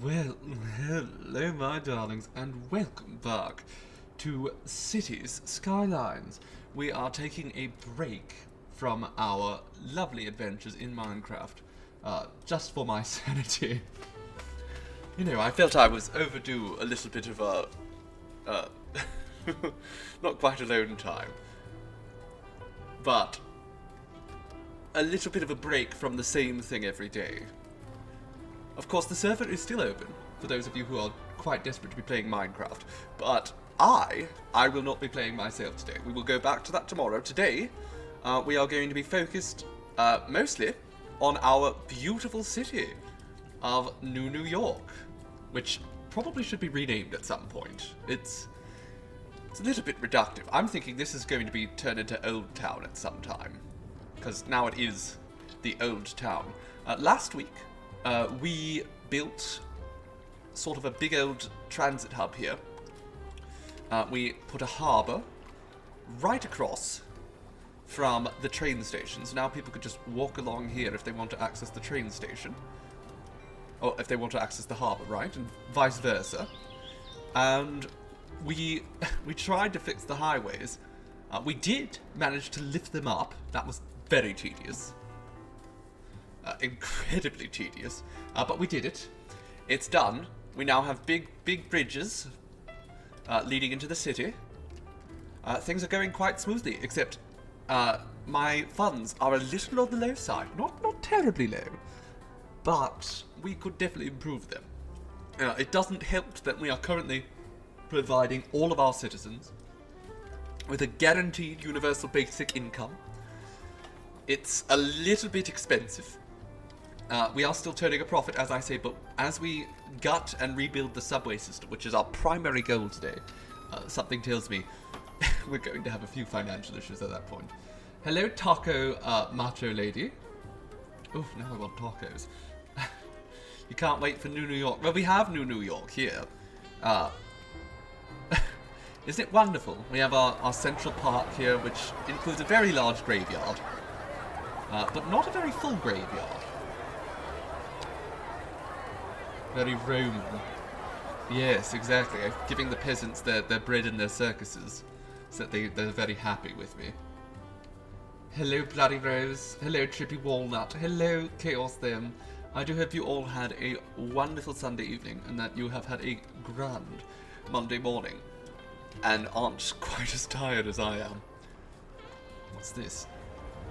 Well, hello my darlings, and welcome back to Cities Skylines. We are taking a break from our lovely adventures in Minecraft, just for my sanity. You know, I felt I was overdue a little bit of a, not quite alone time, but a little bit of a break from the same thing every day. Of course, the server is still open, for those of you who are quite desperate to be playing Minecraft, but I will not be playing myself today. We will go back to that tomorrow. Today, we are going to be focused, mostly, on our beautiful city of New York, which probably should be renamed at some point. It's a little bit reductive. I'm thinking this is going to be turned into Old Town at some time, because now it is the Old Town. Last week, we built sort of a big old transit hub here. We put a harbour right across from the train station, so now people could just walk along here if they want to access the train station. Or if they want to access the harbour, right? And vice versa. And we tried to fix the highways. We did manage to lift them up. That was very tedious. Incredibly tedious, but we did it. It's done. We now have big bridges leading into the city. Things are going quite smoothly, except my funds are a little on the low side. Not terribly low, but we could definitely improve them. It doesn't help that we are currently providing all of our citizens with a guaranteed universal basic income. It's a little bit expensive. We are still turning a profit, as I say, but as we gut and rebuild the subway system, which is our primary goal today, something tells me we're going to have a few financial issues at that point. Hello, taco macho lady. Oh, now I want tacos. You can't wait for New York. Well, we have New York here. Isn't it wonderful? We have our central park here, which includes a very large graveyard, but not a very full graveyard. Very Roman. Yes, exactly. Giving the peasants their bread and their circuses, so that they're very happy with me. Hello, Bloody Rose. Hello, Trippy Walnut. Hello, Chaos Them. I do hope you all had a wonderful Sunday evening, and that you have had a grand Monday morning, and aren't quite as tired as I am. What's this?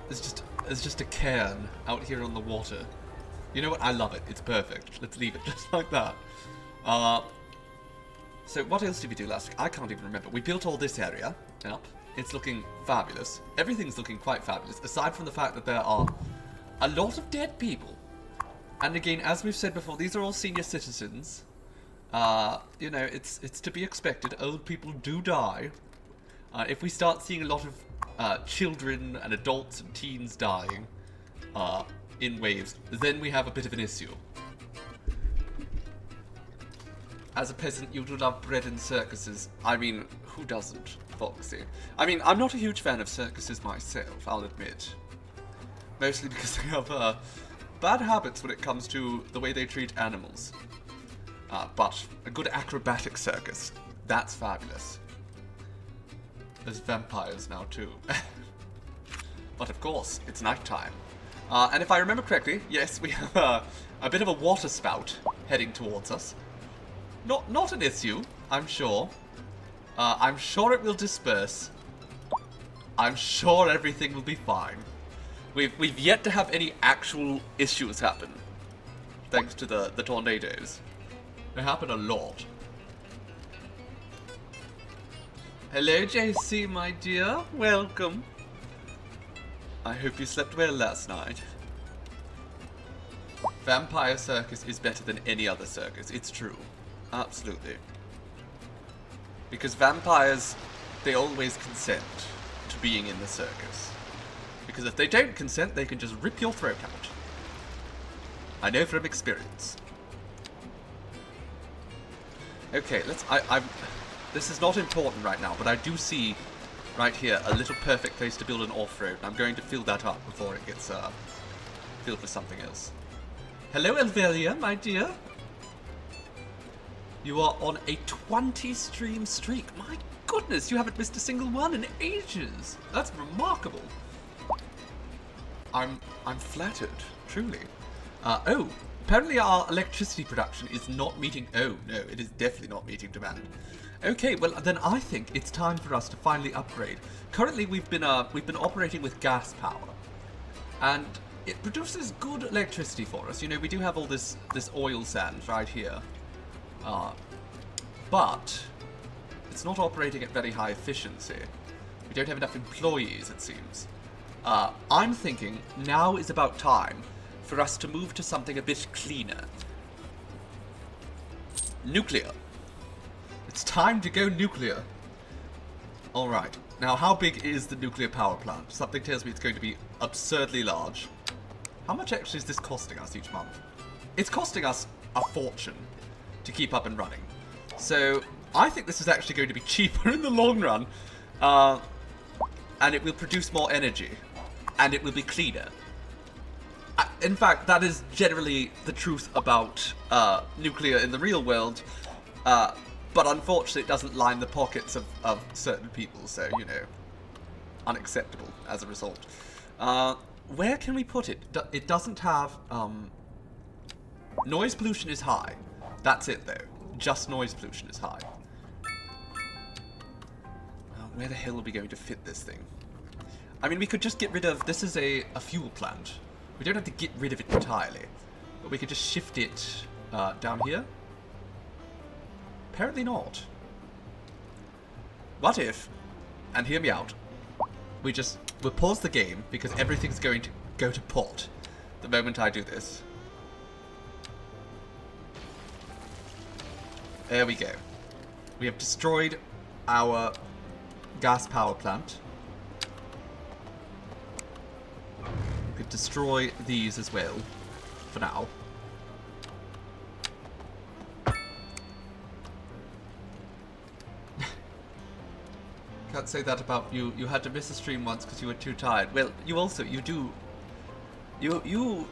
It's just a cairn out here on the water. You know what? I love it. It's perfect. Let's leave it just like that. So what else did we do last week? I can't even remember. We built all this area up. It's looking fabulous. Everything's looking quite fabulous, aside from the fact that there are a lot of dead people. And again, as we've said before, these are all senior citizens. You know, it's to be expected. Old people do die. If we start seeing a lot of children and adults and teens dying, in waves, then we have a bit of an issue. As a peasant, you do love bread and circuses. I mean, who doesn't, Foxy? I mean, I'm not a huge fan of circuses myself, I'll admit. Mostly because they have bad habits when it comes to the way they treat animals. But a good acrobatic circus, that's fabulous. There's vampires now too. But of course, it's nighttime. And if I remember correctly, yes, we have a bit of a water spout heading towards us. Not an issue, I'm sure. I'm sure it will disperse. I'm sure everything will be fine. We've yet to have any actual issues happen, thanks to the tornadoes. They happen a lot. Hello, JC, my dear. Welcome. I hope you slept well last night. Vampire circus is better than any other circus. It's true. Absolutely. Because vampires, they always consent to being in the circus. Because if they don't consent, they can just rip your throat out. I know from experience. Okay, this is not important right now, but I do see right here a little perfect place to build an off-road. I'm going to fill that up before it gets filled with something else. Hello, Elvelia, my dear. You are on a 20 stream streak. My goodness, you haven't missed a single one in ages. That's remarkable. I'm flattered, truly. Oh, apparently our electricity production is not meeting... Oh, no, it is definitely not meeting demand. Okay, well, then I think it's time for us to finally upgrade. Currently, we've been operating with gas power. And it produces good electricity for us. You know, we do have all this oil sands right here. But it's not operating at very high efficiency. We don't have enough employees, it seems. I'm thinking now is about time for us to move to something a bit cleaner. Nuclear. It's time to go nuclear. Alright, now how big is the nuclear power plant? Something tells me it's going to be absurdly large. How much actually is this costing us each month? It's costing us a fortune to keep up and running. So, I think this is actually going to be cheaper in the long run. And it will produce more energy. And it will be cleaner. In fact, that is generally the truth about nuclear in the real world. But unfortunately, it doesn't line the pockets of certain people. So, you know, unacceptable as a result. Where can we put it? It doesn't have... noise pollution is high. That's it, though. Just noise pollution is high. Where the hell are we going to fit this thing? I mean, we could just get rid of... This is a fuel plant. We don't have to get rid of it entirely. But we could just shift it down here. Apparently not. What if... And hear me out. We'll pause the game because everything's going to go to pot the moment I do this. There we go. We have destroyed our gas power plant. We could destroy these as well, for now. Can't say that about you. You had to miss a stream once because you were too tired. Well, you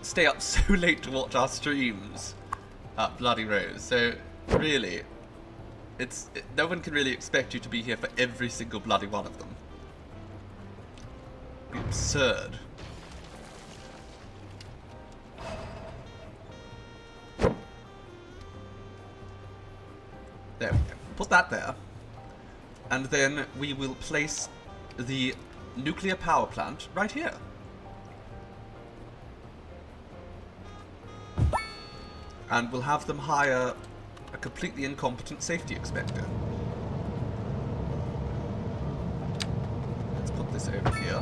stay up so late to watch our streams, Bloody Rose. So, really, no one can really expect you to be here for every single bloody one of them. It'd be absurd. There we go. Put that there. And then we will place the nuclear power plant right here. And we'll have them hire a completely incompetent safety inspector. Let's put this over here.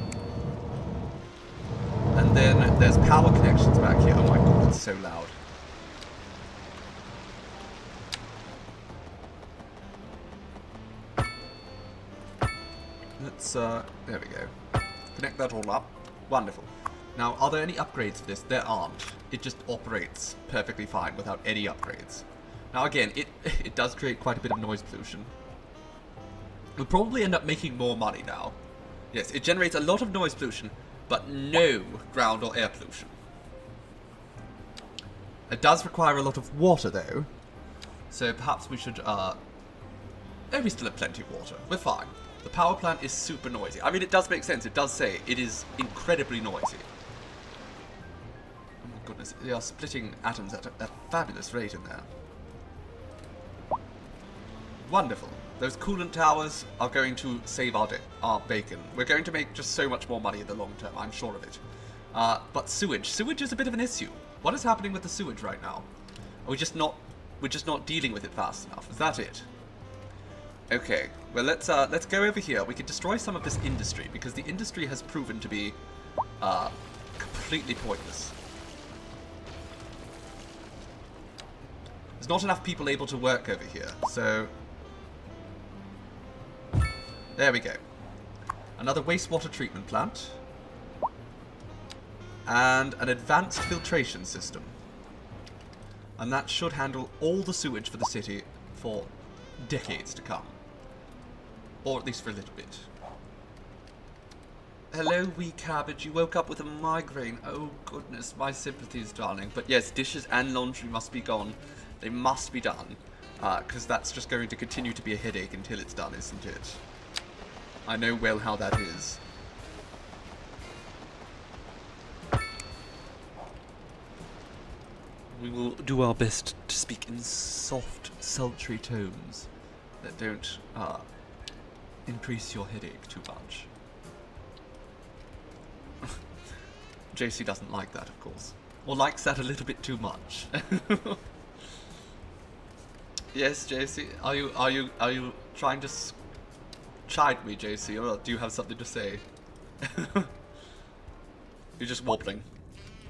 And then there's power connections back here. Oh my god, it's so loud. Let's, there we go. Connect that all up. Wonderful. Now, are there any upgrades for this? There aren't. It just operates perfectly fine without any upgrades. Now, again, it does create quite a bit of noise pollution. We'll probably end up making more money now. Yes, it generates a lot of noise pollution, but no ground or air pollution. It does require a lot of water, though. So perhaps we should, oh, we still have plenty of water. We're fine. The power plant is super noisy. I mean, it does make sense. It does say it is incredibly noisy. Oh my goodness, they are splitting atoms at a fabulous rate in there. Wonderful. Those coolant towers are going to save our bacon. We're going to make just so much more money in the long term, I'm sure of it. But sewage. Sewage is a bit of an issue. What is happening with the sewage right now? Are we just not... We're just not dealing with it fast enough. Is that it? Okay, well let's go over here. We can destroy some of this industry because the industry has proven to be completely pointless. There's not enough people able to work over here, so there we go. Another wastewater treatment plant and an advanced filtration system, and that should handle all the sewage for the city for decades to come. Or at least for a little bit. Hello, wee cabbage. You woke up with a migraine. Oh, goodness. My sympathies, darling. But yes, dishes and laundry must be gone. They must be done. because that's just going to continue to be a headache until it's done, isn't it? I know well how that is. We will do our best to speak in soft, sultry tones that don't increase your headache too much. JC doesn't like that, of course. Or likes that a little bit too much. Yes, JC, are you trying to chide me, JC, or do you have something to say? You're just wobbling.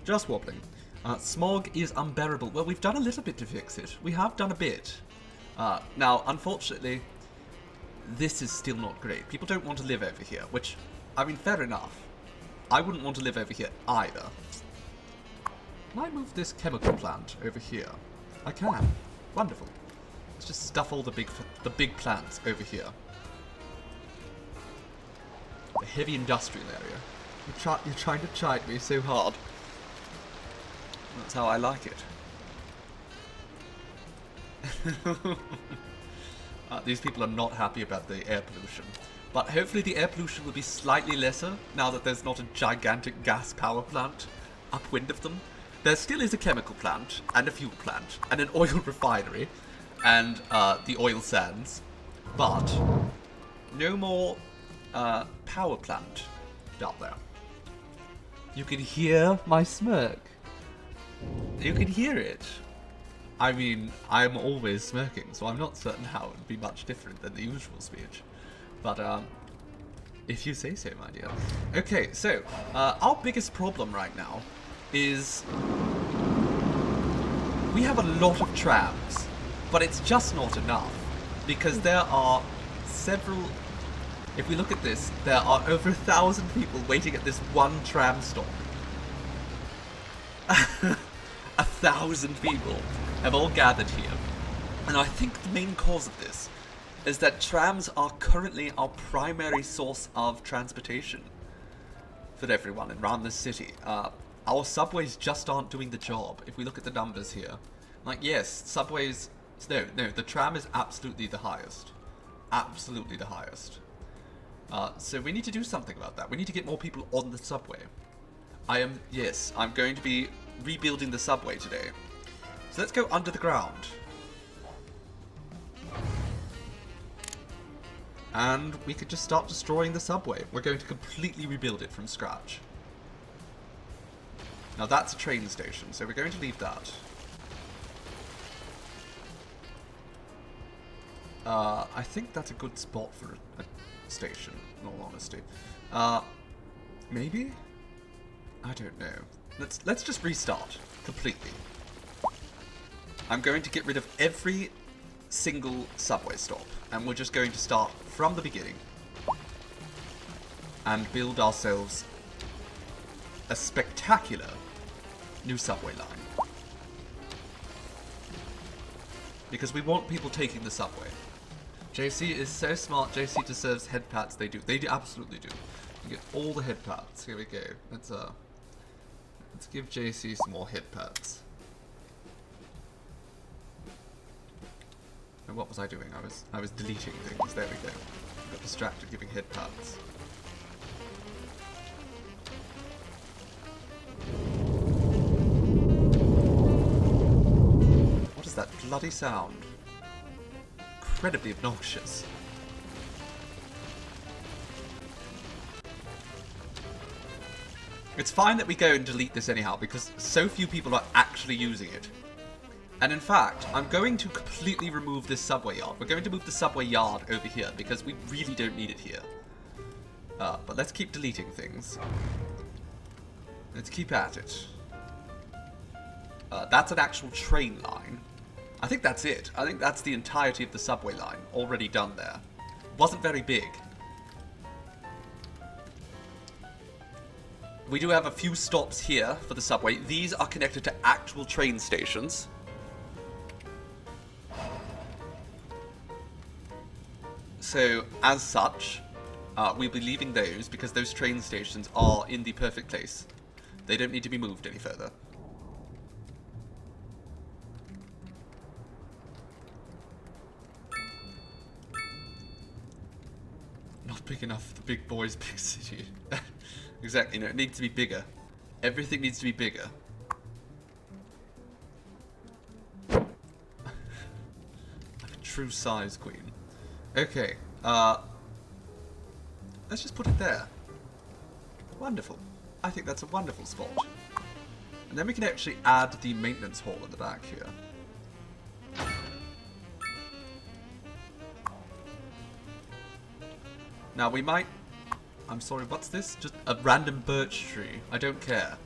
Just wobbling. Smog is unbearable. Well, we've done a little bit to fix it. We have done a bit. Now, unfortunately, this is still not great. People don't want to live over here, which, I mean, fair enough. I wouldn't want to live over here either. Can I move this chemical plant over here? I can. Wonderful. Let's just stuff all the big plants over here. The heavy industrial area. You're trying to chide me so hard. That's how I like it. These people are not happy about the air pollution. But hopefully the air pollution will be slightly lesser now that there's not a gigantic gas power plant upwind of them. There still is a chemical plant, and a fuel plant, and an oil refinery, and the oil sands. But no more power plant out there. You can hear my smirk. You can hear it. I mean, I'm always smirking, so I'm not certain how it would be much different than the usual speech. But, if you say so, my dear. Okay, so, our biggest problem right now is we have a lot of trams, but it's just not enough, because there are several... If we look at this, there are over 1,000 people waiting at this one tram stop. 1,000 people have all gathered here. And I think the main cause of this is that trams are currently our primary source of transportation for everyone around the city. Our subways just aren't doing the job. If we look at the numbers here, like, yes, subways... No, the tram is absolutely the highest. Absolutely the highest. So we need to do something about that. We need to get more people on the subway. I'm going to be rebuilding the subway today. So let's go under the ground. And we could just start destroying the subway. We're going to completely rebuild it from scratch. Now that's a train station, so we're going to leave that. I think that's a good spot for a station, in all honesty. Maybe? I don't know. Let's just restart completely. I'm going to get rid of every single subway stop, and we're just going to start from the beginning and build ourselves a spectacular new subway line. Because we want people taking the subway. JC is so smart. JC deserves head pats. They do. They absolutely do. You get all the head pats. Here we go. Let's give JC some more head pats. And what was I doing? I was deleting things. There we go. Got distracted giving head pats. What is that bloody sound? Incredibly obnoxious. It's fine that we go and delete this anyhow, because so few people are actually using it. And in fact, I'm going to completely remove this subway yard. We're going to move the subway yard over here, because we really don't need it here. But let's keep deleting things. Let's keep at it. That's an actual train line. I think that's it. I think that's the entirety of the subway line already done there. Wasn't very big. We do have a few stops here for the subway. These are connected to actual train stations. So, as such, we'll be leaving those because those train stations are in the perfect place. They don't need to be moved any further. big enough for the big boys, big city. Exactly, no, it needs to be bigger. Everything needs to be bigger. Like a true size queen. Okay, let's just put it there. Wonderful. I think that's a wonderful spot. And then we can actually add the maintenance hall in the back here. Now we might... I'm sorry, what's this? Just a random birch tree. I don't care.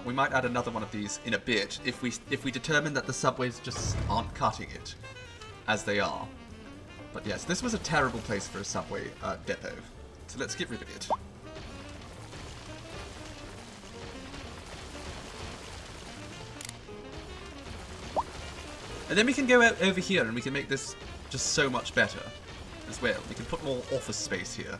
We might add another one of these in a bit if we determine that the subways just aren't cutting it as they are. But yes, this was a terrible place for a subway depot. So let's get rid of it. And then we can go out over here and we can make this just so much better as well. We can put more office space here.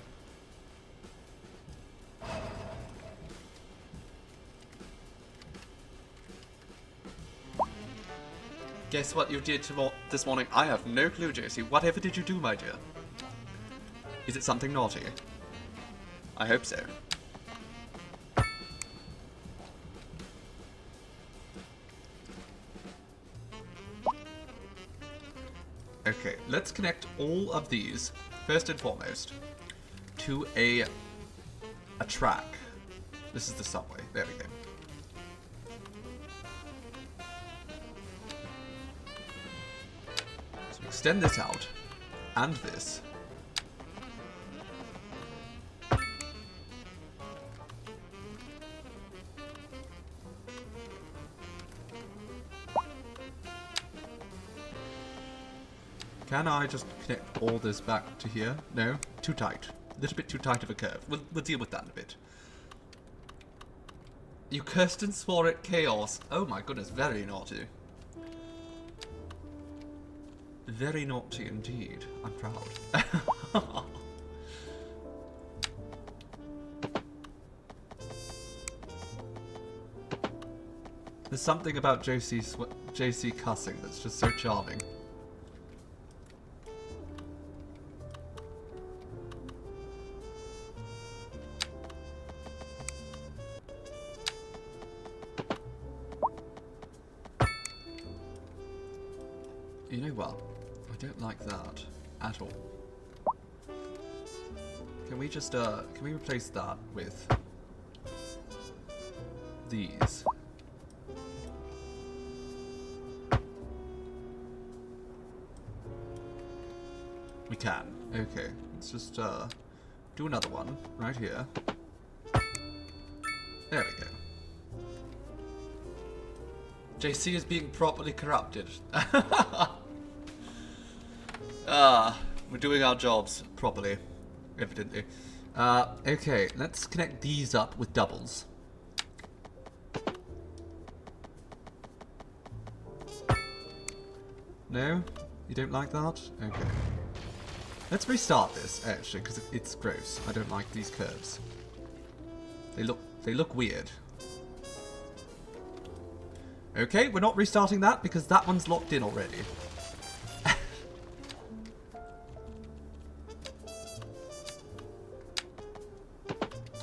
Guess what you did this morning? I have no clue, JC. Whatever did you do, my dear? Is it something naughty? I hope so. Okay, let's connect all of these, first and foremost, to a track. This is the subway. There we go. So extend this out, and this. Can I just connect all this back to here? No? Too tight. A little bit too tight of a curve. We'll deal with that in a bit. You cursed and swore at chaos. Oh my goodness, very naughty. Very naughty indeed. I'm proud. There's something about JC cussing that's just so charming. You know what? I don't like that at all. Can we just can we replace that with these? We can. Okay. Let's just do another one right here. There we go. JC is being properly corrupted. We're doing our jobs properly, evidently. Okay, let's connect these up with doubles. No? You don't like that? Okay. Let's restart this, actually, because it's gross. I don't like these curves. They look weird. Okay, we're not restarting that because that one's locked in already.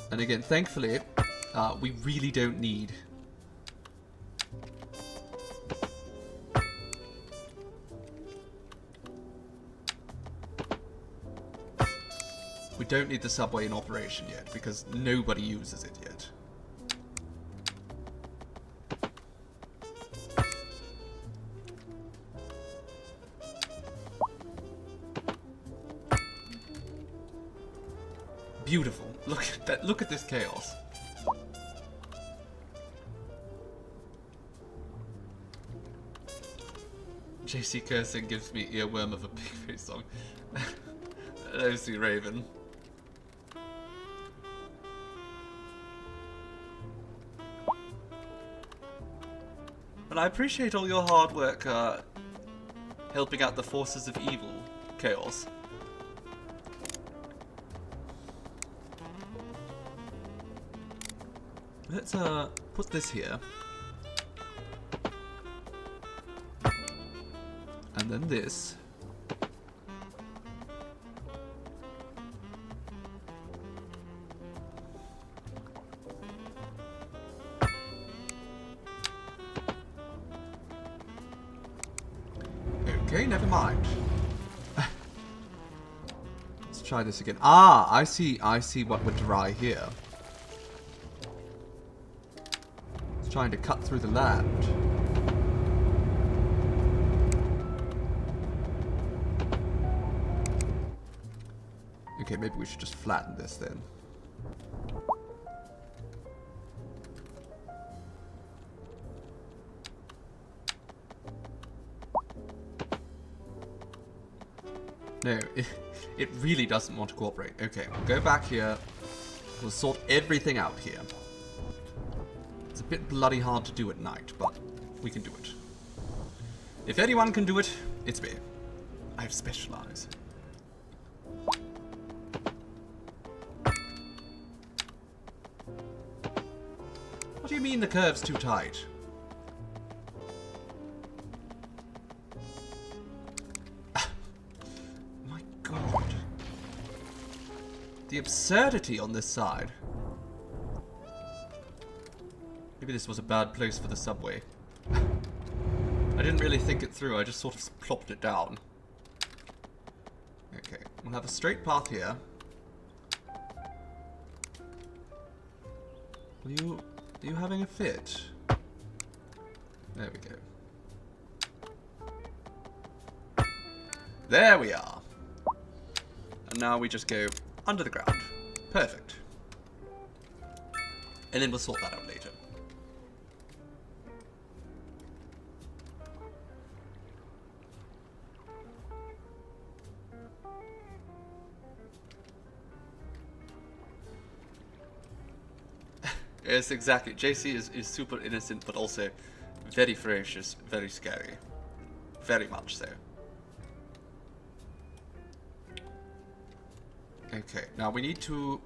And again, thankfully, we really don't need... We don't need the subway in operation yet because nobody uses it yet. Beautiful. Look at that. Look at this chaos. JC cursing gives me earworm of a big face song. OC Raven. And I appreciate all your hard work helping out the forces of evil, Chaos. Let's put this here. And then this. Okay, never mind. Let's try this again. Ah, I see what went awry here. It's trying to cut through the land. Okay, maybe we should just flatten this then. No, it really doesn't want to cooperate. Okay, we'll go back here. We'll sort everything out here. It's a bit bloody hard to do at night, but we can do it. If anyone can do it, it's me. I specialize. What do you mean the curve's too tight? My god. The absurdity on this side. Maybe this was a bad place for the subway. I didn't really think it through, I just sort of plopped it down. Okay, we'll have a straight path here. Are you having a fit? There we go. There we are. And now we just go under the ground. Perfect. And then we'll sort that out later. Yes, exactly. JC is super innocent, but also very ferocious, very scary. Very much so. Okay, now we need to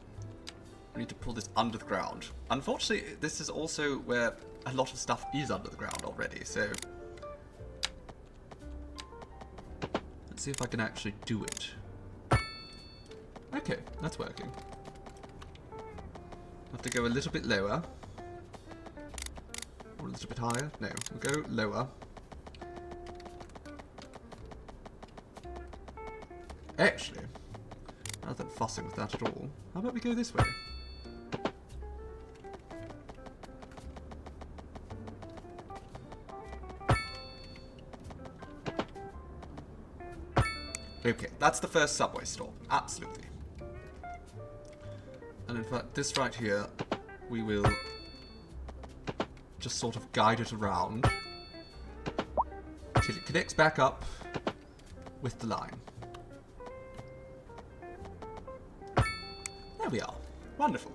pull this under the ground. Unfortunately, this is also where a lot of stuff is under the ground already, so let's see if I can actually do it. Okay, that's working. Have to go a little bit lower. Or a little bit higher. No, we'll go lower. Actually, rather than fussing with that at all, how about we go this way? Okay, that's the first subway stop. Absolutely. And in fact, this right here, we will just sort of guide it around till it connects back up with the line. There we are. Wonderful.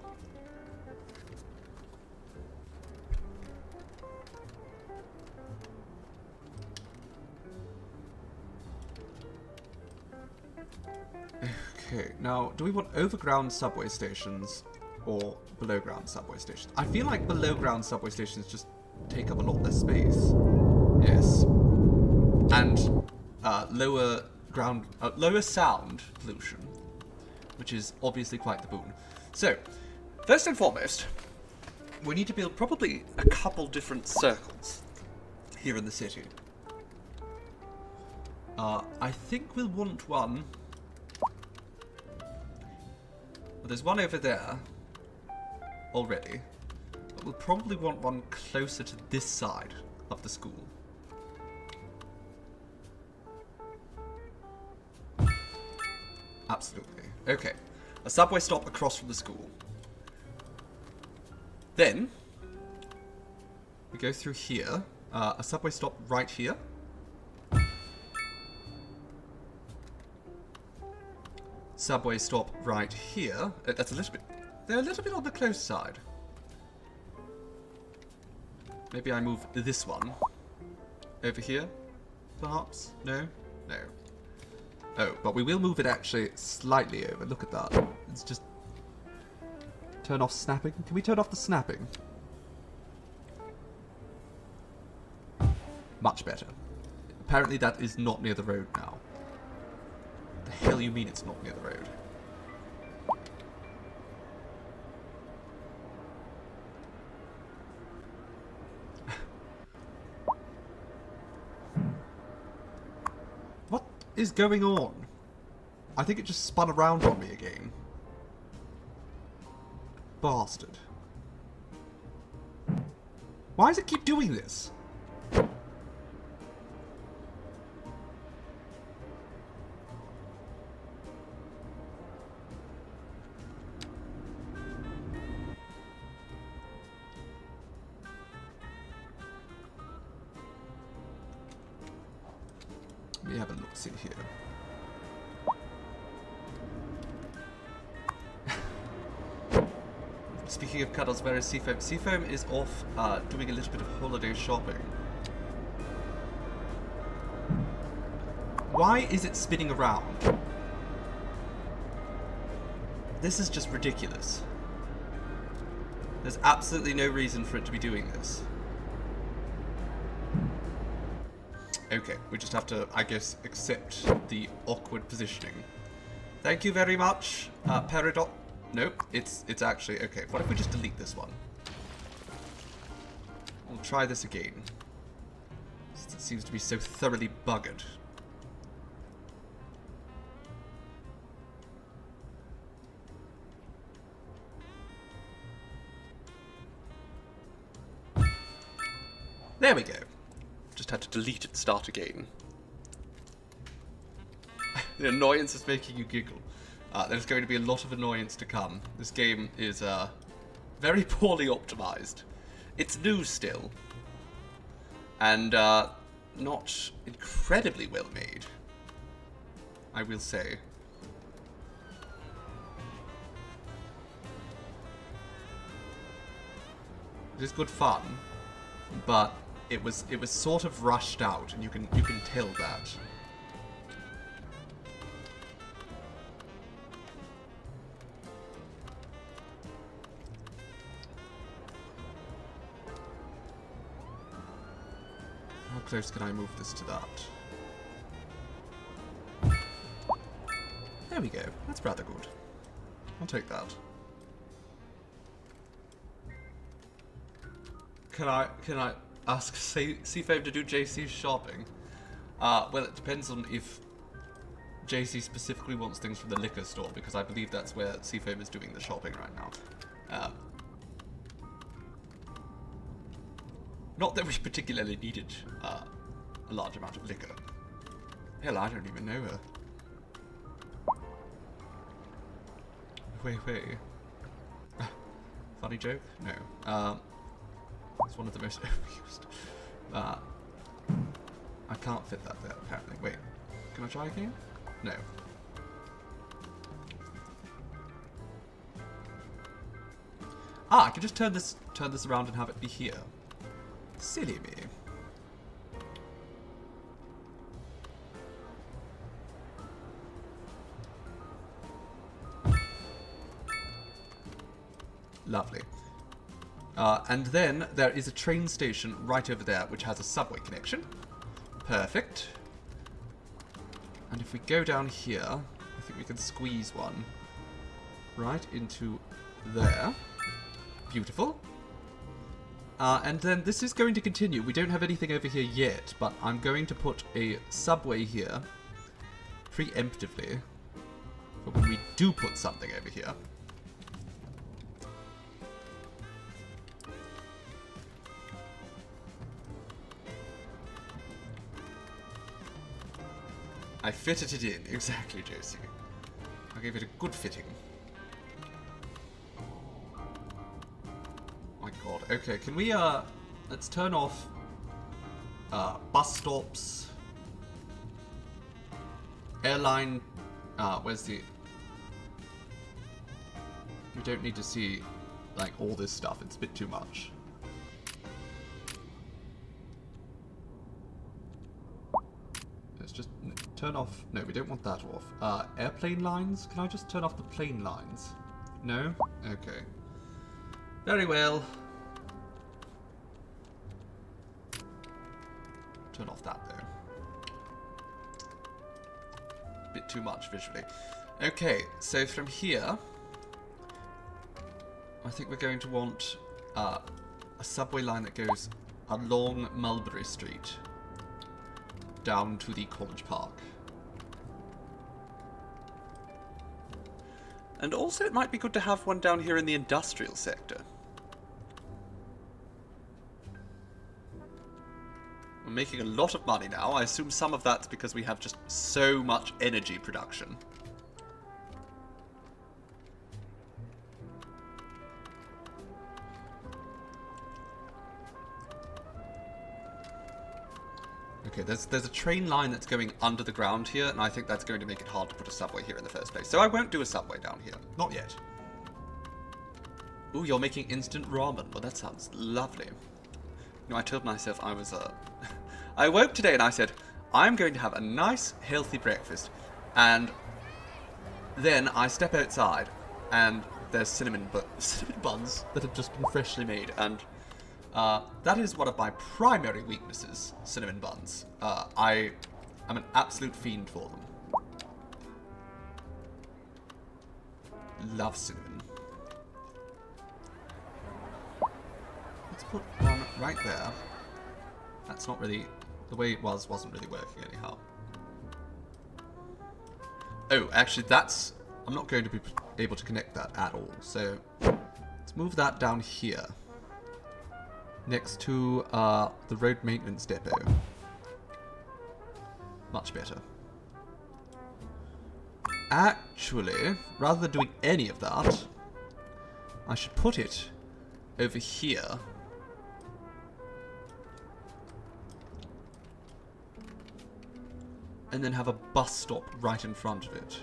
Okay, now, do we want overground subway stations or below ground subway stations? I feel like below ground subway stations just take up a lot less space. Yes. And lower sound pollution, which is obviously quite the boon. So, first and foremost, we need to build probably a couple different circles here in the city. I think we'll want one. Well, there's one over there already, but we'll probably want one closer to this side of the school. Absolutely. Okay. A subway stop across from the school. Then we go through here. A subway stop right here. Subway stop right here. That's a little bit... They're a little bit on the close side. Maybe I move this one over here, perhaps? No? No. Oh, but we will move it actually slightly over. Look at that. It's just... Turn off snapping. Can we turn off the snapping? Much better. Apparently that is not near the road now. The hell you mean it's not near the road? is going on? I think it just spun around on me again. Bastard. Why does it keep doing this? Let me have a look, see here. Speaking of cuddles, where is Seafoam? Seafoam is off doing a little bit of holiday shopping. Why is it spinning around? This is just ridiculous. There's absolutely no reason for it to be doing this. Okay, we just have to, I guess, accept the awkward positioning. Thank you very much, Peridot. Nope, it's actually... Okay, what if we just delete this one? We'll try this again. Since it seems to be so thoroughly buggered. There we go. Just had to delete it, start again. The annoyance is making you giggle. There's going to be a lot of annoyance to come. This game is very poorly optimized. It's new still. And not incredibly well made, I will say. It is good fun, but it was sort of rushed out, and you can tell that. How close can I move this to that? There we go. That's rather good. I'll take that. Can I ask Seafoam to do JC's shopping? Well, it depends on if JC specifically wants things from the liquor store, because I believe that's where Seafoam is doing the shopping right now. Not that we particularly needed a large amount of liquor. Hell, I don't even know her. Wait. Funny joke? No. It's one of the most overused. I can't fit that there, apparently. Wait, can I try again? No. I can just turn this around and have it be here. Silly me. Lovely. And then there is a train station right over there, which has a subway connection. Perfect. And if we go down here, I think we can squeeze one right into there. Beautiful. And then this is going to continue. We don't have anything over here yet, but I'm going to put a subway here preemptively for when we do put something over here. I fitted it in, exactly, Josie. I gave it a good fitting. My god. Okay, can we, let's turn off, bus stops, airline, where's the... We don't need to see, like, all this stuff. It's a bit too much. Let's just turn off... No, we don't want that off. Airplane lines? Can I just turn off the plane lines? No? Okay. Very well. Turn off that, though. Bit too much visually. Okay, so from here, I think we're going to want a subway line that goes along Mulberry Street down to the College Park. And also it might be good to have one down here in the industrial sector. We're making a lot of money now. I assume some of that's because we have just so much energy production. Okay, there's a train line that's going under the ground here, and I think that's going to make it hard to put a subway here in the first place. So I won't do a subway down here. Not yet. Ooh, you're making instant ramen. Well, that sounds lovely. You know, I told myself I was, I woke today and I said, I'm going to have a nice, healthy breakfast. And then I step outside, and there's cinnamon buns that have just been freshly made, and that is one of my primary weaknesses, cinnamon buns. I am an absolute fiend for them. Love cinnamon. Let's put one right there. That's not really... The way it wasn't really working anyhow. Oh, actually that's... I'm not going to be able to connect that at all. So, let's move that down here. Next to the road maintenance depot. Much better. Actually, rather than doing any of that, I should put it over here. And then have a bus stop right in front of it.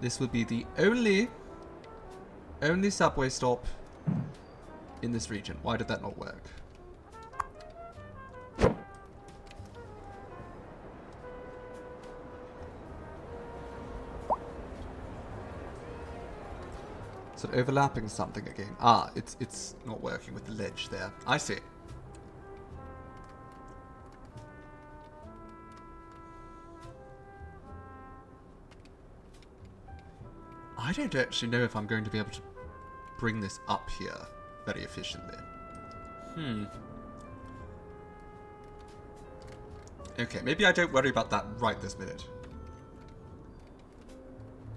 This would be the only subway stop in this region. Why did that not work? Is it overlapping something again? Ah, it's not working with the ledge there. I see. I don't actually know if I'm going to be able to bring this up here very efficiently. Okay, maybe I don't worry about that right this minute.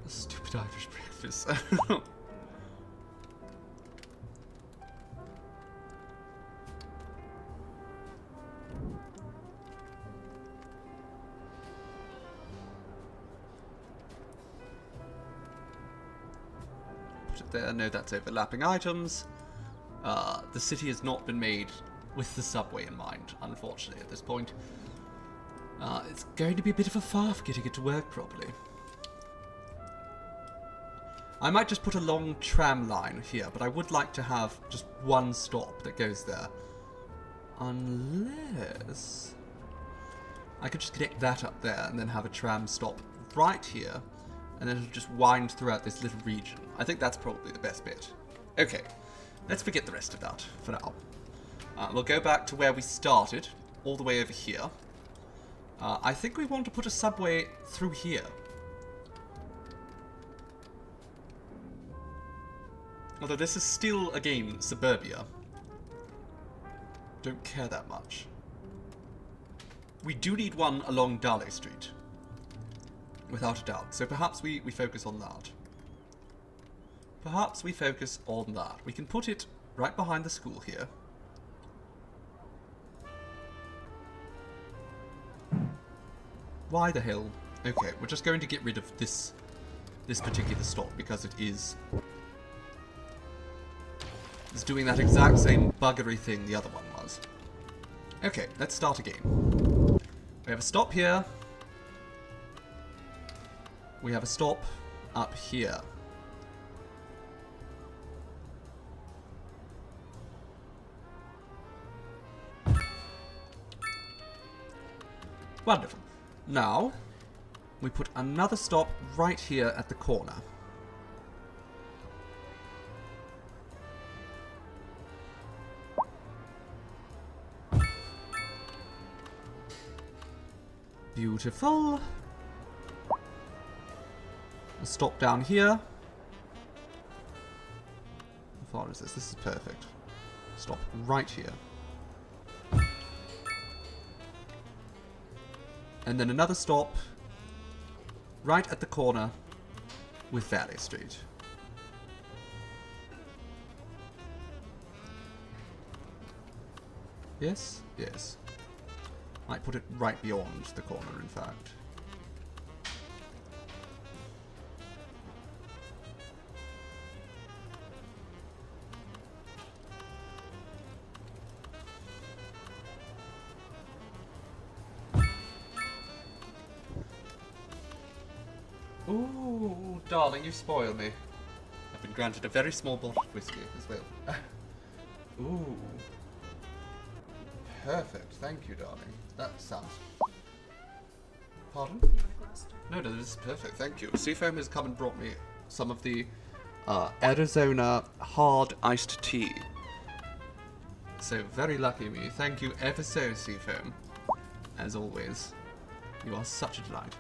Stupid Irish breakfast. Put it there. No, that's overlapping items. The city has not been made with the subway in mind, unfortunately, at this point. It's going to be a bit of a faff getting it to work properly. I might just put a long tram line here, but I would like to have just one stop that goes there. Unless... I could just connect that up there and then have a tram stop right here, and then it'll just wind throughout this little region. I think that's probably the best bit. Okay, let's forget the rest of that for now. We'll go back to where we started, all the way over here. I think we want to put a subway through here. Although this is still, again, suburbia. Don't care that much. We do need one along Darley Street. Without a doubt. So perhaps we focus on that. Perhaps we focus on that. We can put it right behind the school here. Why the hell? Okay, we're just going to get rid of this particular stop because it is doing that exact same buggery thing the other one was. Okay, let's start again. We have a stop here. We have a stop up here. Wonderful. Now, we put another stop right here at the corner. Beautiful. A stop down here. How far is this? This is perfect. Stop right here. And then another stop right at the corner with Valley Street. Yes? Yes. Might put it right beyond the corner, in fact. Ooh, darling, you spoil me. I've been granted a very small bottle of whiskey as well. Ooh. Perfect, thank you, darling. That sounds... Pardon? You want a glass? No, this is perfect, thank you. Seafoam has come and brought me some of the Arizona hard iced tea. So, very lucky me. Thank you ever so, Seafoam. As always. You are such a delight.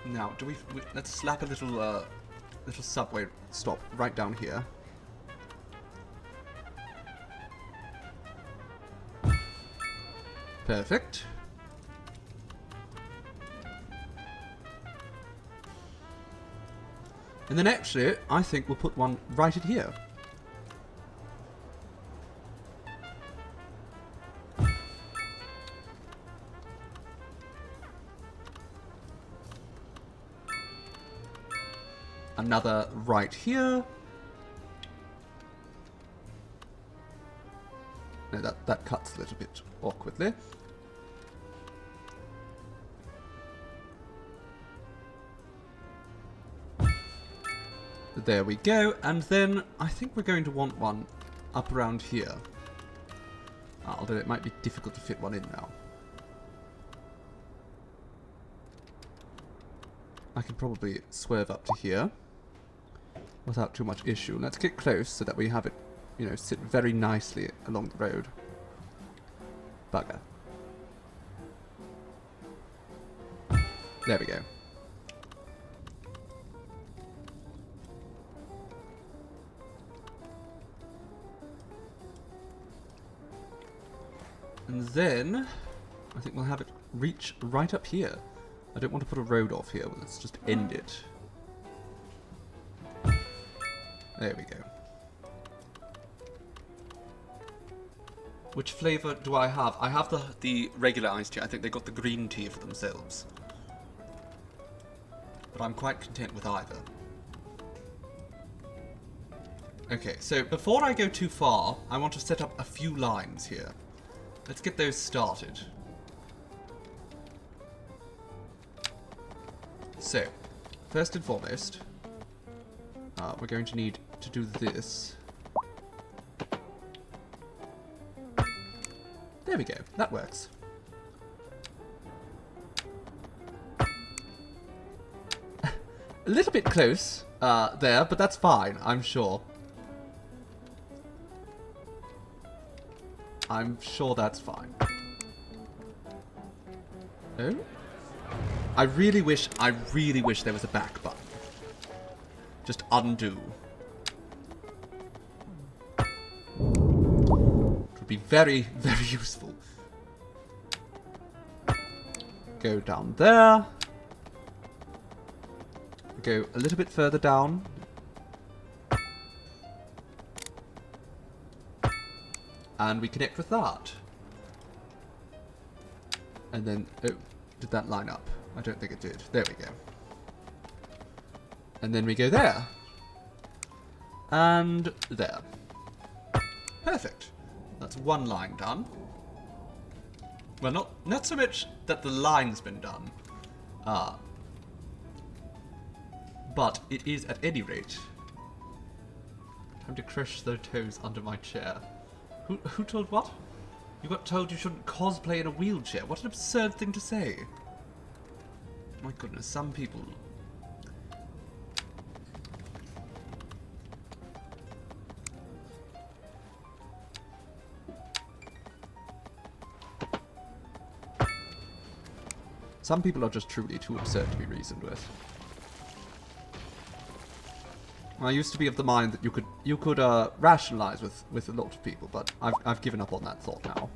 Now, let's slap a little little subway stop right down here. Perfect. And then actually, I think we'll put one right in here. Another right here. No, that cuts a little bit awkwardly. There we go, and then I think we're going to want one up around here. Although it might be difficult to fit one in now. I can probably swerve up to here without too much issue. Let's get close so that we have it, you know, sit very nicely along the road. Bugger. There we go. And then, I think we'll have it reach right up here. I don't want to put a road off here, but let's just end it. There we go. Which flavour do I have? I have the regular iced tea. I think they got the green tea for themselves. But I'm quite content with either. Okay, so before I go too far, I want to set up a few lines here. Let's get those started. So, first and foremost, we're going to need to do this. There we go, that works. A little bit close there, but that's fine, I'm sure. I'm sure that's fine. Oh? I really wish there was a back button. Just undo. It would be very, very useful. Go down there. Go a little bit further down. And we connect with that. And then, oh, did that line up? I don't think it did. There we go. And then we go there. And there. Perfect. That's one line done. Well, not so much that the line's been done. But it is at any rate. Time to crush their toes under my chair. Who told what? You got told you shouldn't cosplay in a wheelchair. What an absurd thing to say. My goodness, some people... Some people are just truly too absurd to be reasoned with. I used to be of the mind that you could rationalize with a lot of people, but I've given up on that thought now.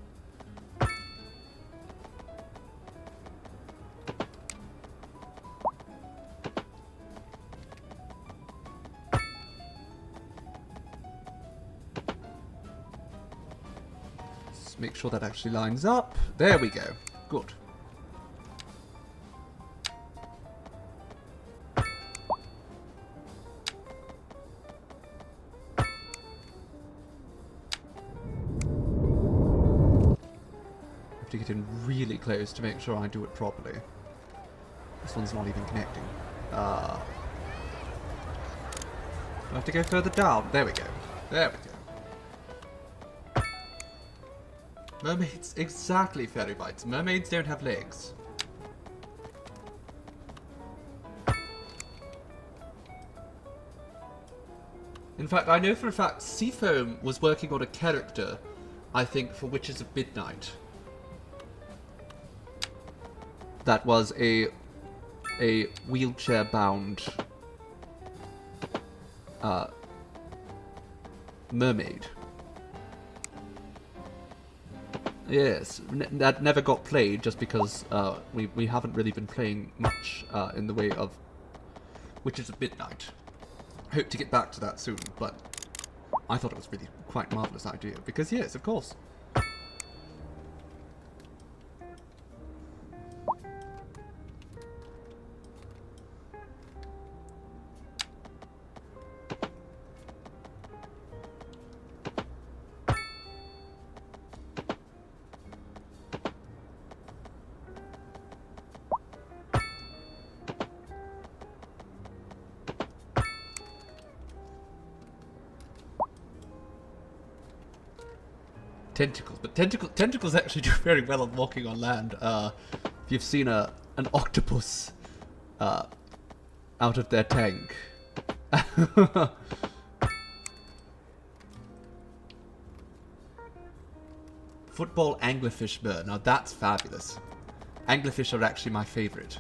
Let's make sure that actually lines up. There we go. Good. To get in really close to make sure I do it properly. This one's not even connecting. I have to go further down. There we go. There we go. Mermaids, exactly, fairy bites. Mermaids don't have legs. In fact, I know for a fact Seafoam was working on a character, I think, for Witches of Midnight. That was a wheelchair-bound mermaid. Yes, that never got played just because we haven't really been playing much in the way of Witches of Midnight. Hope to get back to that soon, but I thought it was really quite a marvellous idea because yes, of course. Tentacles, but tentacles actually do very well on walking on land. If you've seen an octopus out of their tank. Football anglerfish bird. Now that's fabulous. Anglerfish are actually my favourite.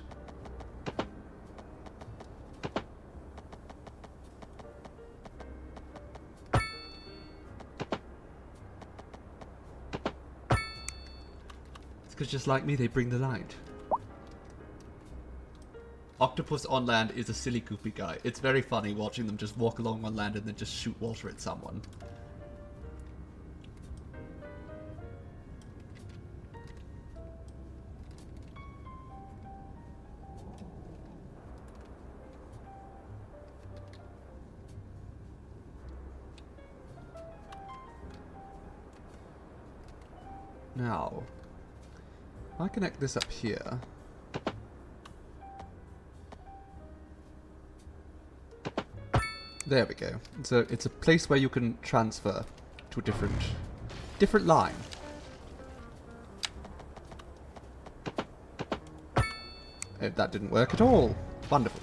Because just like me, they bring the light. Octopus on land is a silly, goofy guy. It's very funny watching them just walk along on land and then just shoot water at someone. Now, if I connect this up here. There we go. It's a place where you can transfer to a different line. That didn't work at all. Wonderful.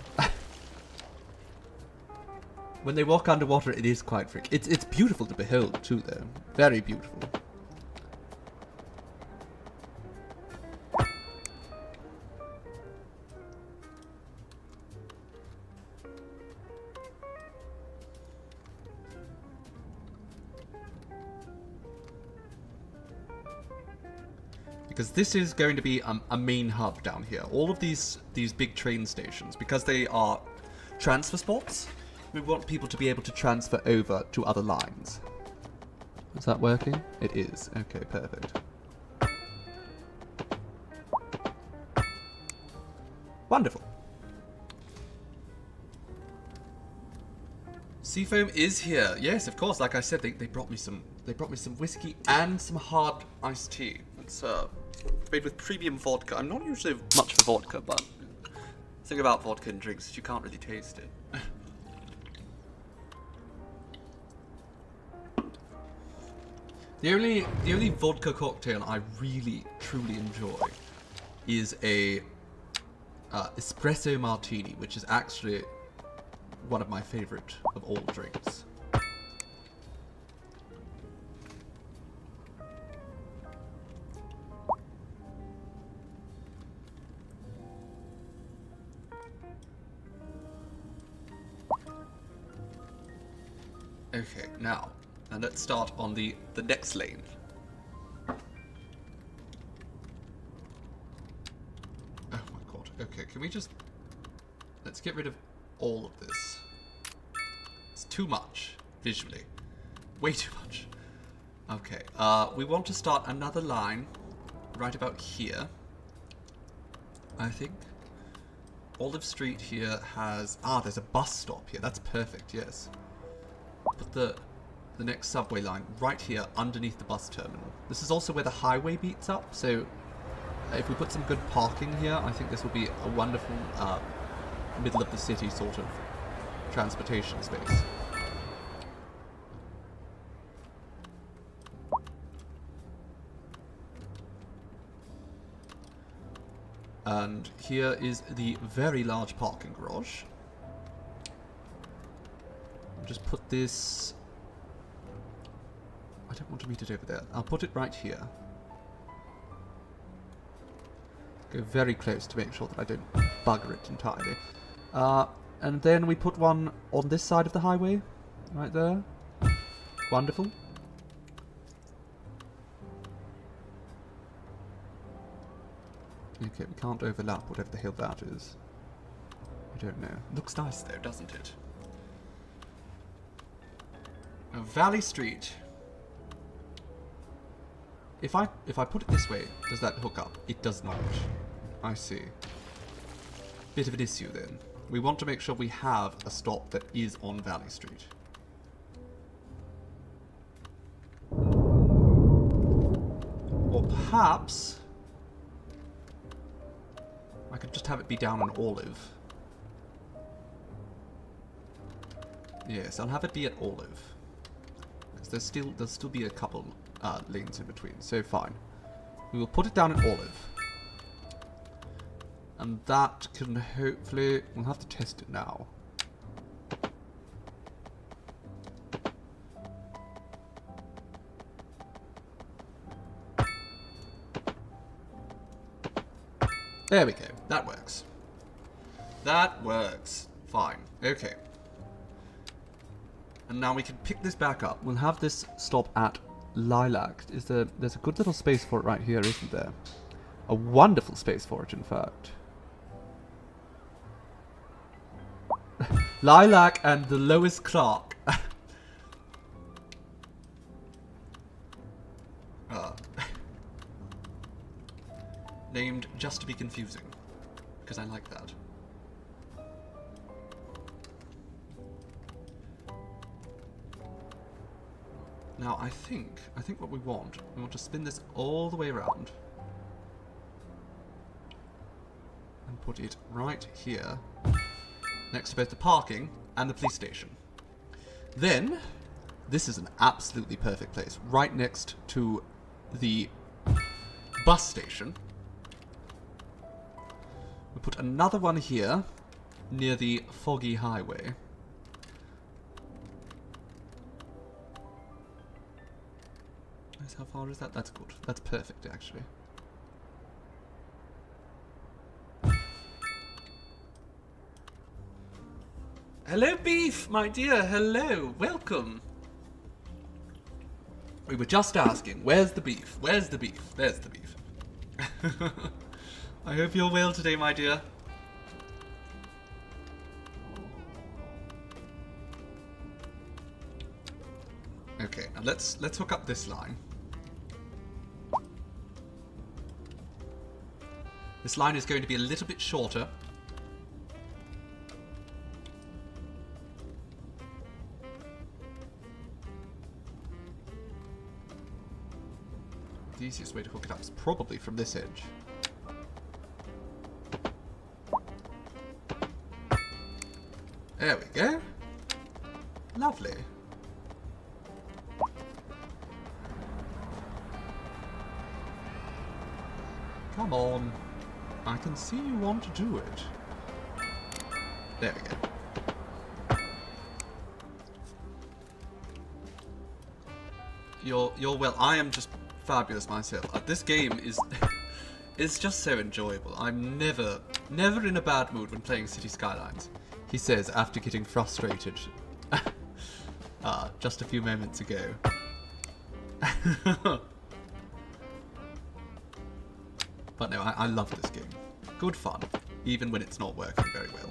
When they walk underwater, it is quite freaky. It's beautiful to behold too, though. Very beautiful. Because this is going to be a main hub down here. All of these big train stations, because they are transfer spots, we want people to be able to transfer over to other lines. Is that working? It is. Okay, perfect. Wonderful. Seafoam is here. Yes, of course. Like I said, they brought me some whiskey and some hard iced tea. It's made with premium vodka. I'm not usually much for vodka, but the thing about vodka and drinks is you can't really taste it. The only vodka cocktail I really truly enjoy is a espresso martini, which is actually one of my favorite of all drinks. Okay, now let's start on the next lane. Oh my god. Okay, can we just... Let's get rid of all of this. It's too much, visually. Way too much. Okay, we want to start another line right about here. I think. Olive Street here has... Ah, there's a bus stop here. That's perfect, yes. Put the next subway line right here underneath the bus terminal. This is also where the highway meets up, so if we put some good parking here, I think this will be a wonderful middle of the city sort of transportation space. And here is the very large parking garage. Just put this... I don't want to meet it over there. I'll put it right here. Go very close to make sure that I don't bugger it entirely. And then we put one on this side of the highway. Right there. Wonderful. Okay, we can't overlap whatever the hell that is. I don't know. Looks nice though, doesn't it? Valley Street. If I put it this way, does that hook up? It does not. I see. Bit of an issue then. We want to make sure we have a stop that is on Valley Street. Or perhaps I could just have it be down on Olive. Yes, I'll have it be at Olive. Because there'll still be a couple lanes in between, so fine. We will put it down at Olive. And that can hopefully... We'll have to test it now. There we go. That works. That works. Fine. Okay. And now we can pick this back up. We'll have this stop at Lilac. There's a good little space for it right here, isn't there? A wonderful space for it, in fact. Lilac and the Lois Clark. Named just to be confusing. Because I like that. Now I think what we want to spin this all the way around. And put it right here. Next to both the parking and the police station. Then, this is an absolutely perfect place. Right next to the bus station. We put another one here, near the foggy highway. How far is that? That's good. That's perfect, actually. Hello, Beef, my dear. Hello. Welcome. We were just asking, where's the beef? Where's the beef? There's the beef. I hope you're well today, my dear. Okay, now let's hook up this line. This line is going to be a little bit shorter. The easiest way to hook it up is probably from this edge. There we go. Lovely. Come on. I can see you want to do it. There we go. You're well. I am just fabulous myself. This game is just so enjoyable. I'm never in a bad mood when playing City Skylines. He says after getting frustrated just a few moments ago. But no, I love this game. Good fun, even when it's not working very well.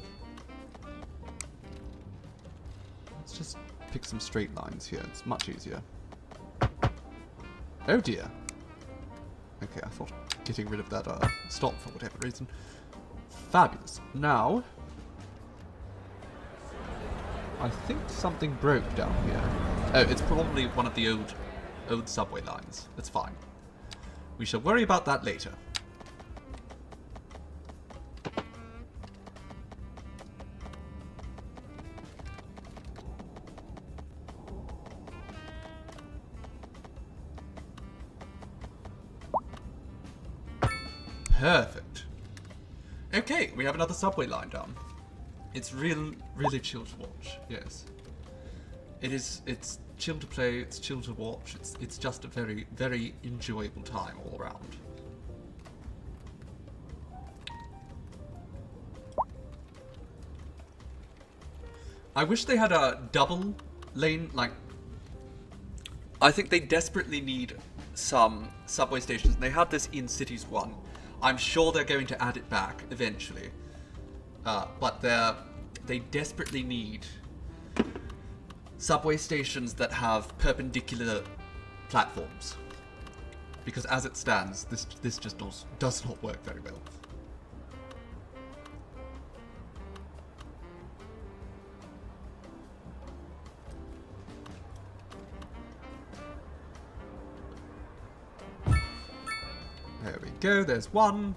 Let's just pick some straight lines here. It's much easier. Oh dear. Okay, I thought getting rid of that stop for whatever reason. Fabulous. Now, I think something broke down here. Oh, it's probably one of the old subway lines. That's fine. We shall worry about that later. Perfect. Okay, we have another subway line done. It's really chill to watch. Yes, it is. It's chill to play. It's chill to watch. It's just a very enjoyable time all around. I wish they had a double lane. Like, I think they desperately need some subway stations. They had this in Cities 1. I'm sure they're going to add it back eventually. But they desperately need subway stations that have perpendicular platforms. Because as it stands, this just does not work very well. There we go, there's one.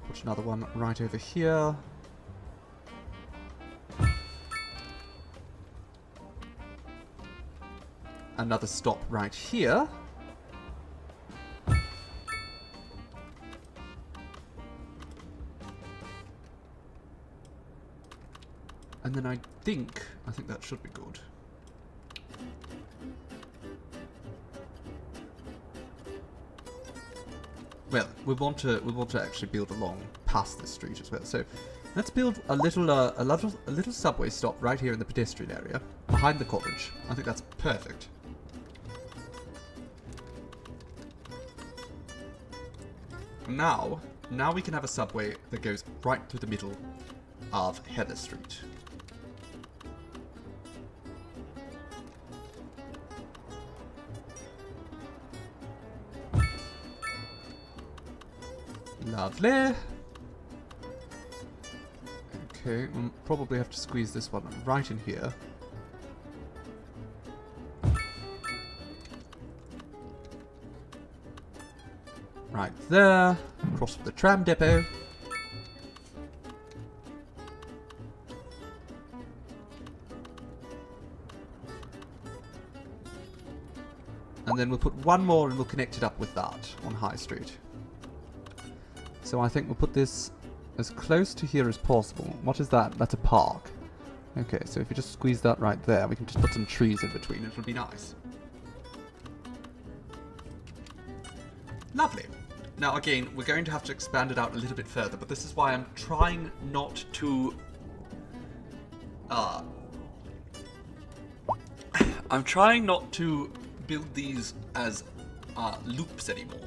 Put another one right over here. Another stop right here. And then I think that should be good. Well, we want to actually build along past this street as well. So let's build a little subway stop right here in the pedestrian area behind the college. I think that's perfect. Now we can have a subway that goes right through the middle of Heather Street. Lovely. Okay, we'll probably have to squeeze this one right in here. Right there, across from the tram depot. And then we'll put one more and we'll connect it up with that on High Street. So I think we'll put this as close to here as possible. What is that? That's a park. Okay, so if you just squeeze that right there, we can just put some trees in between. It'll be nice. Lovely. Now again, we're going to have to expand it out a little bit further, but this is why I'm trying not to... I'm trying not to build these as loops anymore.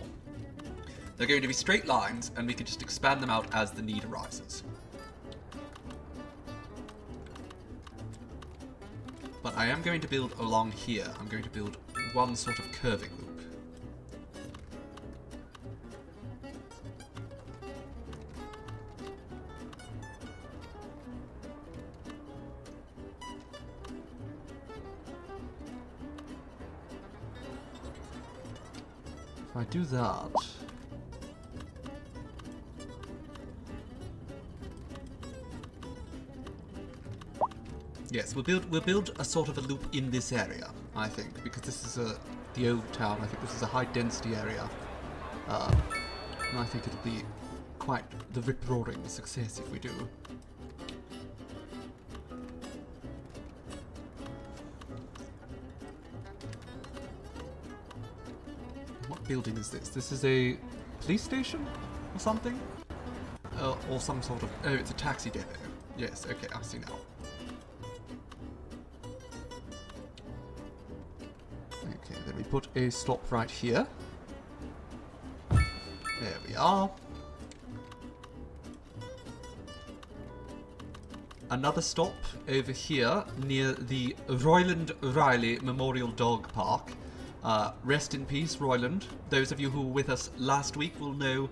They're going to be straight lines, and we can just expand them out as the need arises. But I am going to build along here. I'm going to build one sort of curving loop. If I do that... Yes, we'll build a sort of a loop in this area, I think, because this is the old town. I think this is a high density area, and I think it'll be quite the rip-roaring success if we do. What building is this? This is a police station or something, or some sort of. Oh, it's a taxi depot. Yes, okay, I see now. Then we put a stop right here. There we are. Another stop over here near the Royland Riley Memorial Dog Park. Rest in peace, Royland. Those of you who were with us last week will know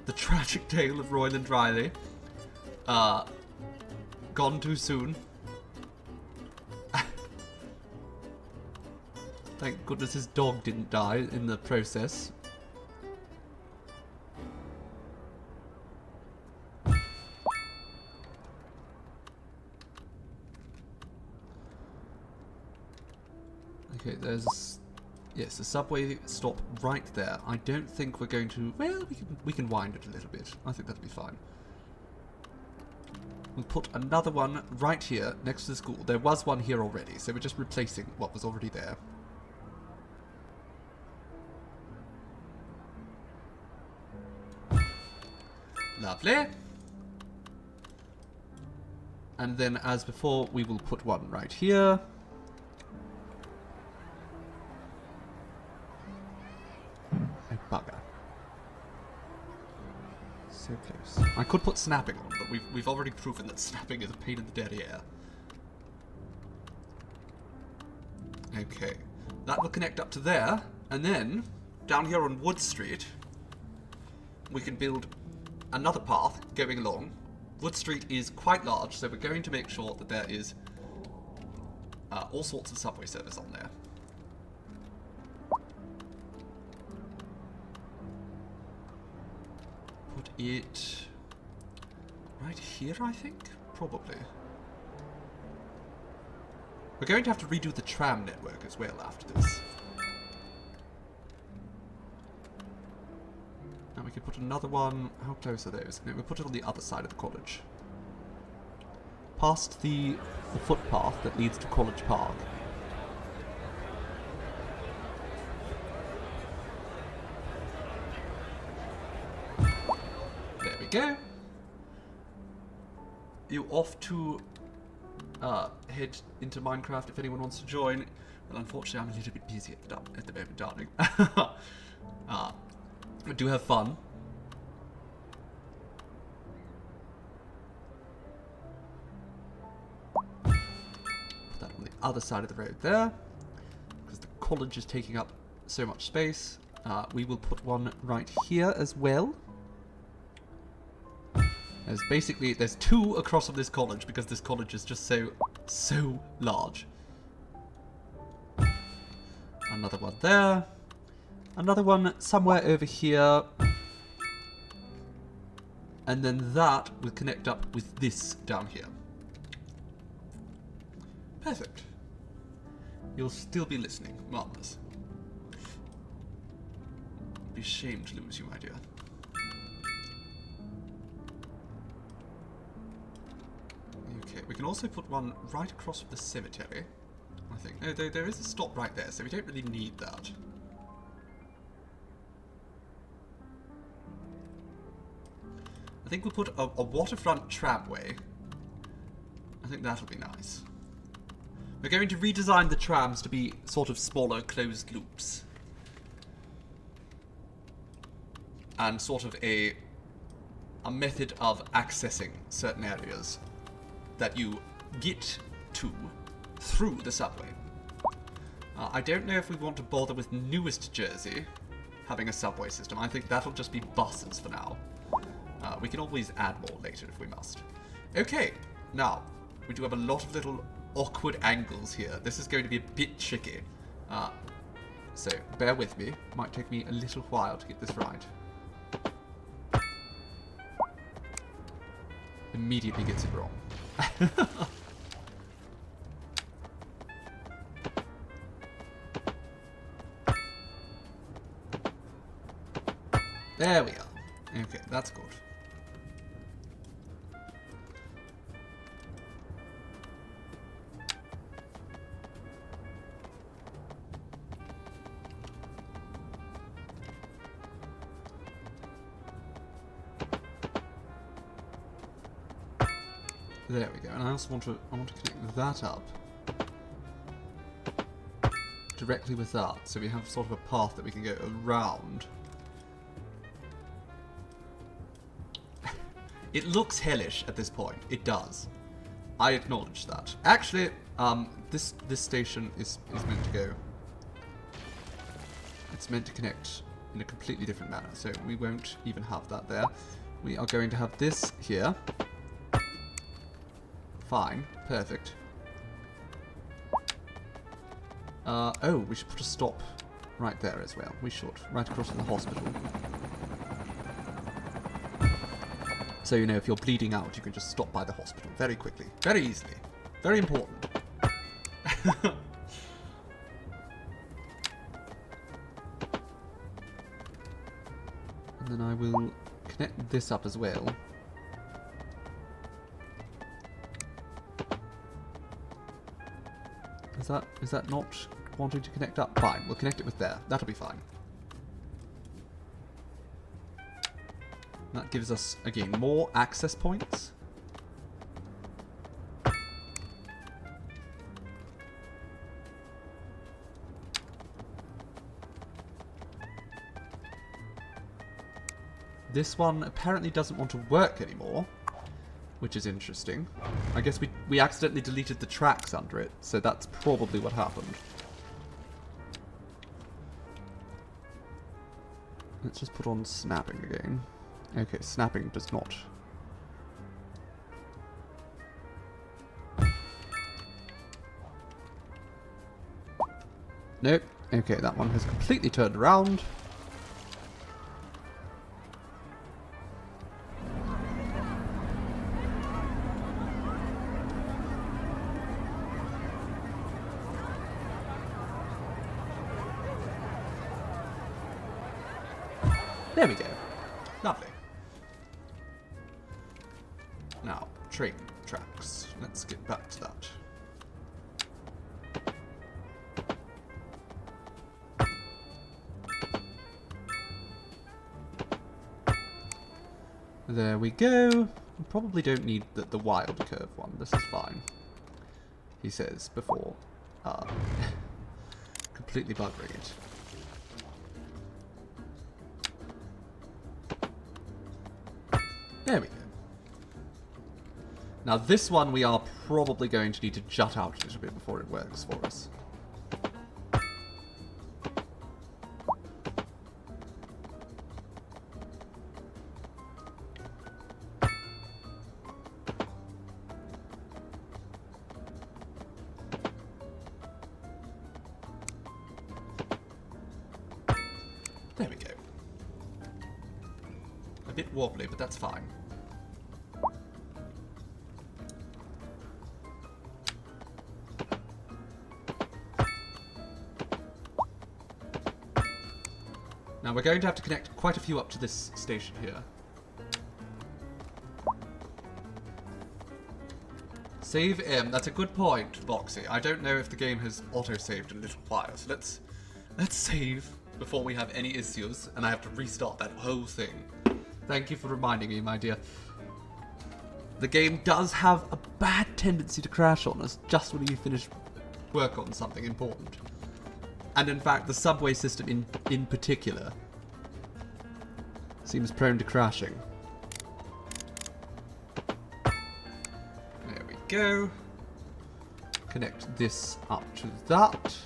the tragic tale of Royland Riley. Gone too soon. Thank goodness his dog didn't die in the process. Okay, there's... Yes, the subway stop right there. I don't think we're going to... Well, we can wind it a little bit. I think that'll be fine. We'll put another one right here next to the school. There was one here already, so we're just replacing what was already there. Lovely. And then, as before, we will put one right here. Oh, bugger. So close. I could put snapping on, but we've already proven that snapping is a pain in the derriere. Okay. That will connect up to there, and then, down here on Wood Street, we can build another path going along. Wood Street is quite large, so we're going to make sure that there is all sorts of subway service on there. Put it right here, I think? Probably. We're going to have to redo the tram network as well after this. And we could put another one... How close are those? No, we'll put it on the other side of the college. Past the footpath that leads to College Park. There we go. You off to head into Minecraft if anyone wants to join. Well, unfortunately, I'm a little bit busy at the moment, darling. But do have fun. Put that on the other side of the road there, because the college is taking up so much space. We will put one right here as well. There's two across from this college, because this college is just so large. Another one there. Another one somewhere over here. And then that will connect up with this down here. Perfect. You'll still be listening. Marvelous. It'd be a shame to lose you, my dear. Okay, we can also put one right across from the cemetery, I think. No, there is a stop right there, so we don't really need that. I think we'll put a waterfront tramway. I think that'll be nice. We're going to redesign the trams to be sort of smaller closed loops. And sort of a method of accessing certain areas that you get to through the subway. I don't know if we want to bother with newest Jersey having a subway system. I think that'll just be buses for now. We can always add more later if we must. Okay, now, we do have a lot of little awkward angles here. This is going to be a bit tricky. So, bear with me. Might take me a little while to get this right. Immediately gets it wrong. There we are. Okay, that's good. There we go. And I also want to connect that up. directly with that, so we have sort of a path that we can go around. It looks hellish at this point. It does. I acknowledge that. Actually, this station is meant to go. It's meant to connect in a completely different manner, so we won't even have that there. We are going to have this here. Fine. Perfect. Oh, we should put a stop right there as well. We should. Right across from the hospital. So, you know, if you're bleeding out, you can just stop by the hospital very quickly. Very easily. Very important. And then I will connect this up as well. Is that not wanting to connect up? Fine, we'll connect it with there. That'll be fine. That gives us, again, more access points. This one apparently doesn't want to work anymore, which is interesting. I guess we accidentally deleted the tracks under it, so that's probably what happened. Let's just put on snapping again. Okay, snapping does not. Nope. Okay, that one has completely turned around. There we go. Lovely. Now, train tracks. Let's get back to that. There we go. We probably don't need the wild curve one. This is fine. He says before completely buggering it. There we go. Now this one we are probably going to need to jut out a little bit before it works for us. There we go. A bit wobbly, but that's fine. Now we're going to have to connect quite a few up to this station here. Save M. That's a good point, Boxy. I don't know if the game has auto-saved in a little while, so let's save before we have any issues, and I have to restart that whole thing. Thank you for reminding me, my dear. The game does have a bad tendency to crash on us just when you finish work on something important. And in fact, the subway system in particular seems prone to crashing. There we go. Connect this up to that.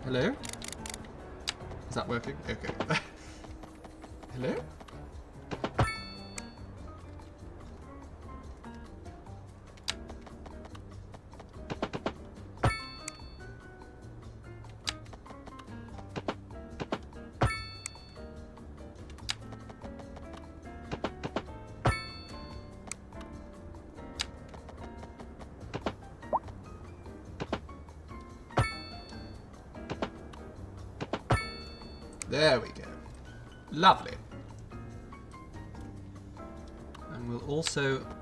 Hello? Is that working? Okay. Hello? There we go. Lovely. And we'll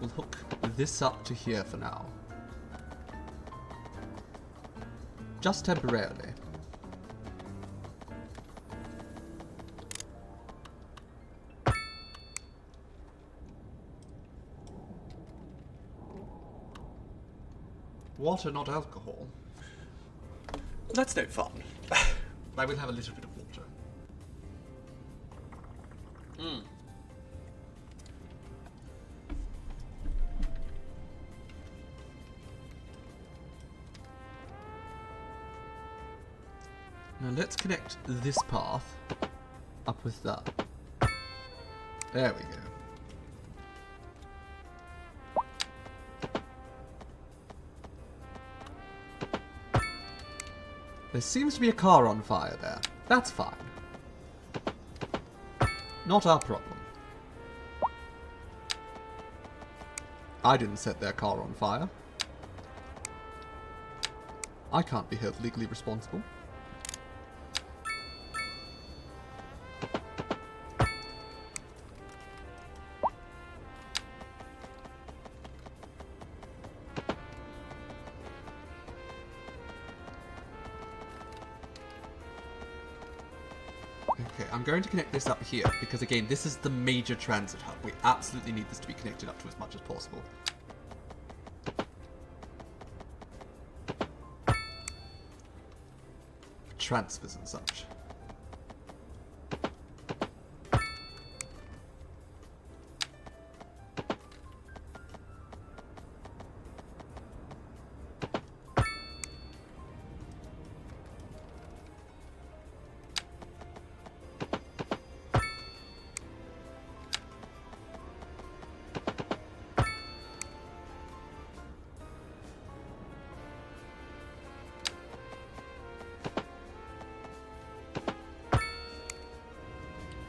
hook this up to here for now. Just temporarily. Water, not alcohol. That's no fun. I will have a little bit of water. Now let's connect this path up with that. There we go. There seems to be a car on fire there. That's fine. Not our problem. I didn't set their car on fire. I can't be held legally responsible. Okay, I'm going to connect this up here, because again, this is the major transit hub. We absolutely need this to be connected up to as much as possible. For transfers and such.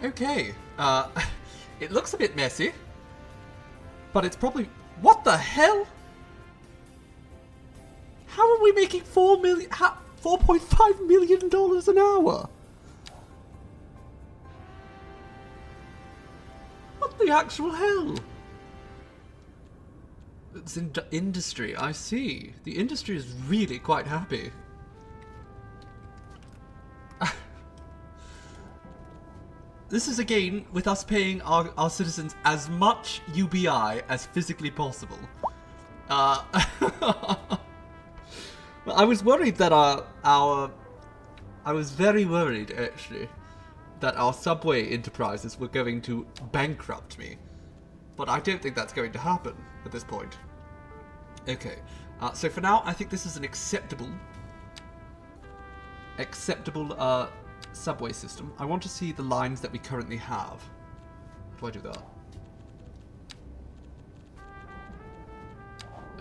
Okay, it looks a bit messy, but it's probably... What the hell? How are we making $4.5 million an hour? What the actual hell? It's in industry, I see. The industry is really quite happy. This is again with us paying our citizens as much UBI as physically possible. Well, I was worried that I was very worried actually that our subway enterprises were going to bankrupt me, but I don't think that's going to happen at this point. Okay, so for now I think this is an acceptable subway system. I want to see the lines that we currently have. How do I do that?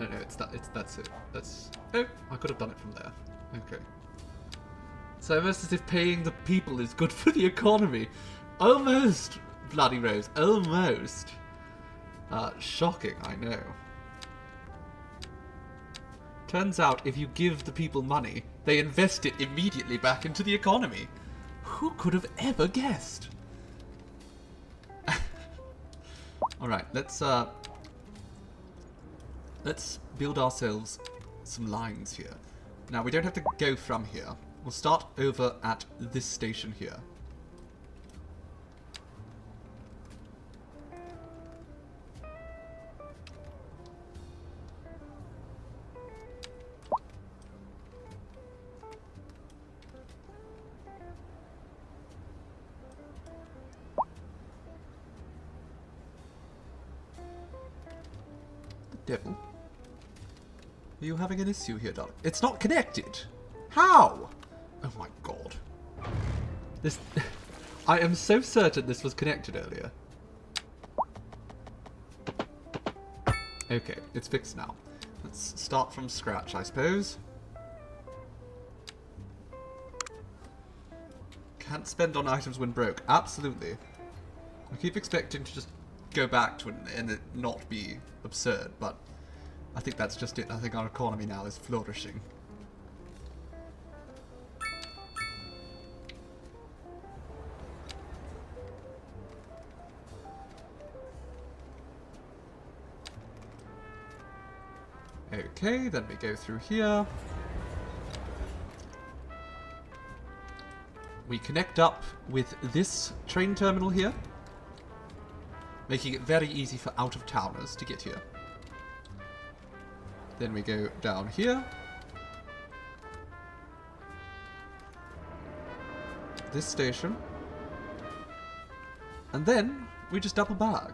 Oh no, that's it. Oh, I could have done it from there. Okay. So almost as if paying the people is good for the economy. Almost, Bloody Rose, almost. Shocking, I know. Turns out if you give the people money, they invest it immediately back into the economy. Who could have ever guessed? Alright, let's build ourselves some lines here. Now, we don't have to go from here. We'll start over at this station here. Devil? Are you having an issue here, darling? It's not connected! How? Oh my god. This... I am so certain this was connected earlier. Okay, it's fixed now. Let's start from scratch, I suppose. Can't spend on items when broke. Absolutely. I keep expecting to just go back to it and it not be absurd, but I think that's just it. I think our economy now is flourishing. Okay, then we go through here. We connect up with this train terminal here, making it very easy for out-of-towners to get here. Then we go down here. This station. And then we just double back.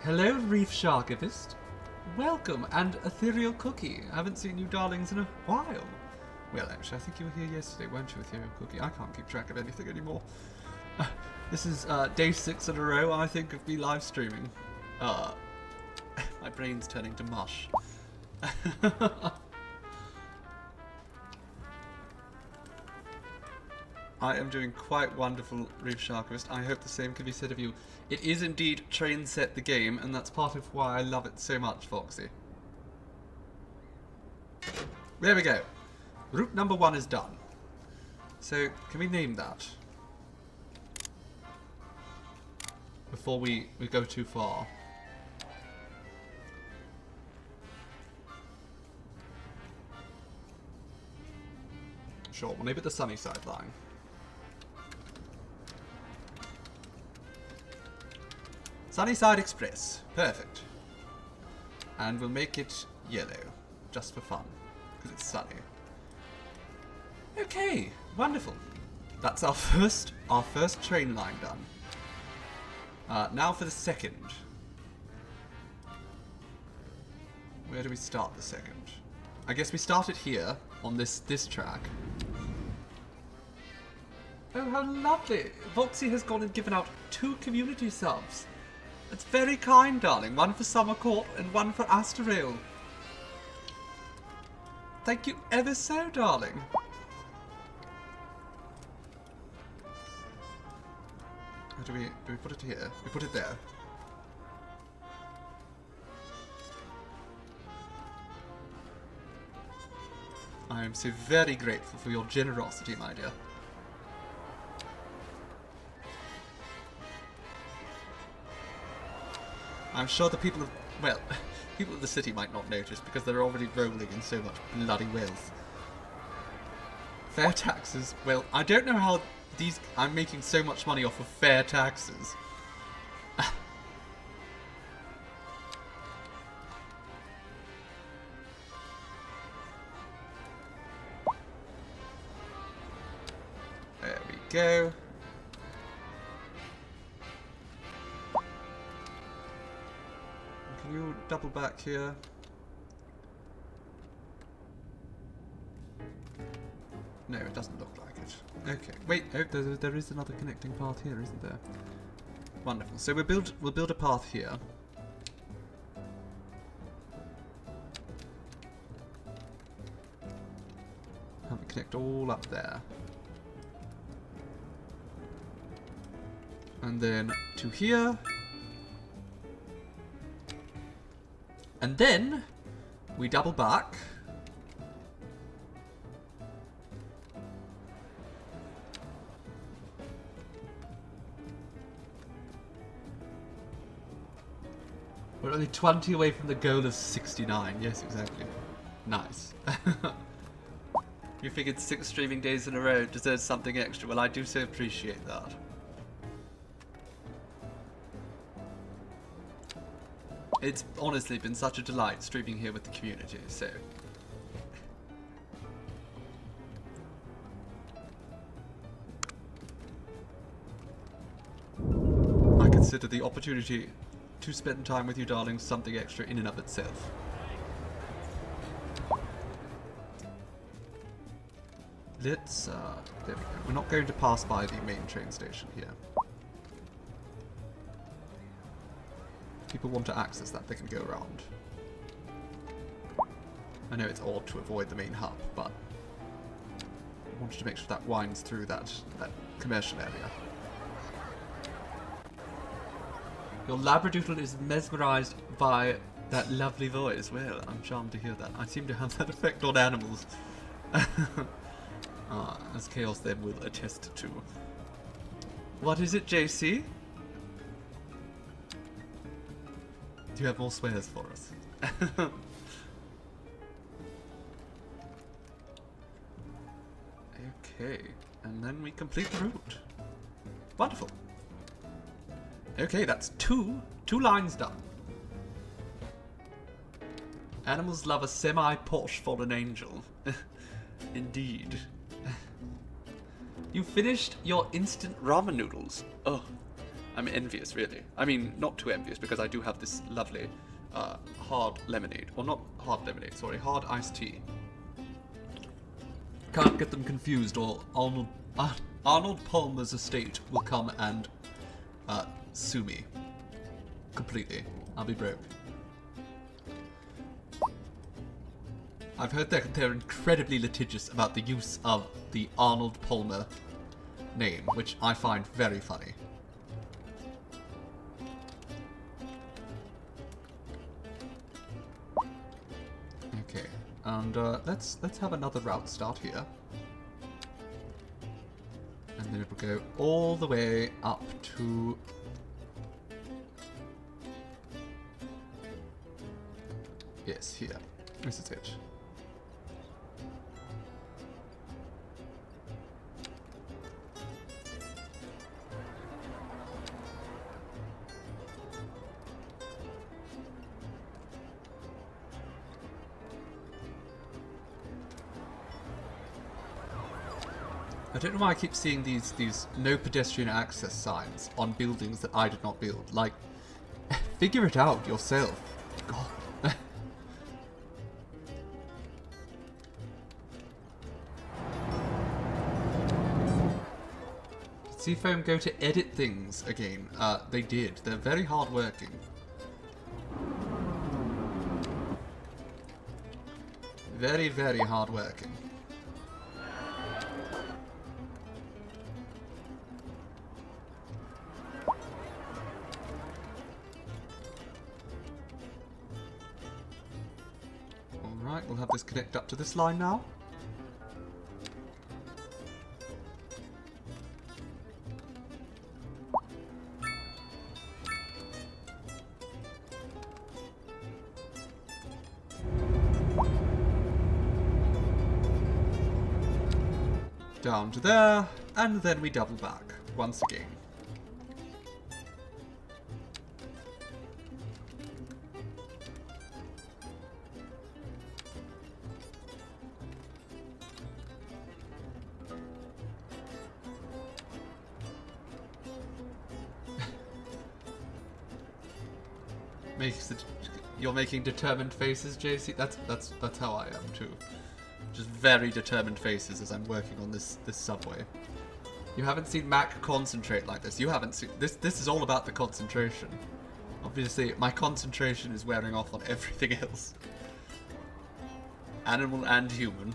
Hello, Reef Sharkivist. Welcome, and Ethereal Cookie. I haven't seen you darlings in a while. Well, actually, I think you were here yesterday, weren't you, Ethereal Cookie? I can't keep track of anything anymore. This is day 6 in a row, I think, of me live streaming. My brain's turning to mush. I am doing quite wonderful, Reef Sharkivist. I hope the same can be said of you. It is indeed Train Set the Game, and that's part of why I love it so much, Foxy. There we go. Route number 1 is done. So, can we name that? Before we go too far. Sure, we'll name it the Sunnyside line. Sunnyside Express. Perfect. And we'll make it yellow. Just for fun. Because it's sunny. Okay. Wonderful. That's our first train line done. Now for the second. Where do we start the second? I guess we start it here. On this track. Oh, how lovely. Voxy has gone and given out 2 community subs. That's very kind, darling. One for Summer Court and one for Asterale. Thank you ever so, darling. How do we put it here? We put it there. I am so very grateful for your generosity, my dear. I'm sure the people of, well, people of the city might not notice because they're already rolling in so much bloody wealth. Fair taxes, well, I don't know how I'm making so much money off of fair taxes. There we go. Can you double back here? No, it doesn't look like it. Okay, wait, oh, there is another connecting path here, isn't there? Wonderful. So we'll build a path here. Have it connect all up there. And then to here. And then we double back. We're only 20 away from the goal of 69. Yes, exactly. Nice. You figured 6 streaming days in a row deserves something extra. Well, I do so appreciate that. It's honestly been such a delight streaming here with the community, so... I consider the opportunity to spend time with you, darling, something extra in and of itself. Let's, there we go. We're not going to pass by the main train station here. People want to access that, they can go around. I know it's odd to avoid the main hub, but I wanted to make sure that winds through that commercial area. Your Labradoodle is mesmerized by that lovely voice. Well, I'm charmed to hear that. I seem to have that effect on animals. As Chaos then will attest to. What is it, JC? Do you have more swears for us? Okay, and then we complete the route. Wonderful. Okay, that's two lines done. Animals love a semi-posh fallen angel. Indeed. You finished your instant ramen noodles. Oh, I'm envious, really. I mean, not too envious, because I do have this lovely hard lemonade. Or not hard lemonade, sorry, hard iced tea. Can't get them confused, or Arnold Palmer's estate will come and sue me. Completely. I'll be broke. I've heard that they're incredibly litigious about the use of the Arnold Palmer name, which I find very funny. Okay, and let's have another route start here. And then it will go all the way up to... Yes, here. This is it. I don't know why I keep seeing these no pedestrian access signs on buildings that I did not build. Like, figure it out yourself. God. Did Seafoam go to edit things again? They did. They're very hard working. Very, very hard working. Alright, we'll have this connect up to this line now. Down to there, and then we double back once again. You're making determined faces, JC? That's how I am too. Just very determined faces as I'm working on this subway. You haven't seen Mac concentrate like this. You haven't seen this. This is all about the concentration. Obviously, my concentration is wearing off on everything else. Animal and human.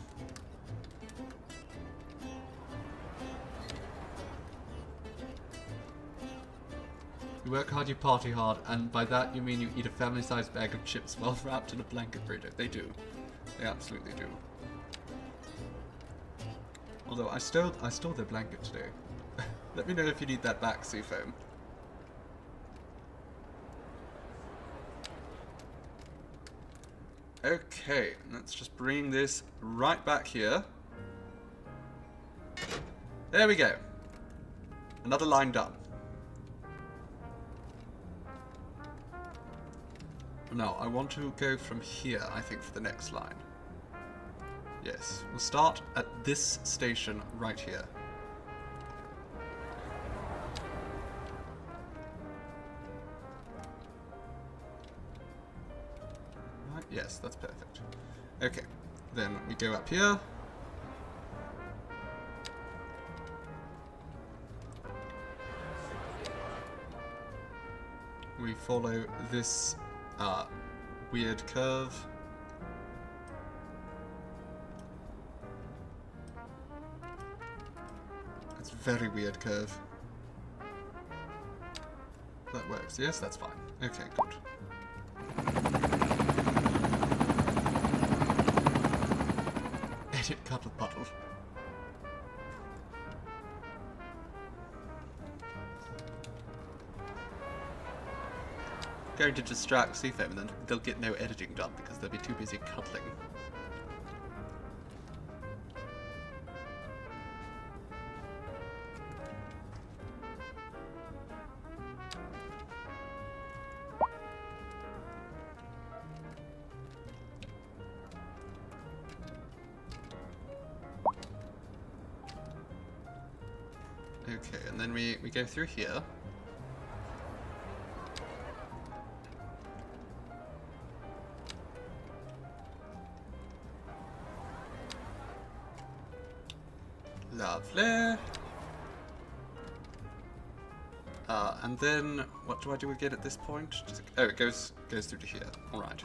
You work hard, you party hard, and by that you mean you eat a family-sized bag of chips well wrapped in a blanket burrito. They do. They absolutely do. Although I stole their blanket today. Let me know if you need that back, Seafoam. Okay, let's just bring this right back here. There we go. Another line done. Now, I want to go from here, I think, for the next line. Yes, we'll start at this station right here. Right, yes, that's perfect. Okay, then we go up here. We follow this weird curve. It's a very weird curve. That works. Yes, that's fine. Okay, good. Edit Cuddle Puddle. going to distract Seafoam, and then they'll get no editing done because they'll be too busy cuddling. Okay, and then we go through here. Lovely. And then what do I do again at this point? Oh, it goes through to here. All right.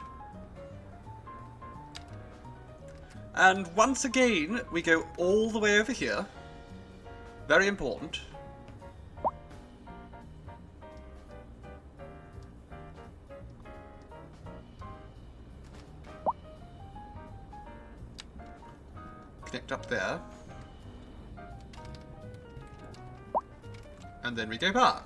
And once again, we go all the way over here. Very important. Connect up there. And then we go back.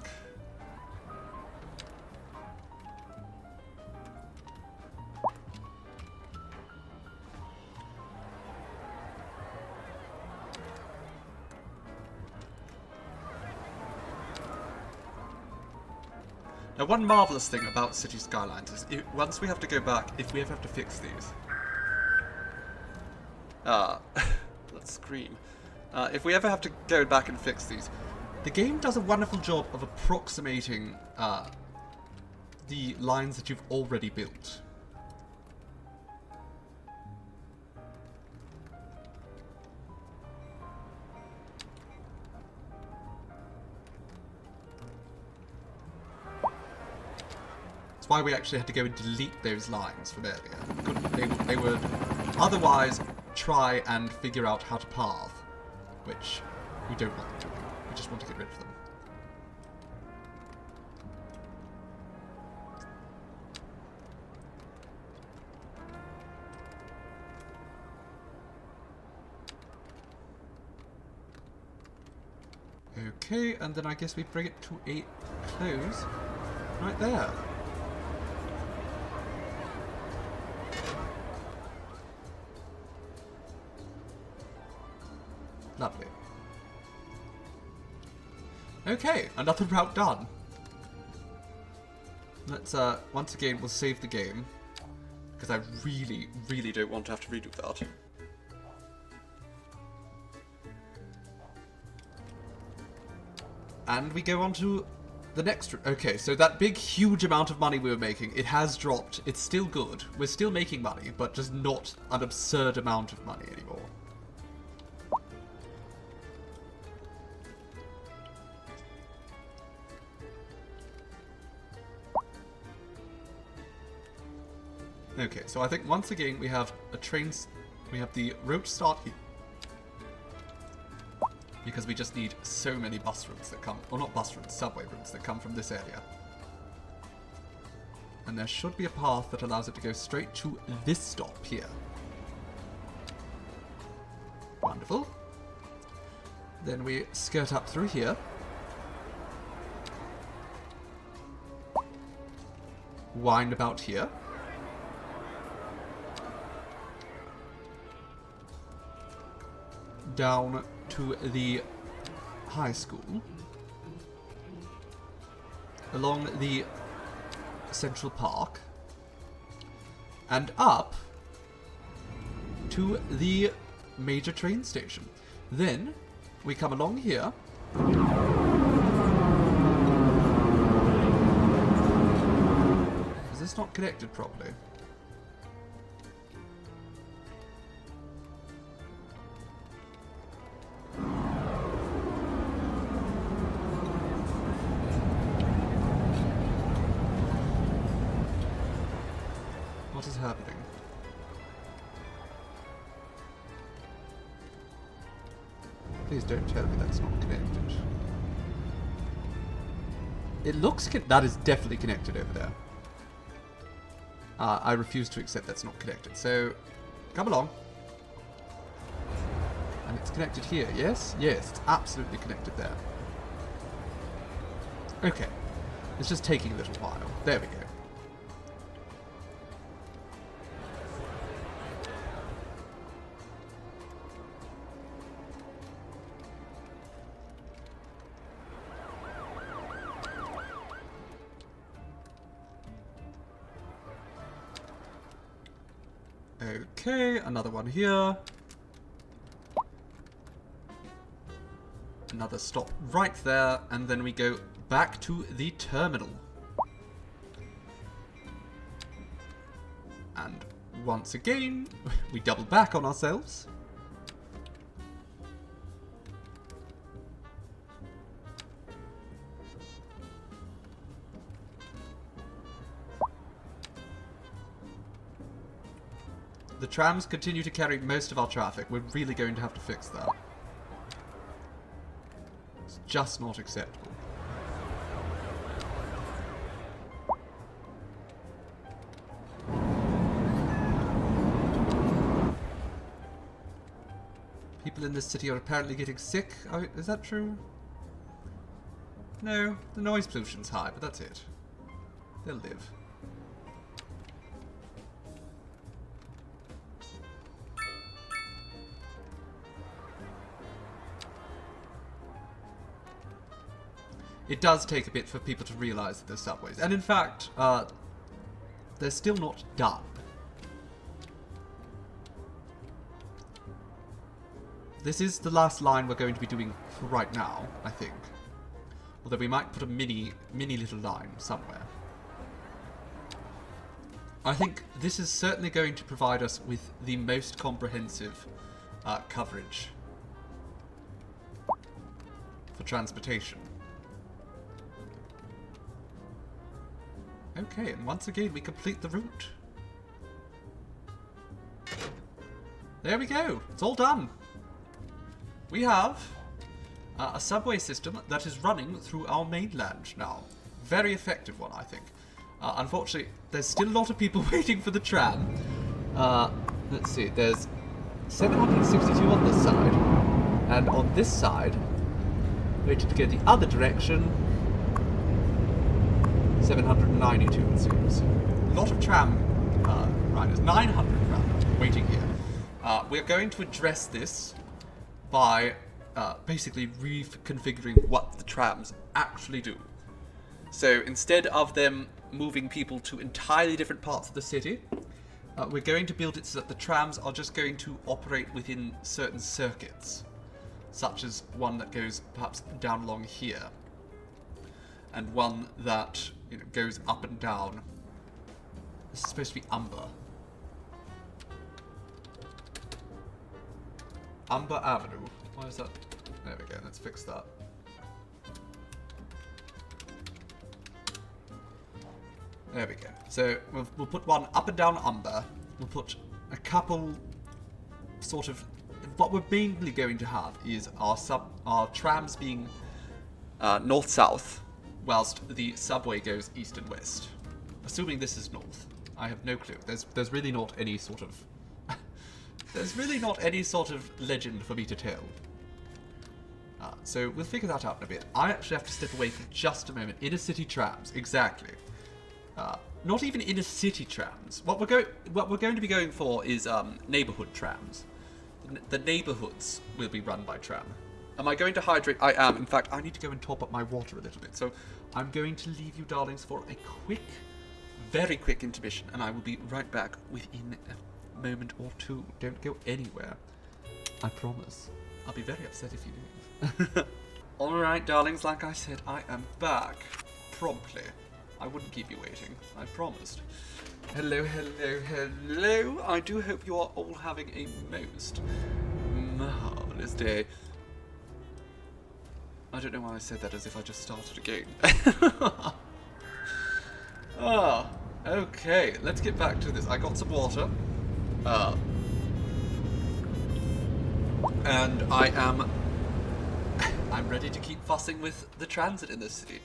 Now, one marvellous thing about City Skylines is once we have to go back, if we ever have to fix these. Let's scream. If we ever have to go back and fix these, the game does a wonderful job of approximating the lines that you've already built. That's why we actually had to go and delete those lines from earlier. They would otherwise try and figure out how to path, which we don't want them doing. We just want to get rid of them. Okay, and then I guess we bring it to a close right there. Lovely. Okay, another route done. Let's, once again, we'll save the game. Because I really, really don't want to have to redo that. And we go on to the next... Okay, so that big, huge amount of money we were making, it has dropped. It's still good. We're still making money, but just not an absurd amount of money anymore. Okay, so I think once again we have we have the road start here. Because we just need so many bus routes that come, or not bus routes, subway routes that come from this area. And there should be a path that allows it to go straight to this stop here. Wonderful. Then we skirt up through here. Wind about here. Down to the high school, along the Central Park, and up to the major train station. Then we come along here. Is this not connected properly? What is happening? Please don't tell me that's not connected. It looks that is definitely connected over there. I refuse to accept that's not connected. So, come along. And it's connected here, yes? Yes, it's absolutely connected there. Okay. It's just taking a little while. There we go. Okay, another one here. Another stop right there, and then we go back to the terminal. And once again, we double back on ourselves. The trams continue to carry most of our traffic. We're really going to have to fix that. It's just not acceptable. People in this city are apparently getting sick. Oh, is that true? No, the noise pollution's high, but that's it. They'll live. It does take a bit for people to realise that there's subways. And in fact, they're still not done. This is the last line we're going to be doing for right now, I think. Although we might put a mini little line somewhere. I think this is certainly going to provide us with the most comprehensive coverage for transportation. Okay, and once again we complete the route. There we go, it's all done. We have a subway system that is running through our mainland now. Very effective one, I think. Unfortunately, there's still a lot of people waiting for the tram. Let's see, there's 762 on this side, and on this side, waiting to go the other direction, 792 it seems. A lot of tram riders, 900 rather, waiting here. We're going to address this by basically reconfiguring what the trams actually do. So instead of them moving people to entirely different parts of the city, we're going to build it so that the trams are just going to operate within certain circuits, such as one that goes perhaps down along here, and one that goes up and down. This is supposed to be Umber. Umber Avenue. Why is that? There we go, let's fix that. There we go. So we'll put one up and down Umber. We'll put a couple sort of... What we're mainly going to have is our trams being north-south, whilst the subway goes east and west. Assuming this is north. I have no clue. There's really not any sort of... There's really not any sort of legend for me to tell. So we'll figure that out in a bit. I actually have to step away for just a moment. Inner city trams, exactly. Not even inner city trams. What we're going to be going for is neighbourhood trams. The neighbourhoods will be run by tram. Am I going to hydrate? I am. In fact, I need to go and top up my water a little bit. So I'm going to leave you, darlings, for a quick, very quick intermission, and I will be right back within a moment or two. Don't go anywhere. I promise. I'll be very upset if you do. Alright, darlings, like I said, I am back promptly. I wouldn't keep you waiting, I promised. Hello, hello, hello. I do hope you are all having a most marvellous day. I don't know why I said that as if I just started again. Okay, let's get back to this. I got some water. And I'm ready to keep fussing with the transit in this city.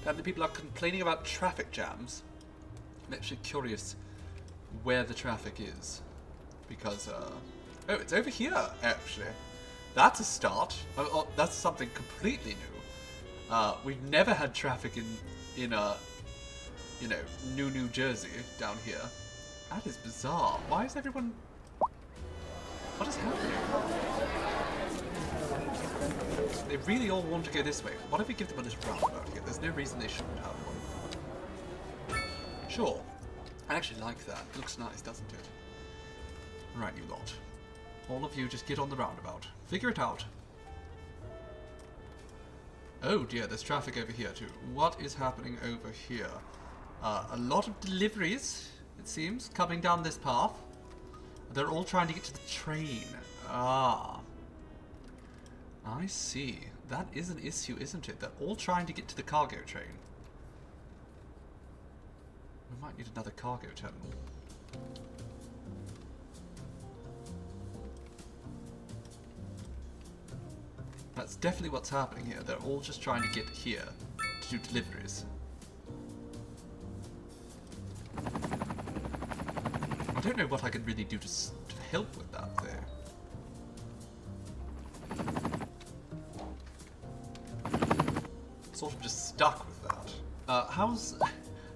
Apparently people are complaining about traffic jams. I'm actually curious where the traffic is. Because, oh, it's over here, actually. That's a start. Oh, that's something completely new. We've never had traffic in New Jersey down here. That is bizarre. Why is everyone... What is happening? They really all want to go this way. What if we give them a little roundabout here? There's no reason they shouldn't have one. Sure. I actually like that. It looks nice, doesn't it? Right, you lot. All of you just get on the roundabout. Figure it out. Oh dear, there's traffic over here too. What is happening over here? A lot of deliveries, it seems, coming down this path. They're all trying to get to the train. Ah. I see. That is an issue, isn't it? They're all trying to get to the cargo train. We might need another cargo terminal. That's definitely what's happening here. They're all just trying to get here to do deliveries. I don't know what I can really do to help with that though. Sort of just stuck with that. How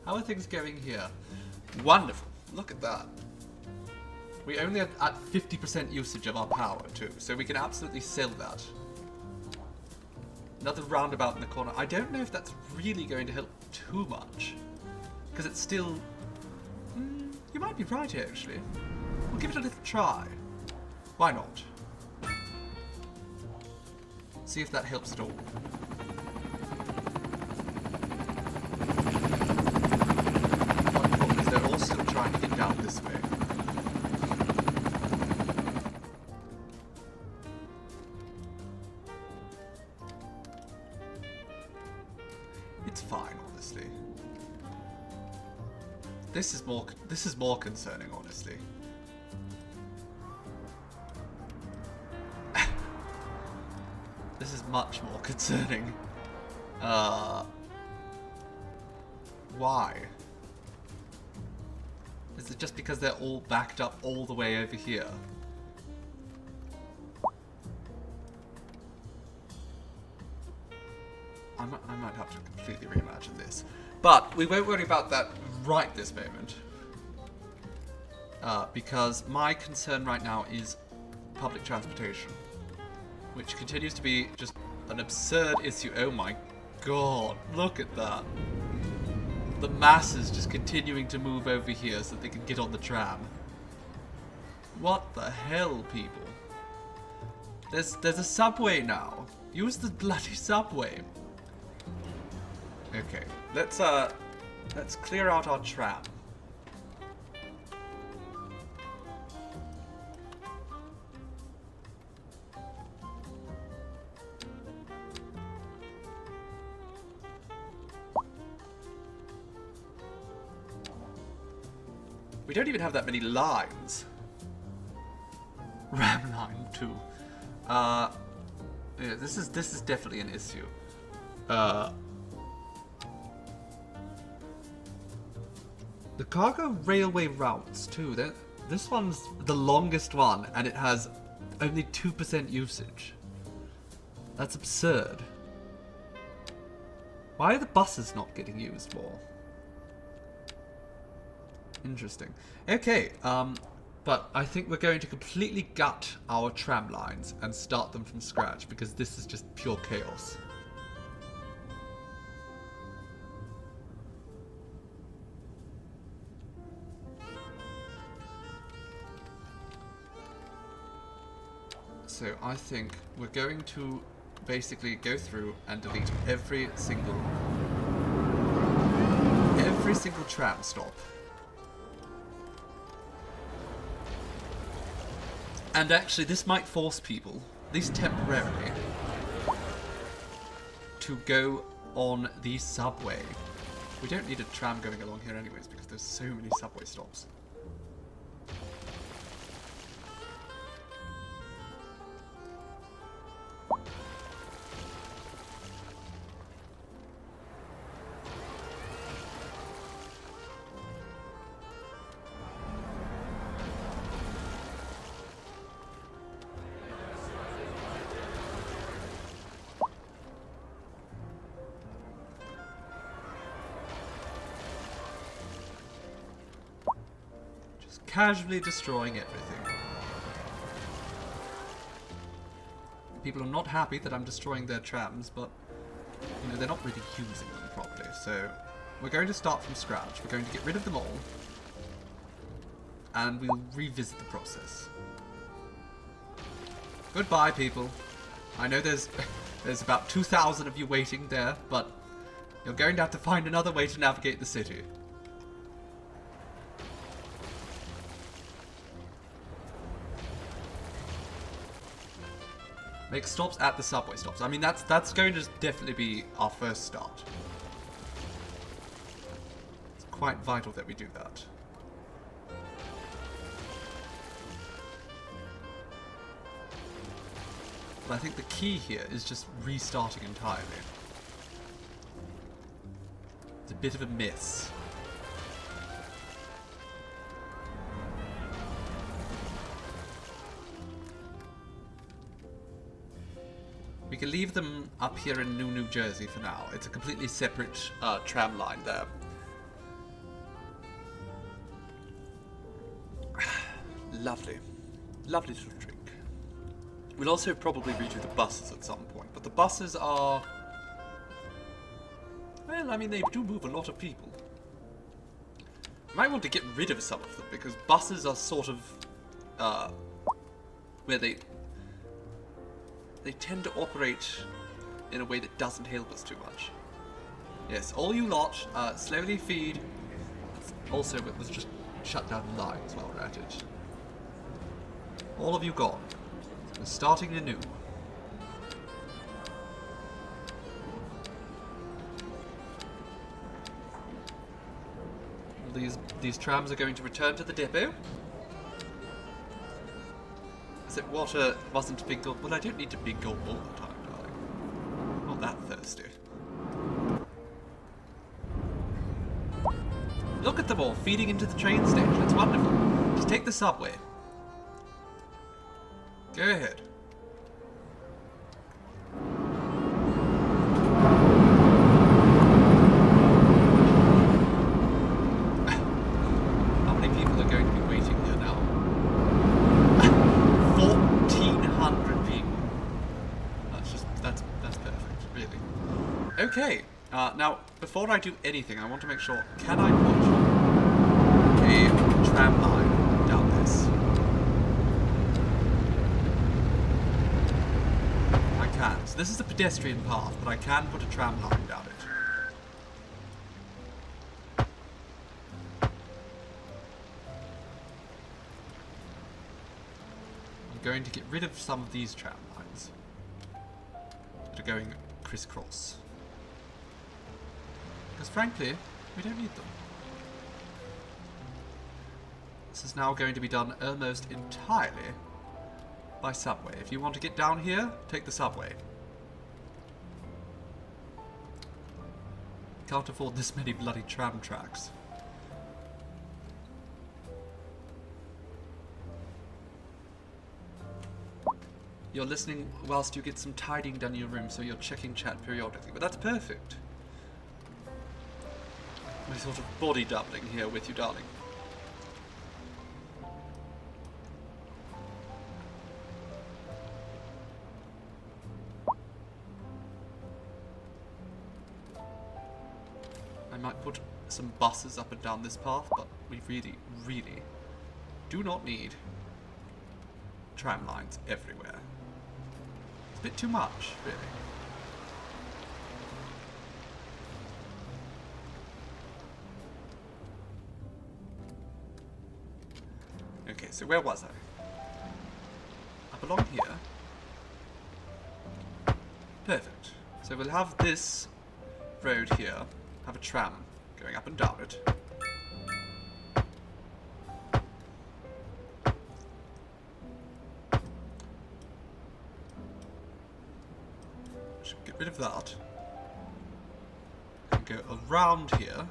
are things going here? Wonderful. Look at that. We only are at 50% usage of our power too, so we can absolutely sell that. Another roundabout in the corner. I don't know if that's really going to help too much, because it's still... you might be right, actually. We'll give it a little try. Why not? See if that helps at all. One problem is they're all still trying to get down this way. It's fine, honestly. This is more concerning, honestly. This is much more concerning. Why? Is it just because they're all backed up all the way over here? I might have to completely reimagine this. But we won't worry about that right this moment. Because my concern right now is public transportation. Which continues to be just an absurd issue. Oh my god, look at that. The masses just continuing to move over here so that they can get on the tram. What the hell, people? There's a subway now. Use the bloody subway. Okay, let's clear out our tram. We don't even have that many lines. Ram line 2. Yeah, this is definitely an issue. The cargo railway routes too. This one's the longest one, and it has only 2% usage. That's absurd. Why are the buses not getting used more? Interesting. Okay, but I think we're going to completely gut our tram lines and start them from scratch, because this is just pure chaos. So I think we're going to basically go through and delete every single tram stop. And actually, this might force people, at least temporarily, to go on the subway. We don't need a tram going along here anyways, because there's so many subway stops. Casually destroying everything. People are not happy that I'm destroying their trams, but you know, they're not really using them properly. So we're going to start from scratch. We're going to get rid of them all. and we'll revisit the process. Goodbye, people. I know there's about 2,000 of you waiting there, but you're going to have to find another way to navigate the city. Make stops at the subway stops. I mean, that's going to definitely be our first start. It's quite vital that we do that. But I think the key here is just restarting entirely. It's a bit of a miss. We can leave them up here in New Jersey for now. It's a completely separate tram line there. Lovely. Lovely little drink. We'll also probably redo the buses at some point, but the buses are... well, I mean, they do move a lot of people. I might want to get rid of some of them, because buses are sort of... where they tend to operate in a way that doesn't help us too much. Yes, all you lot, slowly feed. Also, let's just shut down the lines while we're at it. All of you gone. We're starting anew. These trams are going to return to the depot. As if water wasn't a big gulp. Well, I don't need to big gulp all the time, darling. I'm not that thirsty. Look at them all feeding into the train station. It's wonderful. Just take the subway. Go ahead. How many people are going to be waiting here now? 1,400 people. That's perfect, really. Okay. Now, before I do anything, I want to make sure, can I put a tram line down this? I can. So this is a pedestrian path, but I can put a tram line down it. I'm going to get rid of some of these tram lines that are going crisscross. Because frankly, we don't need them. This is now going to be done almost entirely by subway. If you want to get down here, take the subway. Can't afford this many bloody tram tracks. You're listening whilst you get some tidying done in your room, so you're checking chat periodically. But that's perfect. My sort of body doubling here with you, darling. I might put some buses up and down this path, but we really, really do not need tram lines everywhere. It's a bit too much, really. Okay, so where was I? Up along here. Perfect. So we'll have this road here, have a tram going up and down it. Should get rid of that. And go around here.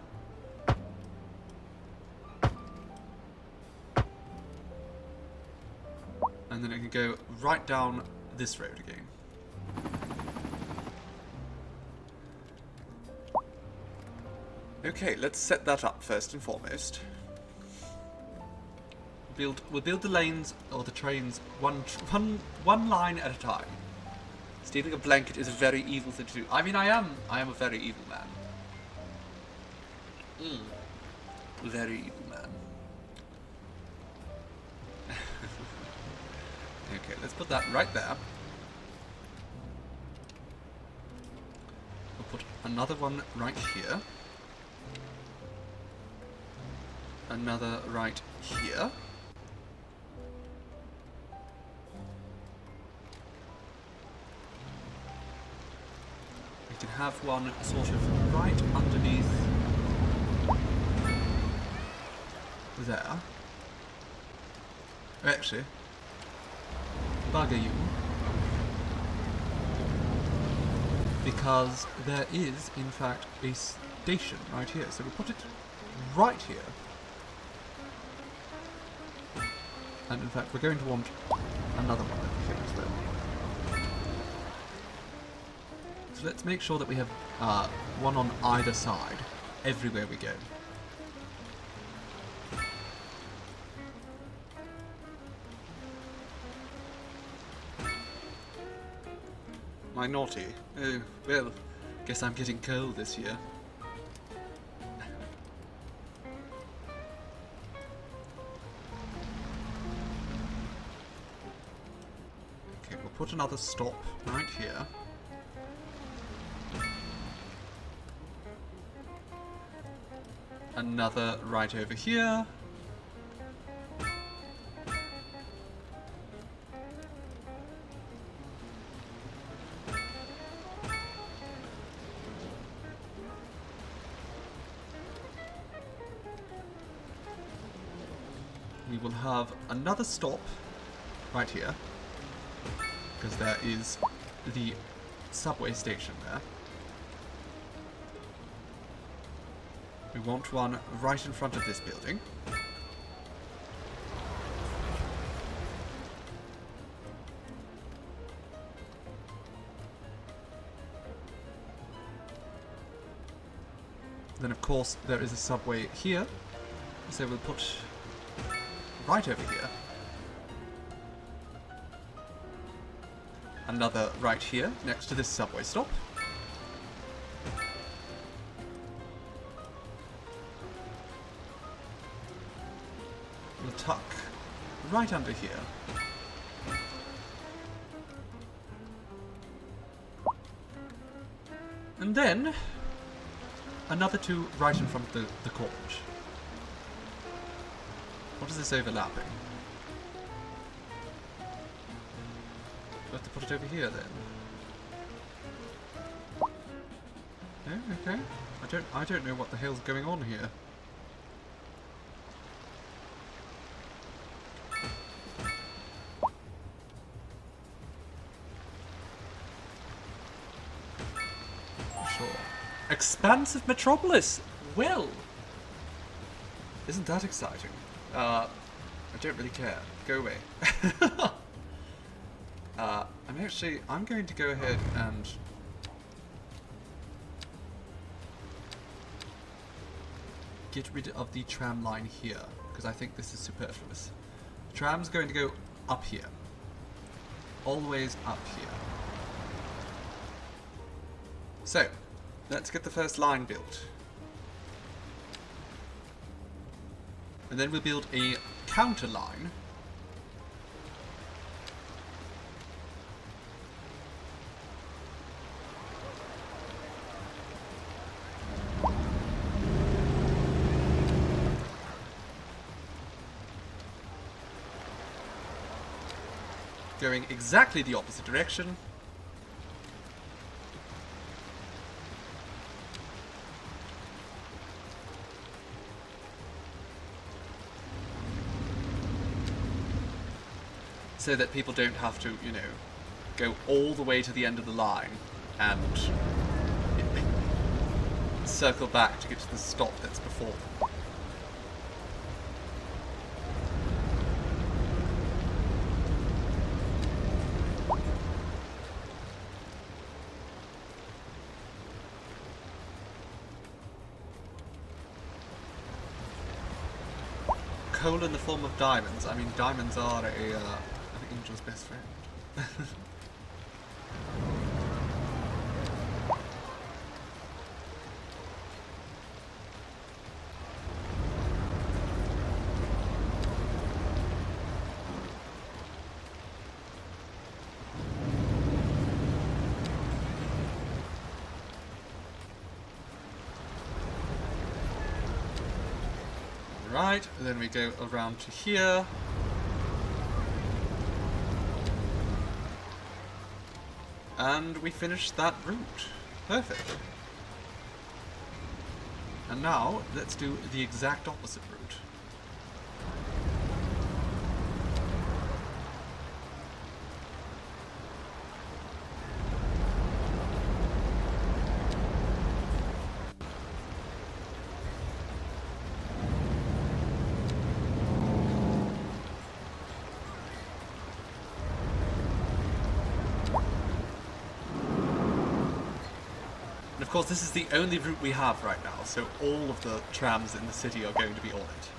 And then it can go right down this road again. Okay, let's set that up first and foremost. We'll build the lanes or the trains one line at a time. Stealing a blanket is a very evil thing to do. I mean, I am a very evil man. Very evil man. let's put that right there. We'll put another one right here. Another right here. We can have one sort of right underneath there. Actually, bugger you. Because there is, in fact, a station right here. So we'll put it right here. And in fact, we're going to want another one over here as well. So let's make sure that we have one on either side, everywhere we go. My naughty. Oh, well, guess I'm getting cold this year. Okay, we'll put another stop right here. Another right over here. We will have another stop right here, because there is the subway station there. We want one right in front of this building. Then of course there is a subway here, so we'll put right over here. Another right here, next to this subway stop. We'll tuck right under here. And then another two right in front of the court. What is this overlapping? Do I have to put it over here then? Oh, okay. I don't know what the hell's going on here. Sure. Expansive metropolis! Well! Isn't that exciting? I don't really care. Go away. I'm going to go ahead and get rid of the tram line here, because I think this is superfluous. The tram's going to go up here. Always up here. So, let's get the first line built. And then we'll build a counter line. Going exactly the opposite direction. So that people don't have to, you know, go all the way to the end of the line and circle back to get to the stop that's before them. Coal in the form of diamonds. I mean, diamonds are an angel's best friend. Right, and then we go around to here. And we finish that route. Perfect. And now, let's do the exact opposite route. And of course, this is the only route we have right now, so all of the trams in the city are going to be on it.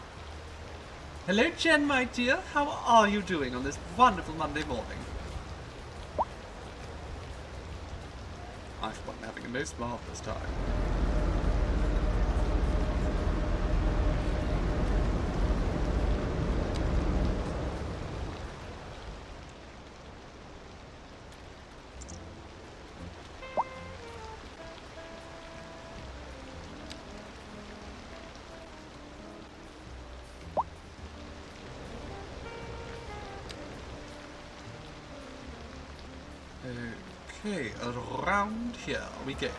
Hello, Jen, my dear. How are you doing on this wonderful Monday morning? I, for one, am having a most marvellous time. Okay, around here we go.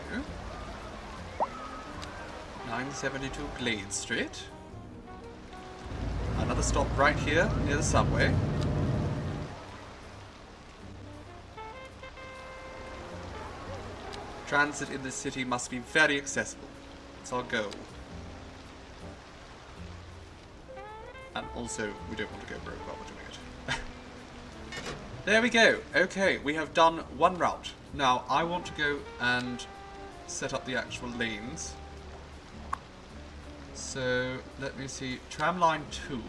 972 Glade Street. Another stop right here near the subway. Transit in this city must be very accessible. It's our goal. And also, we don't want to go broke while we're doing it. There we go. Okay, we have done one route. Now, I want to go and set up the actual lanes. So, let me see. Tramline 2.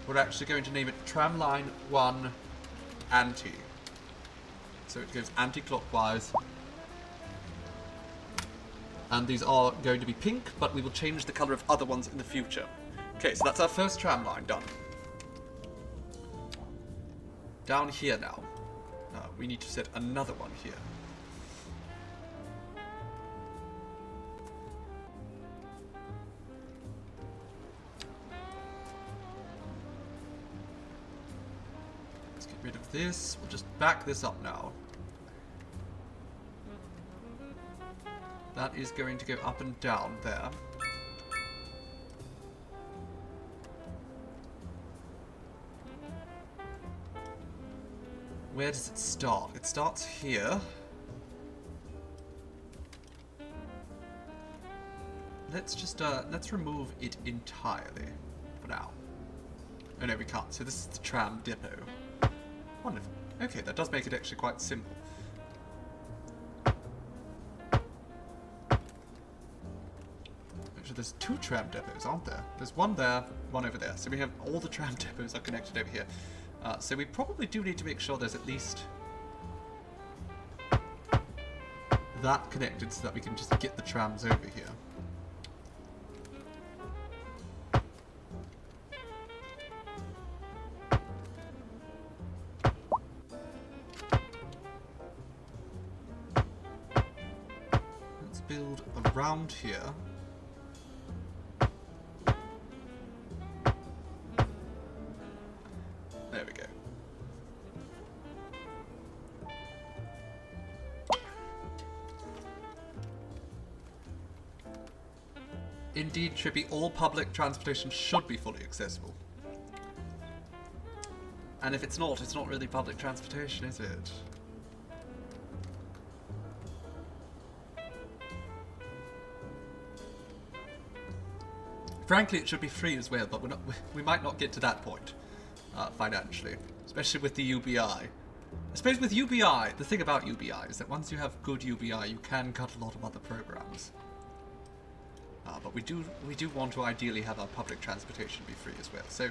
We're actually going to name it Tramline 1 Anti. So it goes anti-clockwise. And these are going to be pink, but we will change the colour of other ones in the future. Okay, so that's our first tramline done. Down here now. We need to set another one here. Let's get rid of this. We'll just back this up now. That is going to go up and down there. Where does it start? It starts here. Let's just, let's remove it entirely for now. Oh no, we can't. So this is the tram depot. Wonderful. Okay, that does make it actually quite simple. Actually, there's two tram depots, aren't there? There's one there, one over there. So we have all the tram depots are connected over here. So we probably do need to make sure there's at least that connected so that we can just get the trams over here. Let's build around here. There we go. Indeed, Trippy, all public transportation should be fully accessible. And if it's not really public transportation, is it? Frankly, it should be free as well, but we might not get to that point. Financially, especially with the UBI. I suppose with UBI, the thing about UBI is that once you have good UBI, you can cut a lot of other programs. But we do want to ideally have our public transportation be free as well. So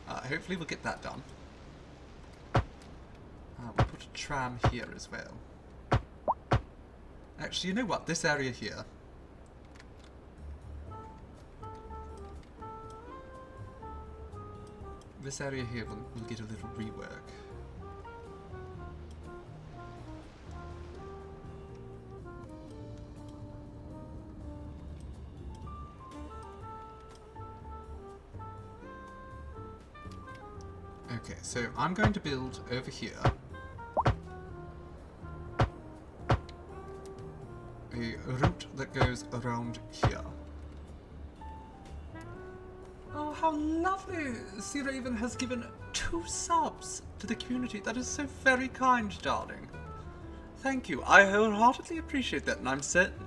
hopefully we'll get that done. We'll put a tram here as well. Actually, you know what? This area here. This area here will get a little rework. Okay, so I'm going to build over here a route that goes around here. Oh, how lovely! Sea Raven has given 2 subs to the community. That is so very kind, darling. Thank you. I wholeheartedly appreciate that, and I'm certain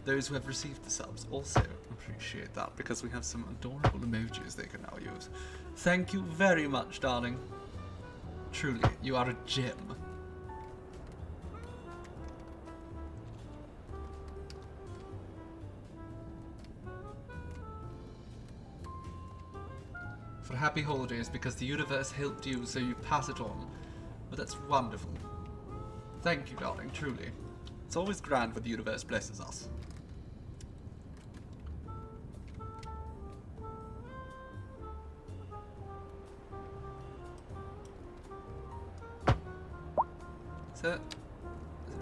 those who have received the subs also appreciate that, because we have some adorable emojis they can now use. Thank you very much, darling. Truly, you are a gem. For happy holidays, because the universe helped you, so you pass it on. But that's wonderful. Thank you, darling, truly. It's always grand when the universe blesses us. Is there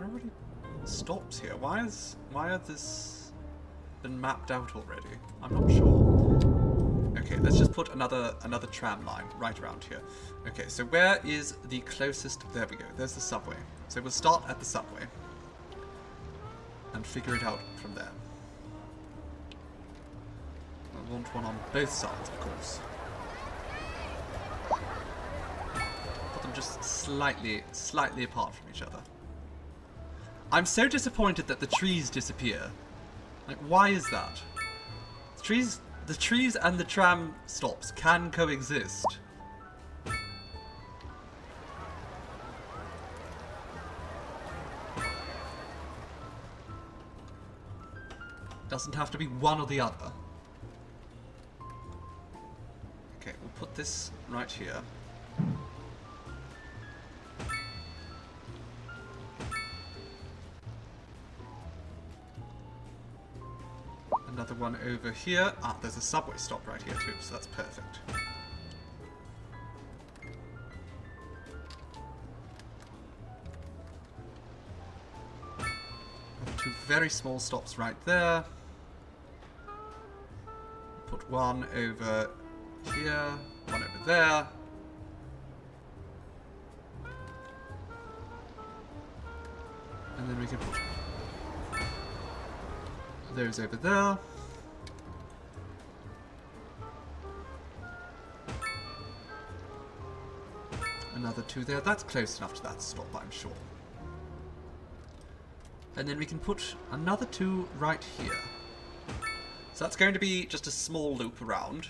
already stops here? Why are this been mapped out already? I'm not sure. Okay, let's just put another tram line right around here. Okay, so where is the closest? There we go. There's the subway. So we'll start at the subway and figure it out from there. I want one on both sides, of course. Put them just slightly apart from each other. I'm so disappointed that the trees disappear. Like, why is that? The trees and the tram stops can coexist. Doesn't have to be one or the other. Okay, we'll put this right here. Another one over here. Ah, there's a subway stop right here too, so that's perfect. Two very small stops right there. Put one over here, one over there. And then we can put those over there. Another 2 there. That's close enough to that stop, I'm sure. And then we can put another 2 right here. So that's going to be just a small loop around.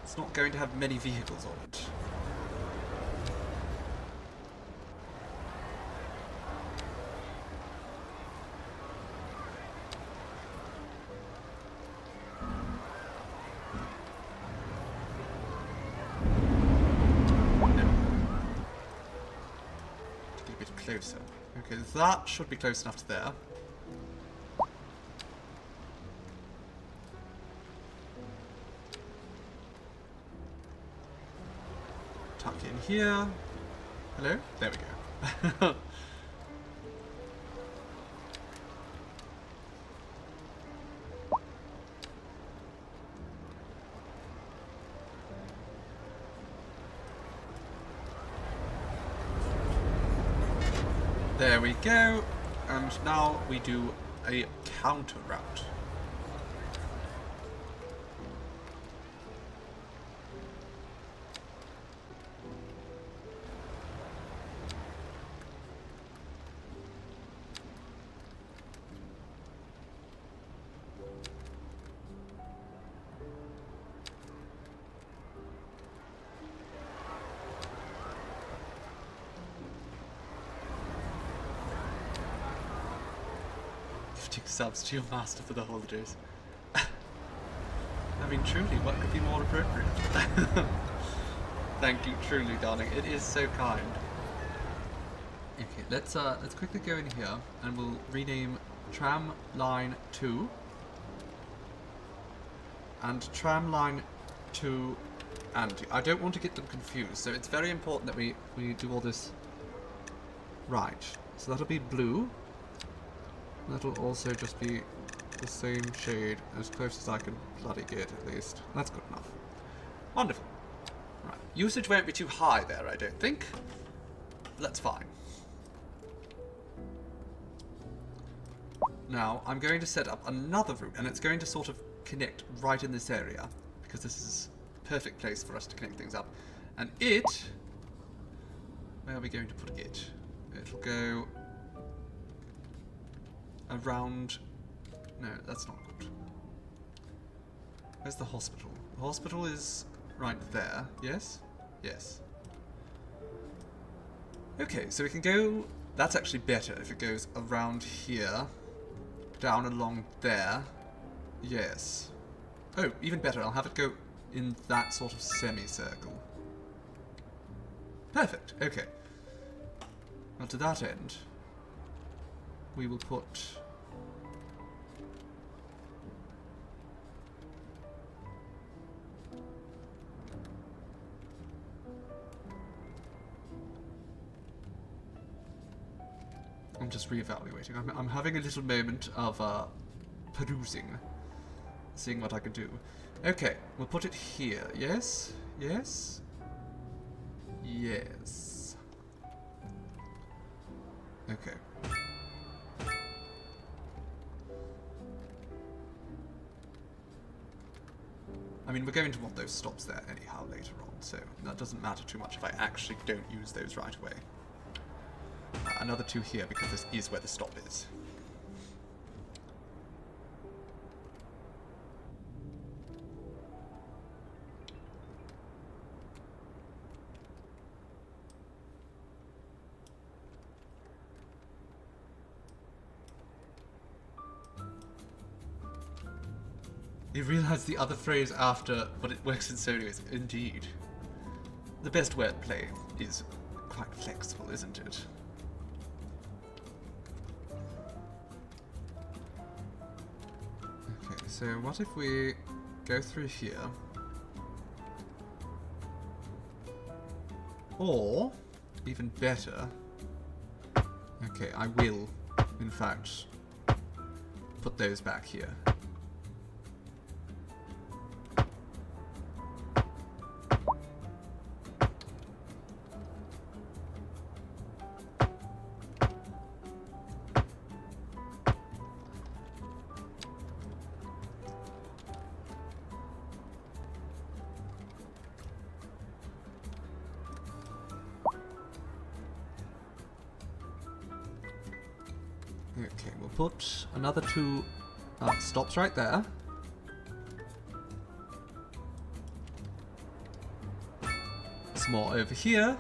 It's not going to have many vehicles on it. Closer. Okay, that should be close enough to there. Tuck in here. Hello? There we go. There we go, and now we do a counter route. Subs to your master for the holidays. I mean, truly, what could be more appropriate? Thank you, truly, darling. It is so kind. Okay, let's quickly go in here and we'll rename Tram Line 2 and Tram Line 2 and I don't want to get them confused, so it's very important that we do all this right. So that'll be blue. That'll also just be the same shade, as close as I can bloody get, at least. That's good enough. Wonderful. Right. Usage won't be too high there, I don't think. That's fine. Now, I'm going to set up another route, and it's going to sort of connect right in this area, because this is a perfect place for us to connect things up. And it... Where are we going to put it? It'll go... around... No, that's not good. Where's the hospital? The hospital is right there. Yes? Yes. Okay, so we can go... That's actually better if it goes around here. Down along there. Yes. Oh, even better. I'll have it go in that sort of semicircle. Perfect. Okay. Now to that end, we will put... I'm just reevaluating. I'm having a little moment of perusing, seeing what I can do. Okay, we'll put it here. Yes? Yes? Yes. Okay. I mean, we're going to want those stops there anyhow later on, so that doesn't matter too much if I actually don't use those right away. Another 2 here, because this is where the stop is. You realise the other phrase after, but it works in so many ways. Indeed. The best wordplay is quite flexible, isn't it? Okay, so what if we go through here? Or, even better... Okay, I will, in fact, put those back here. Okay, we'll put another 2 stops right there. Some more over here.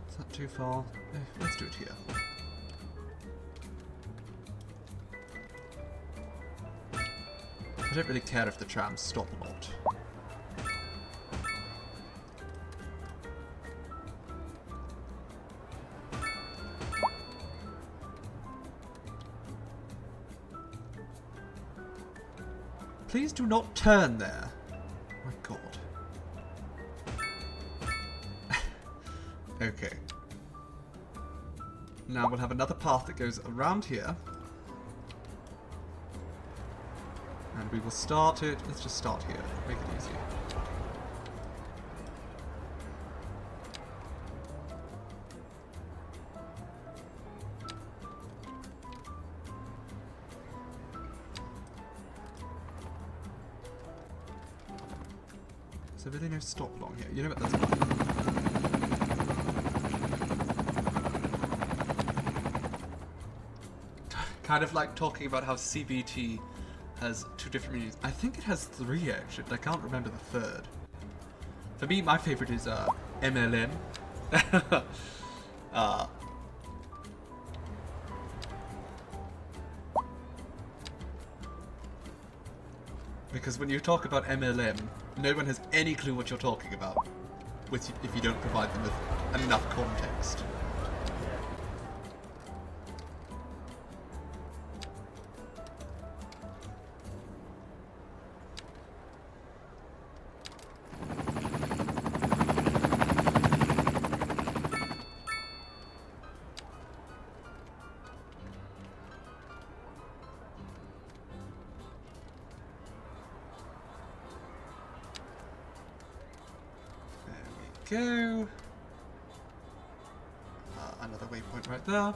Is that too far? Let's do it here. I don't really care if the trams stop or not. Please do not turn there. Oh my god. Okay. Now we'll have another path that goes around here. And we will start it. Let's just start here. Make it easy. Is there really no stop along here? You know what? That's kind of like talking about how CBT has 2 different meanings. I think it has 3 actually, but I can't remember the 3rd. For me, my favorite is MLM. Because when you talk about MLM, no one has any clue what you're talking about, if you don't provide them with enough context. go. Another waypoint right there.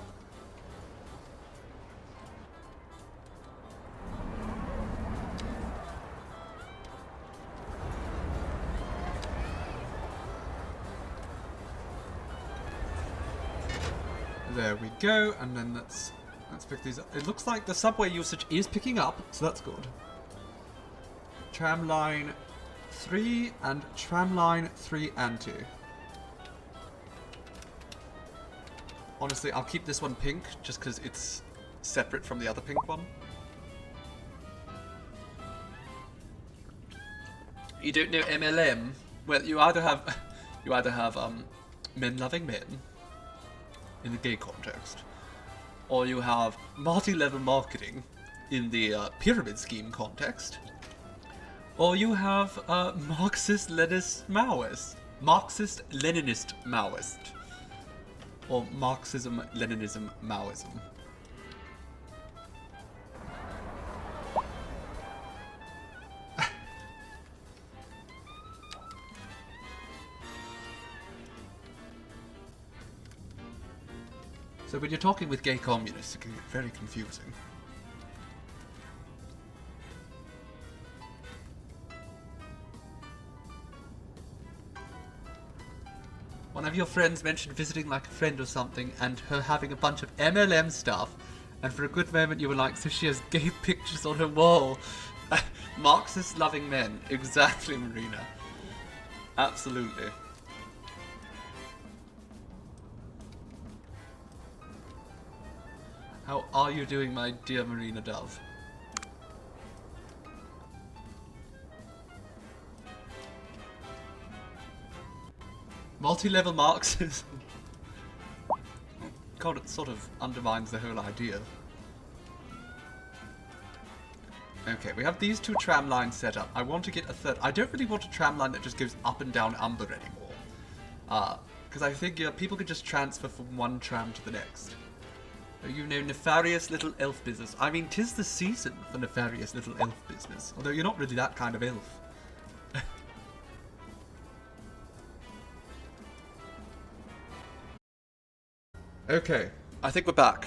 There we go, and then let's pick these up. It looks like the subway usage is picking up, so that's good. Tramline 3 and Tramline 3 and 2. Honestly, I'll keep this one pink, just because it's separate from the other pink one. You don't know MLM? Well, you either have men loving men in the gay context, or you have multi-level marketing in the pyramid scheme context, or you have Marxist-Leninist Maoist, or Marxism-Leninism Maoism. So when you're talking with gay communists, it can get very confusing. One of your friends mentioned visiting like a friend or something, and her having a bunch of MLM stuff, and for a good moment you were like, so she has gay pictures on her wall. Marxist loving men. Exactly, Marina. Absolutely. How are you doing, my dear Marina Dove? Multi-level Marxism. God, it sort of undermines the whole idea. Okay, we have these two tram lines set up. I want to get a third. I don't really want a tram line that just goes up and down Umber anymore. Because I think people could just transfer from one tram to the next. You know, nefarious little elf business. I mean, 'tis the season for nefarious little elf business. Although you're not really that kind of elf. Okay, I think we're back.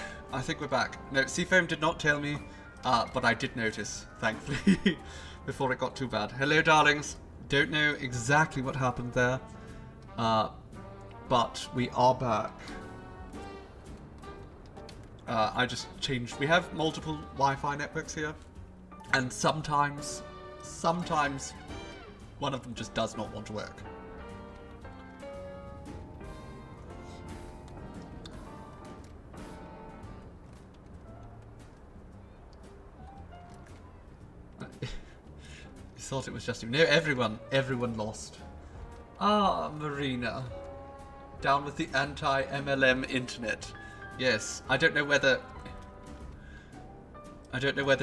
No, Seafoam did not tell me, but I did notice, thankfully, before it got too bad. Hello, darlings. Don't know exactly what happened there, but we are back. I just changed. We have multiple Wi-Fi networks here, and sometimes one of them just does not want to work. You thought it was just you. No, everyone lost. Ah, Marina. Down with the anti-MLM internet. Yes, I don't know whether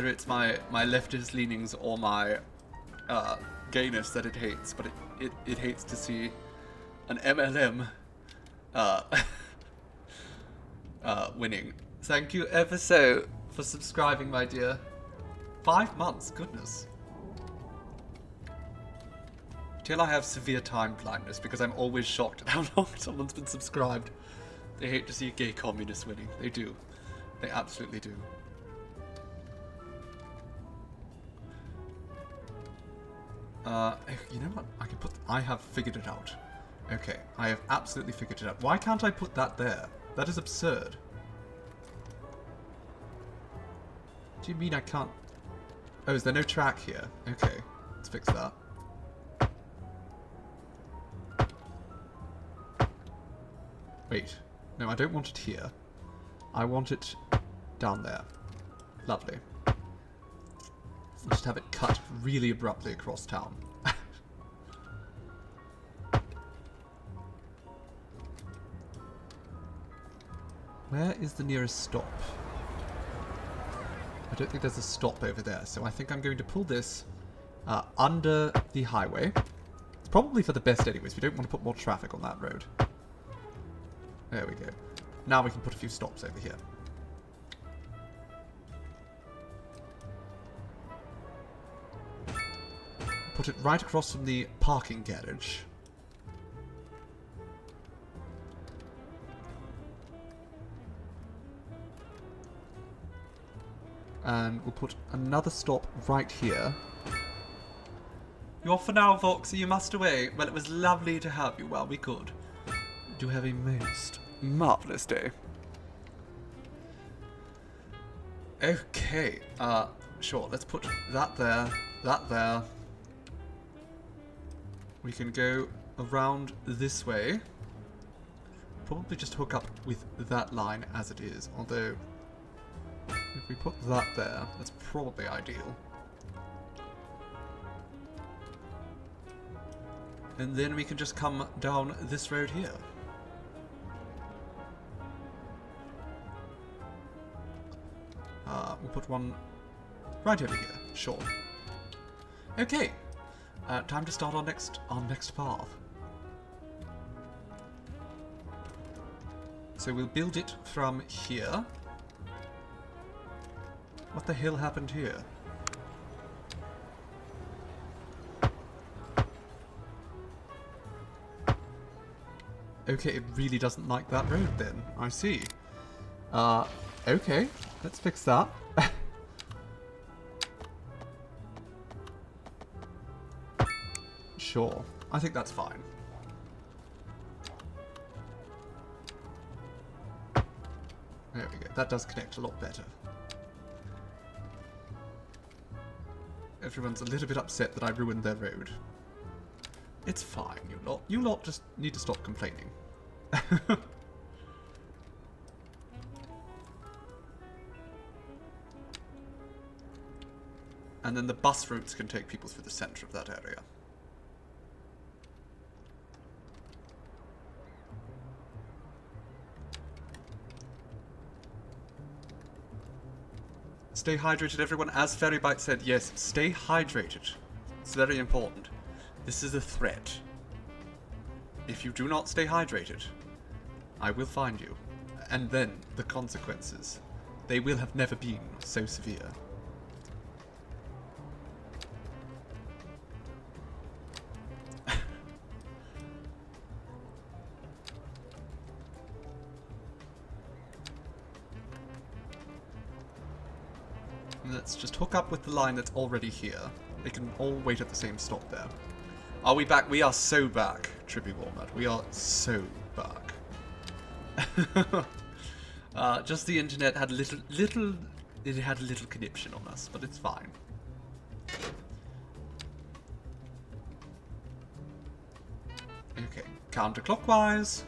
it's my leftist leanings or my gayness that it hates, but it hates to see an MLM winning. Thank you ever so for subscribing, my dear. 5 months, goodness. Till I have severe time blindness, because I'm always shocked at how long someone's been subscribed. They hate to see a gay communist winning. They do. They absolutely do. You know what? I have figured it out. Okay, I have absolutely figured it out. Why can't I put that there? That is absurd. Do you mean I can't? Oh, is there no track here? Okay, let's fix that. Wait. No, I don't want it here. I want it down there. Lovely. I'll just have it cut really abruptly across town. Where is the nearest stop? I don't think there's a stop over there, so I think I'm going to pull this under the highway. It's probably for the best anyways. We don't want to put more traffic on that road. There we go. Now we can put a few stops over here. Put it right across from the parking garage. And we'll put another stop right here. You're off for now, Voxy. You must away. Well, it was lovely to have you while we could. Do have a most marvellous day. Okay. Sure. Let's put that there. That there. We can go around this way. Probably just hook up with that line as it is. Although, if we put that there, that's probably ideal. And then we can just come down this road here. We'll put one right over here. Sure. Okay. Time to start our next path. So we'll build it from here. What the hell happened here? Okay, it really doesn't like that road then. I see. Okay. Let's fix that. Sure. I think that's fine. There we go. That does connect a lot better. Everyone's a little bit upset that I ruined their road. It's fine, you lot. You lot just need to stop complaining. And then the bus routes can take people through the centre of that area. Stay hydrated, everyone. As Ferrybite said, yes, stay hydrated. It's very important. This is a threat. If you do not stay hydrated, I will find you. And then the consequences. They will have never been so severe. Let's just hook up with the line that's already here. They can all wait at the same stop there. Are we back? We are so back, Trippy Walnut. We are so back. Just the internet had a little conniption on us, but it's fine. Okay, counterclockwise.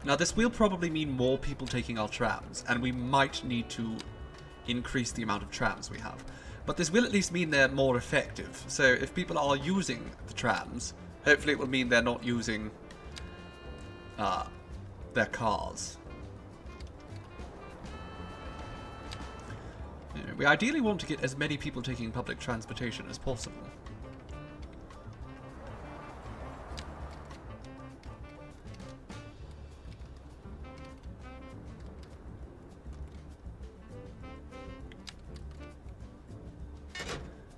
Now this will probably mean more people taking our trams, and we might need to increase the amount of trams we have. But this will at least mean they're more effective. So if people are using the trams, hopefully it will mean they're not using their cars. You know, we ideally want to get as many people taking public transportation as possible.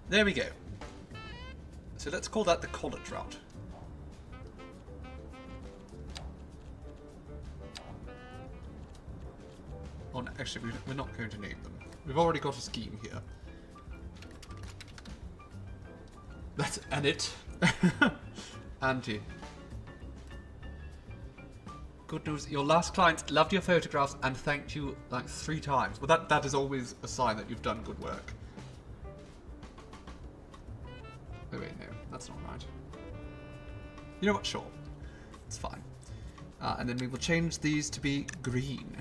There we go. So let's call that the college route. Oh, no, actually, we're not going to name them. We've already got a scheme here. That's an it. Auntie. Good news, your last client loved your photographs and thanked you like 3 times. Well, that is always a sign that you've done good work. Oh wait, no, that's not right. You know what, sure. It's fine. And then we will change these to be green.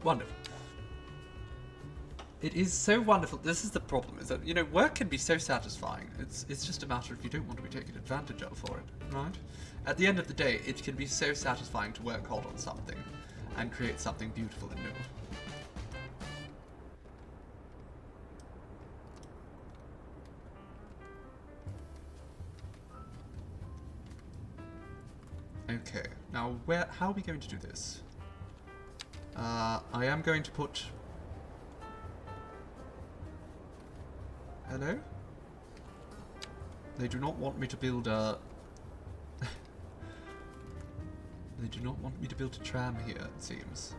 Wonderful. It is so wonderful. This is the problem, is that, you know, work can be so satisfying. It's just a matter if you don't want to be taken advantage of for it, right? At the end of the day, it can be so satisfying to work hard on something and create something beautiful and new. Okay, now how are we going to do this? I am going to put... Hello? They do not want me to build a... They do not want me to build a tram here, it seems.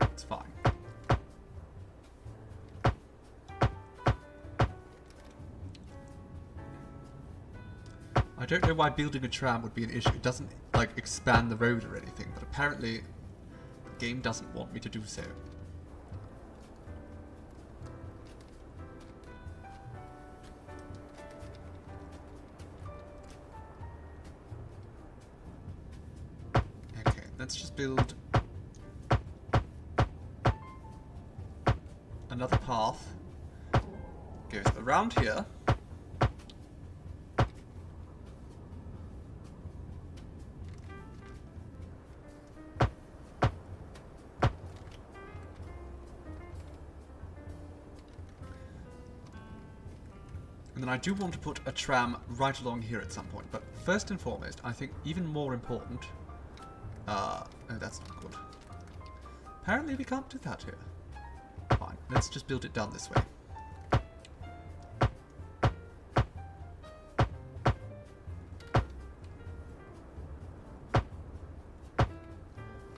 It's fine. I don't know why building a tram would be an issue. It doesn't, like, expand the road or anything, but apparently the game doesn't want me to do so. Okay, let's just build another path. Goes around here. And then I do want to put a tram right along here at some point. But first and foremost, I think even more important... oh, that's not good. Apparently we can't do that here. Fine, let's just build it down this way.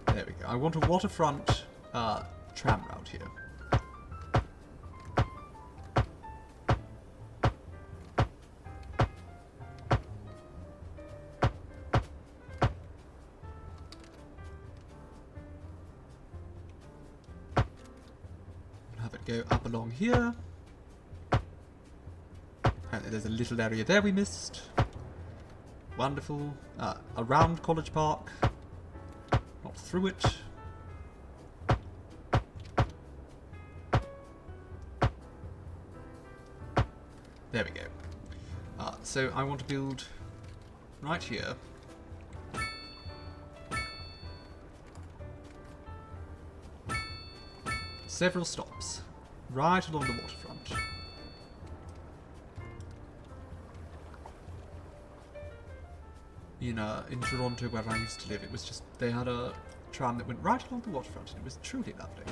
There we go. I want a waterfront tram route here. Go up along here. Apparently there's a little area there we missed. Wonderful. Around College Park. Not through it. There we go. So I want to build right here. Several stops. Right along the waterfront. In Toronto, where I used to live, it was just, they had a tram that went right along the waterfront, and it was truly lovely.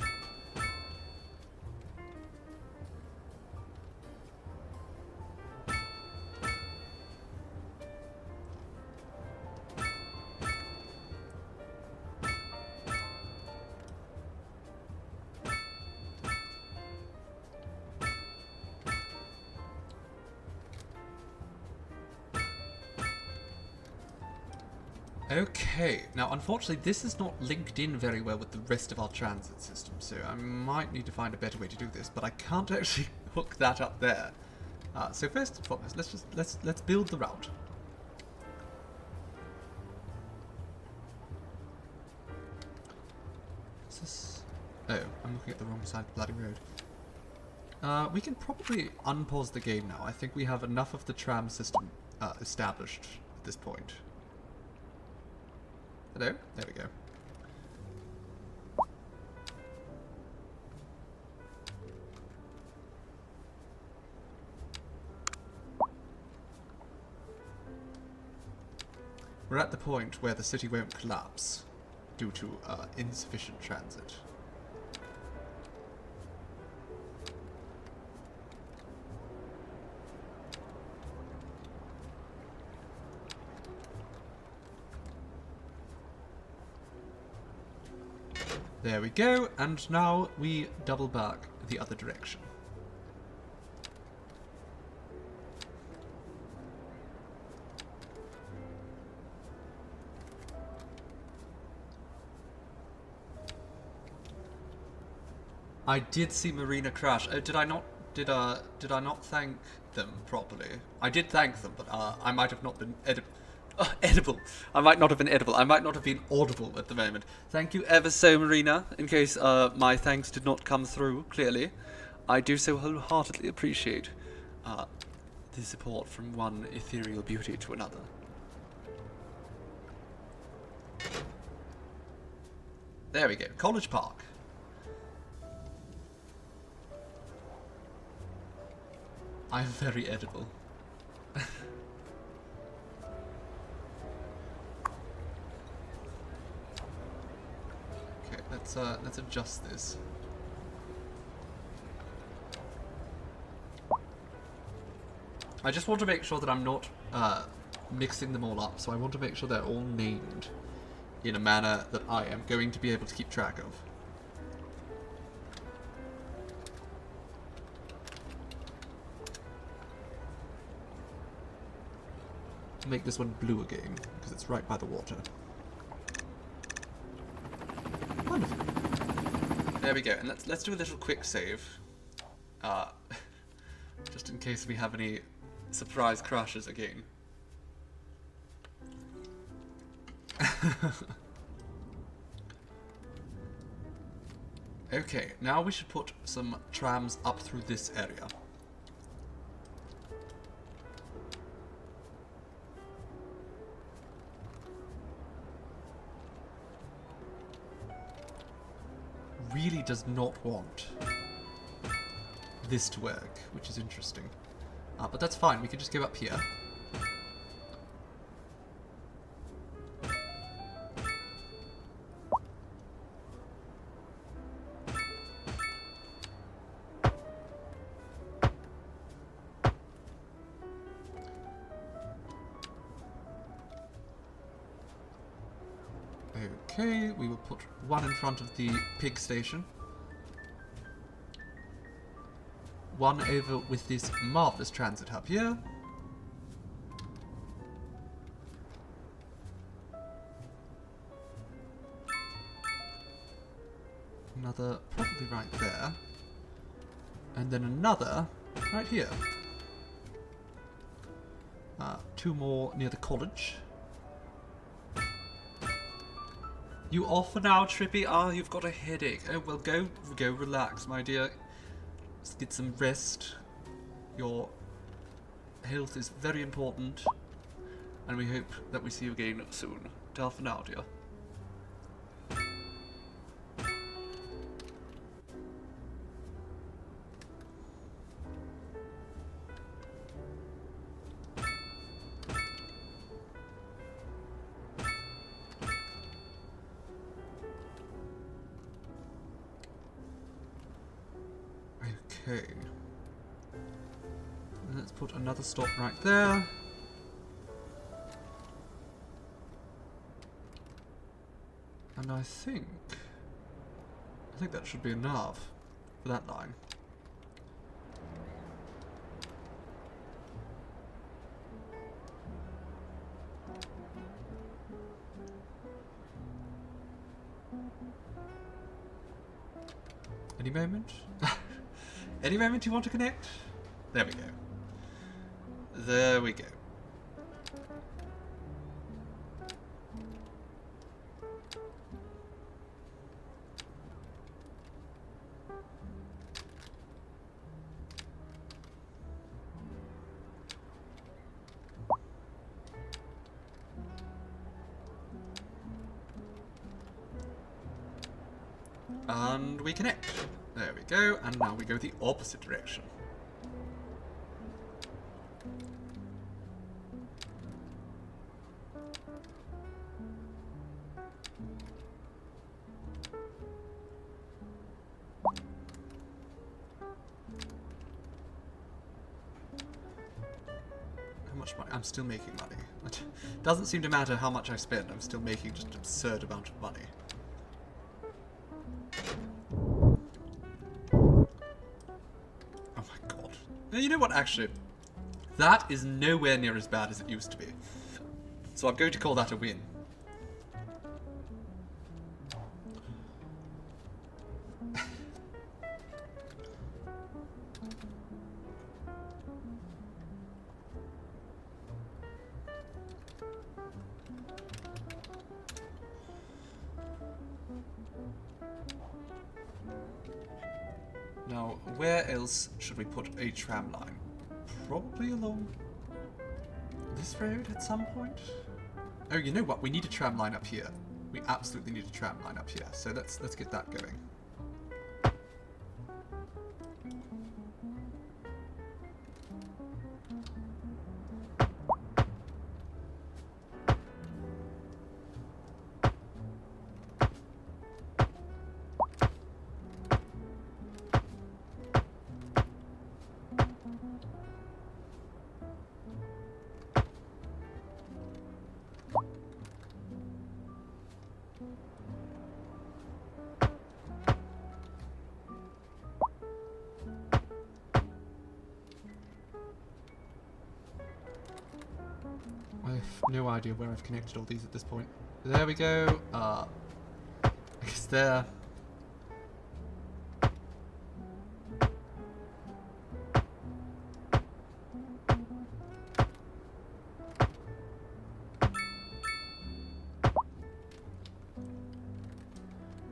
Okay, now unfortunately this is not linked in very well with the rest of our transit system, so I might need to find a better way to do this, but I can't actually hook that up there. So first and foremost, let's build the route. Is this? Oh, I'm looking at the wrong side of the bloody road. We can probably unpause the game now. I think we have enough of the tram system established at this point. Hello? There we go. We're at the point where the city won't collapse due to insufficient transit. There we go, and now we double back the other direction. I did see Marina crash. Did I not thank them properly? I did thank them, but I might have not been edible. I might not have been edible. I might not have been audible at the moment. Thank you ever so, Marina, in case my thanks did not come through clearly. I do so wholeheartedly appreciate the support from one ethereal beauty to another. There we go. College Park. I'm very edible. Okay, let's adjust this. I just want to make sure that I'm not mixing them all up, so I want to make sure they're all named in a manner that I am going to be able to keep track of. Make this one blue again, because it's right by the water. Wonderful. There we go, and let's do a little quick save. Just in case we have any surprise crashes again. Okay, now we should put some trams up through this area. Really does not want this to work, which is interesting. But that's fine, we can just go up here. Okay, we will put one in front of the pig station. One over with this marvellous transit hub here. Another probably right there. And then another right here. Two more near the college. You off for now, Trippy? Ah, you've got a headache. Oh, well, go relax, my dear. Just get some rest. Your health is very important. And we hope that we see you again soon. Ta for now, dear. Okay. Let's put another stop right there. And I think that should be enough for that line. Any moment? Any moment you want to connect? There we go. There we go. And we connect. There we go, and now we go the opposite direction. How much money? I'm still making money. It doesn't seem to matter how much I spend, I'm still making just an absurd amount of money. You know what, actually, that is nowhere near as bad as it used to be. So I'm going to call that a win. Now, where else should we put a tram line? Probably along this road at some point? Oh, you know what? We need a tram line up here. We absolutely need a tram line up here. So let's get that going. no idea where I've connected all these at this point. There we go. I guess there.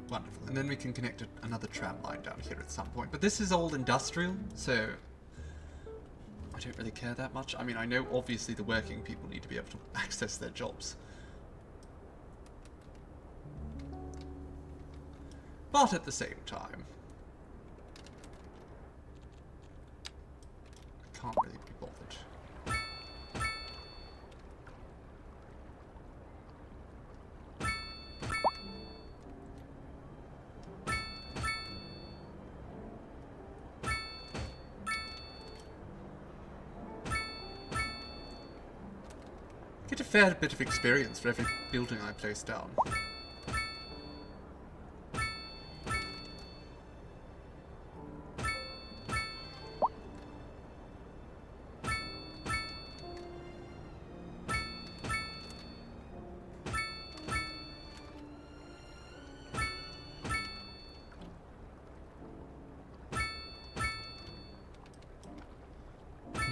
Wonderful. And then we can connect another tram line down here at some point. But this is old industrial, so I don't really care that much. I mean, I know obviously the working people need to be able to access their jobs. But at the same time, I can't really be bothered. Get a fair bit of experience for every building I place down.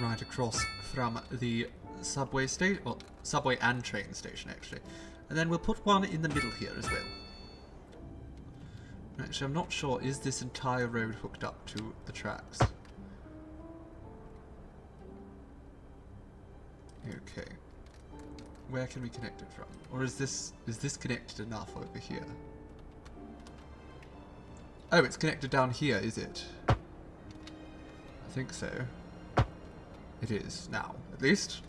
Right across from the subway station, well, subway and train station actually, and then we'll put one in the middle here as well. Actually, I'm not sure, is this entire road hooked up to the tracks? Okay, where can we connect it from? Or is this connected enough over here? Oh, it's connected down here, is it? I think so. It is now, at least.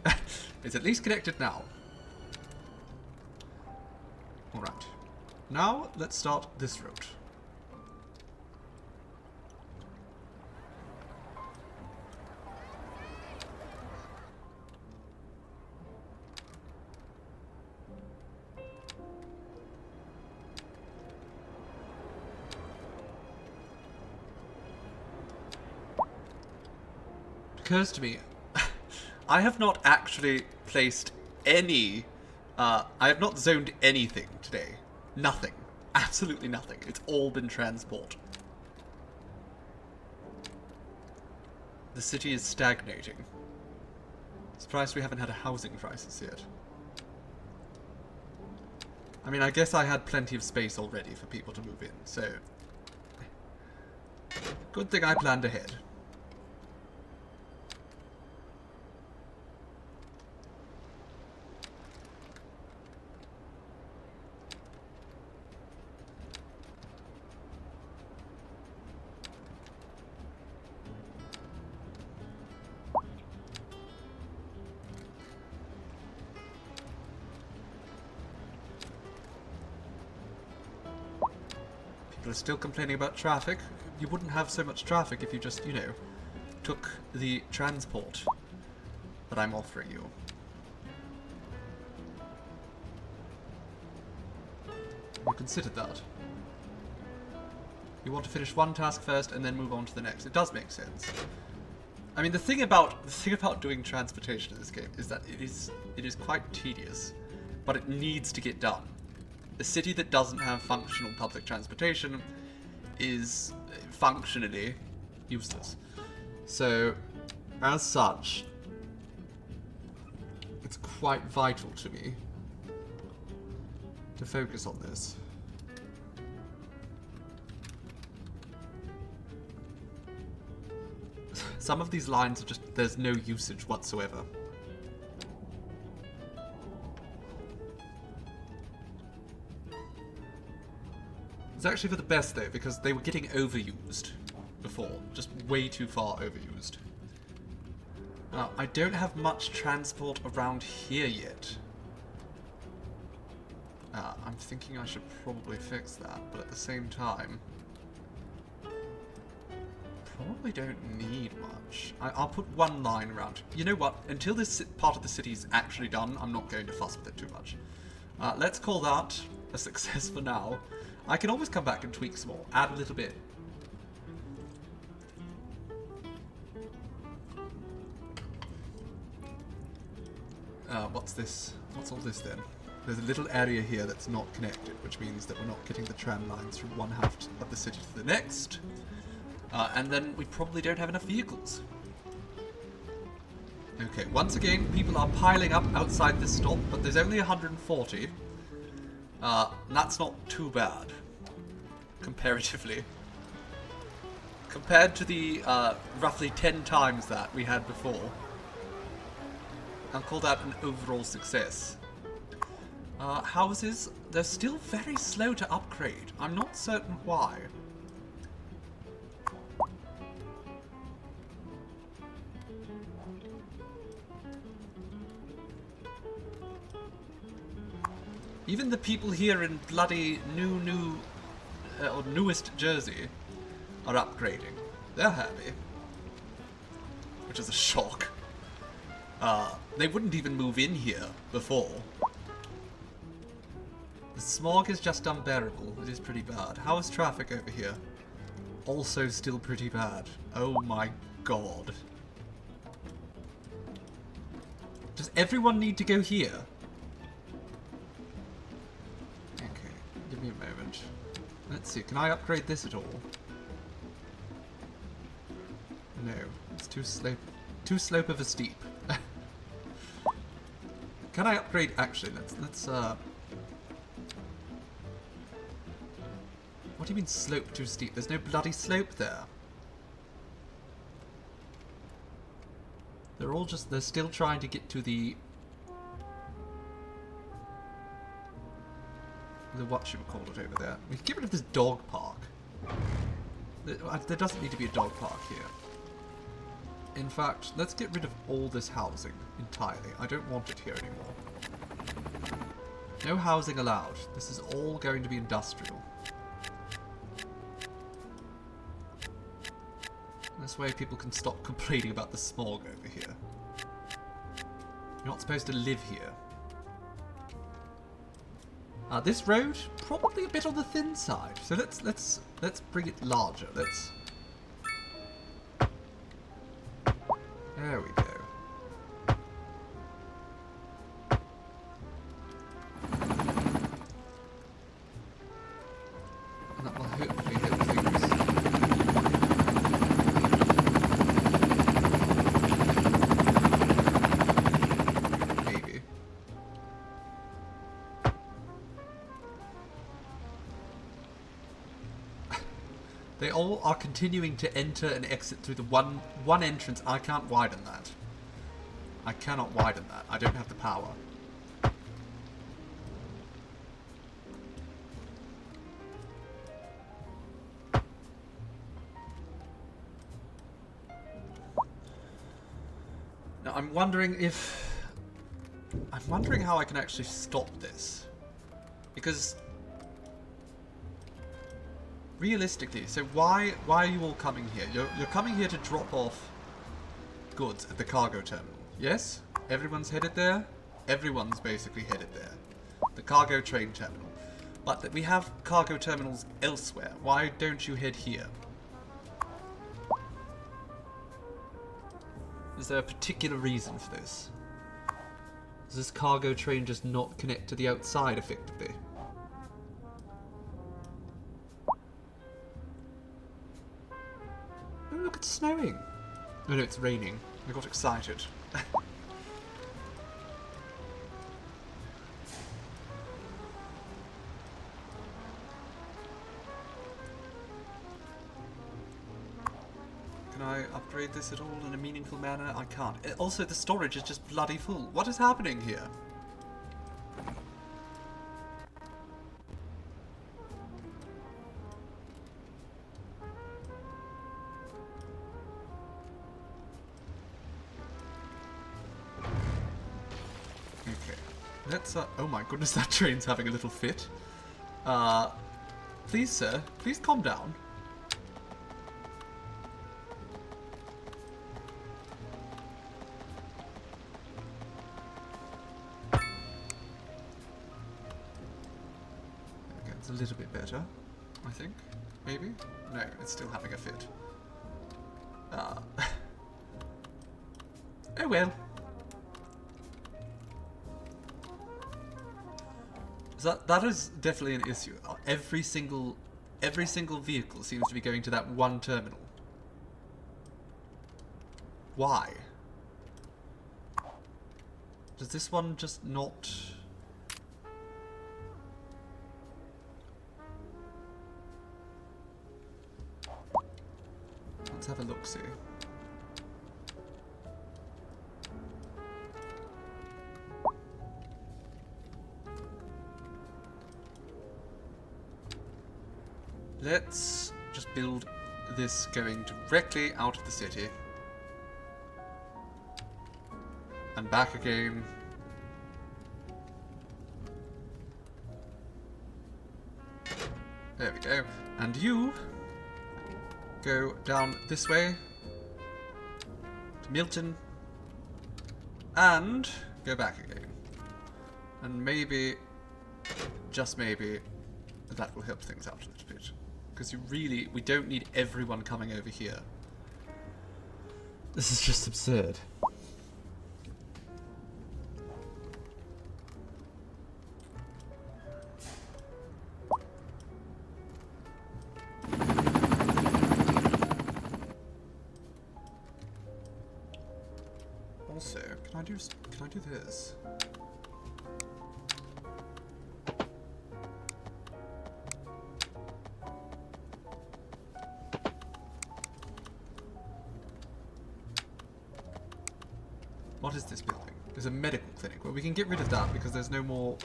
It's at least connected now. Alright. Now, let's start this road. It occurs to me, I have not actually placed any, I have not zoned anything today. Nothing. Absolutely nothing. It's all been transport. The city is stagnating. Surprised we haven't had a housing crisis yet. I mean, I guess I had plenty of space already for people to move in, so good thing I planned ahead. People are still complaining about traffic. You wouldn't have so much traffic if you just, you know, took the transport that I'm offering you. You considered that. You want to finish one task first and then move on to the next. It does make sense. I mean, the thing about doing transportation in this game is that it is quite tedious, but it needs to get done. A city that doesn't have functional public transportation is functionally useless. So, as such, it's quite vital to me to focus on this. Some of these lines are just, there's no usage whatsoever. It's actually for the best though, because they were getting overused before. Just way too far overused. Now, I don't have much transport around here yet. I'm thinking I should probably fix that, but at the same time, probably don't need much. I'll put one line around. You know what? Until this part of the city is actually done, I'm not going to fuss with it too much. Let's call that a success for now. I can always come back and tweak some more, add a little bit. What's this? What's all this then? There's a little area here that's not connected, which means that we're not getting the tram lines from one half of the city to the next. And then we probably don't have enough vehicles. Okay, once again, people are piling up outside this stop, but there's only 140. That's not too bad, comparatively. Compared to the roughly 10 times that we had before. I'll call that an overall success. Houses, they're still very slow to upgrade. I'm not certain why. Even the people here in bloody or newest Jersey are upgrading. They're happy. Which is a shock. They wouldn't even move in here before. The smog is just unbearable. It is pretty bad. How is traffic over here? Also still pretty bad. Oh my god. Does everyone need to go here? Okay, give me a moment. Let's see, can I upgrade this at all? No, it's too slope of a steep. Can I upgrade? Actually, let's what do you mean slope too steep? There's no bloody slope there. They're still trying to get to the whatchamacallit over there. We can get rid of this dog park. There doesn't need to be a dog park here. In fact, let's get rid of all this housing entirely. I don't want it here anymore. No housing allowed. This is all going to be industrial. This way people can stop complaining about the smog over here. You're not supposed to live here. This road, probably a bit on the thin side. So let's bring it larger. There we go. And that will hopefully hit things. Maybe. They all are continuing to enter and exit through the one entrance. I can't widen that. I cannot widen that. I don't have the power. Now I'm wondering how I can actually stop this. Because realistically, so why are you all coming here? You're coming here to drop off goods at the cargo terminal. Yes? Everyone's headed there? Everyone's basically headed there. The cargo train terminal. But we have cargo terminals elsewhere. Why don't you head here? Is there a particular reason for this? Does this cargo train just not connect to the outside effectively? Oh, look, it's snowing. Oh no, it's raining. I got excited. Can I upgrade this at all in a meaningful manner? I can't. Also, the storage is just bloody full. What is happening here? Let's, oh my goodness, that train's having a little fit. Please, sir, please calm down. Okay, it's a little bit better, I think. Maybe? No, it's still having a fit. Oh well. that is definitely an issue. Every single vehicle seems to be going to that one terminal. Why? Does this one just not... Let's have a look-see. Let's just build this going directly out of the city. And back again. There we go. And you go down this way to Milton and go back again. And maybe, just maybe, that will help things out a little bit. Because we don't need everyone coming over here. This is just absurd. Also, can I do this? What is this building? It's a medical clinic. Well, we can get rid of that because there's no more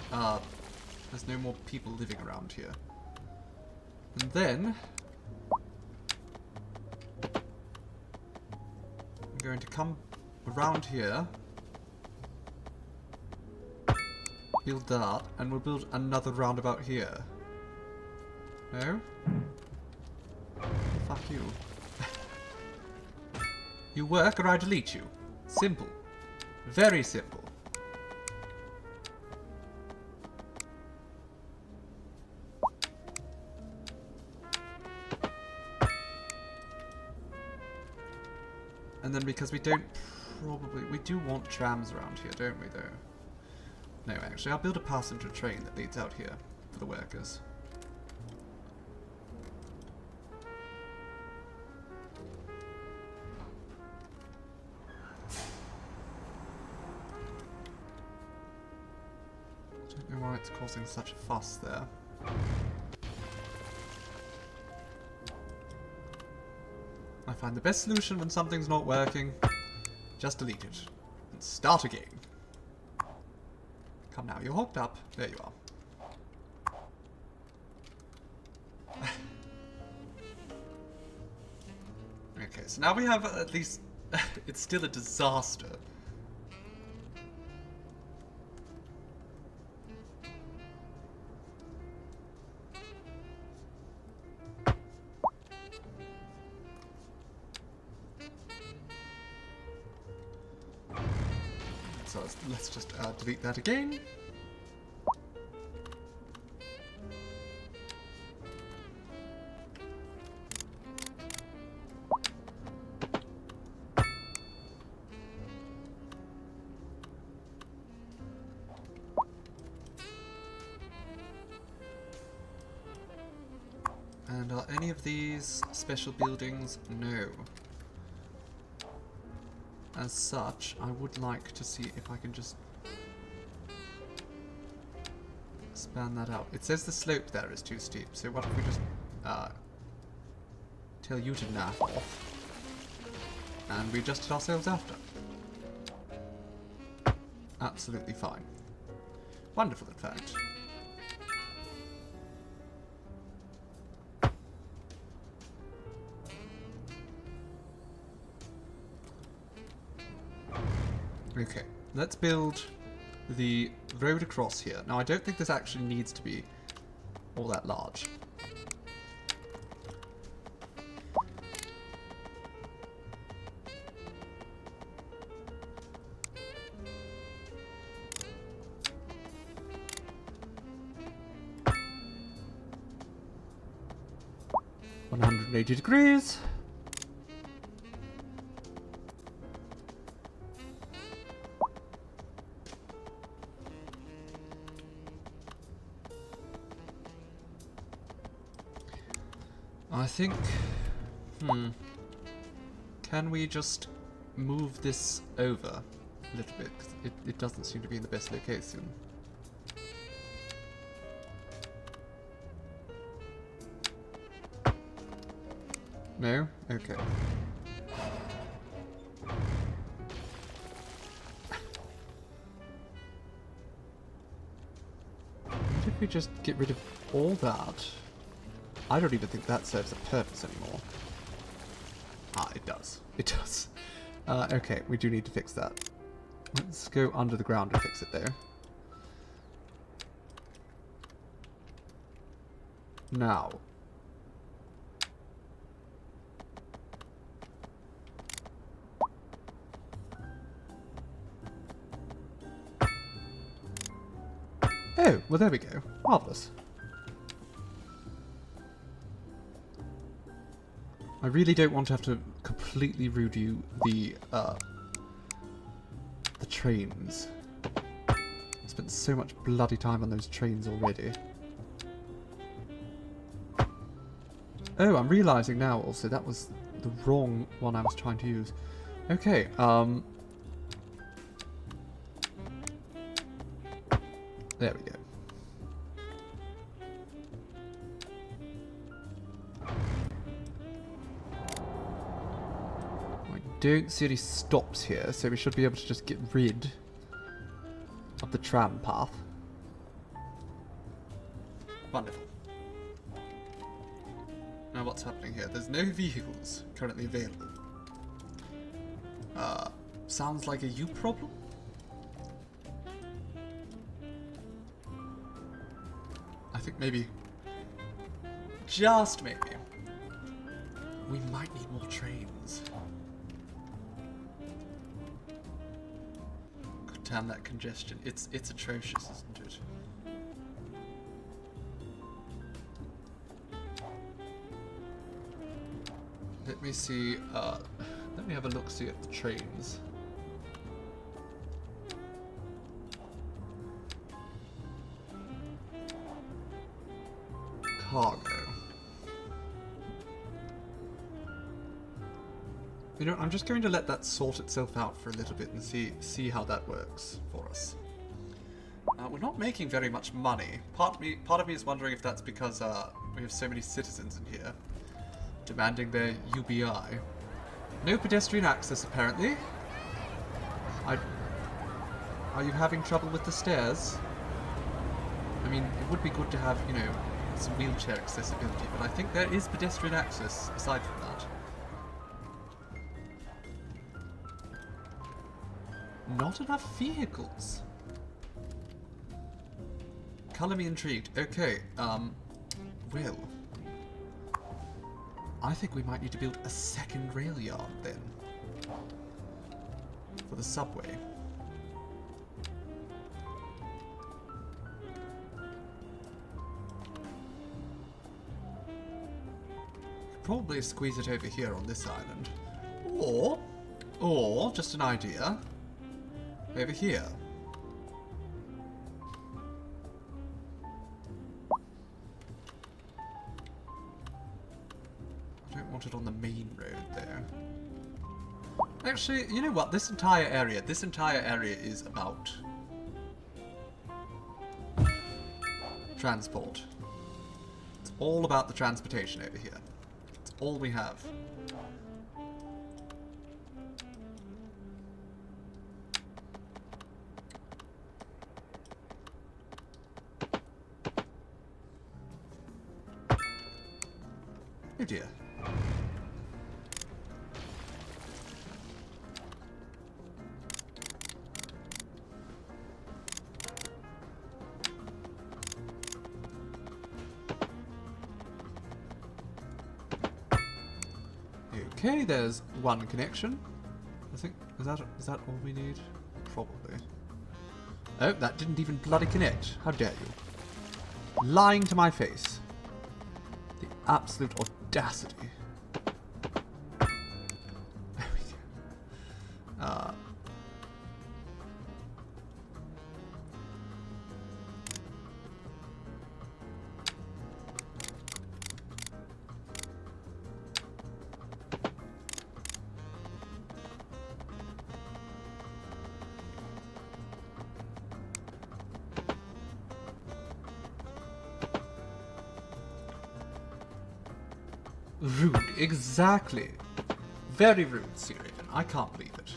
people living around here. And then I'm going to come around here, build that, and we'll build another roundabout here. No? Fuck you. You work or I delete you. Simple. Very simple. And then because we don't we do want trams around here, don't we though? No, actually I'll build a passenger train that leads out here for the workers. Don't know why it's causing such a fuss there. I find the best solution when something's not working, just delete it and start again. Come now, you're hooked up. There you are. Okay, so now we have at least... it's still a disaster. So let's just delete that again. And are any of these special buildings? No. As such, I would like to see if I can just expand that out. It says the slope there is too steep, so what if we just tell you to naff off and we adjust it ourselves after? Absolutely fine. Wonderful, in fact. Okay, let's build the road across here. Now, I don't think this actually needs to be all that large. $180. I think... Can we just move this over a little bit? 'Cause it doesn't seem to be in the best location. No? Okay. What if we just get rid of all that? I don't even think that serves a purpose anymore. Ah, it does. It does. Okay, we do need to fix that. Let's go under the ground and fix it there. Now. Oh, well there we go. Marvellous. I really don't want to have to completely redo the trains. I spent so much bloody time on those trains already. Oh, I'm realising now also that was the wrong one I was trying to use. Okay, there we go. Don't see any stops here, so we should be able to just get rid of the tram path. Wonderful. Now what's happening here? There's no vehicles currently available. Sounds like a you problem? I think maybe, just maybe, we might need more trains. Damn that congestion. It's atrocious, isn't it? Let me see, let me have a look-see at the trains. Cargo. You know, I'm just going to let that sort itself out for a little bit and see how that works for us. We're not making very much money. Part of me is wondering if that's because we have so many citizens in here demanding their UBI. No pedestrian access, apparently. Are you having trouble with the stairs? I mean, it would be good to have, you know, some wheelchair accessibility, but I think there is pedestrian access aside from that. Not enough vehicles. Colour me intrigued. Okay, well, I think we might need to build a second rail yard then for the subway. Could probably squeeze it over here on this island, or just an idea. Over here. I don't want it on the main road there. Actually, you know what? This entire area is about transport. It's all about the transportation over here. It's all we have. Oh dear. Okay, there's one connection. I think, is that all we need? Probably. Oh, that didn't even bloody connect. How dare you. Lying to my face. The absolute audacity. There we go. Rude, exactly. Very rude, Sea Raven. I can't believe it.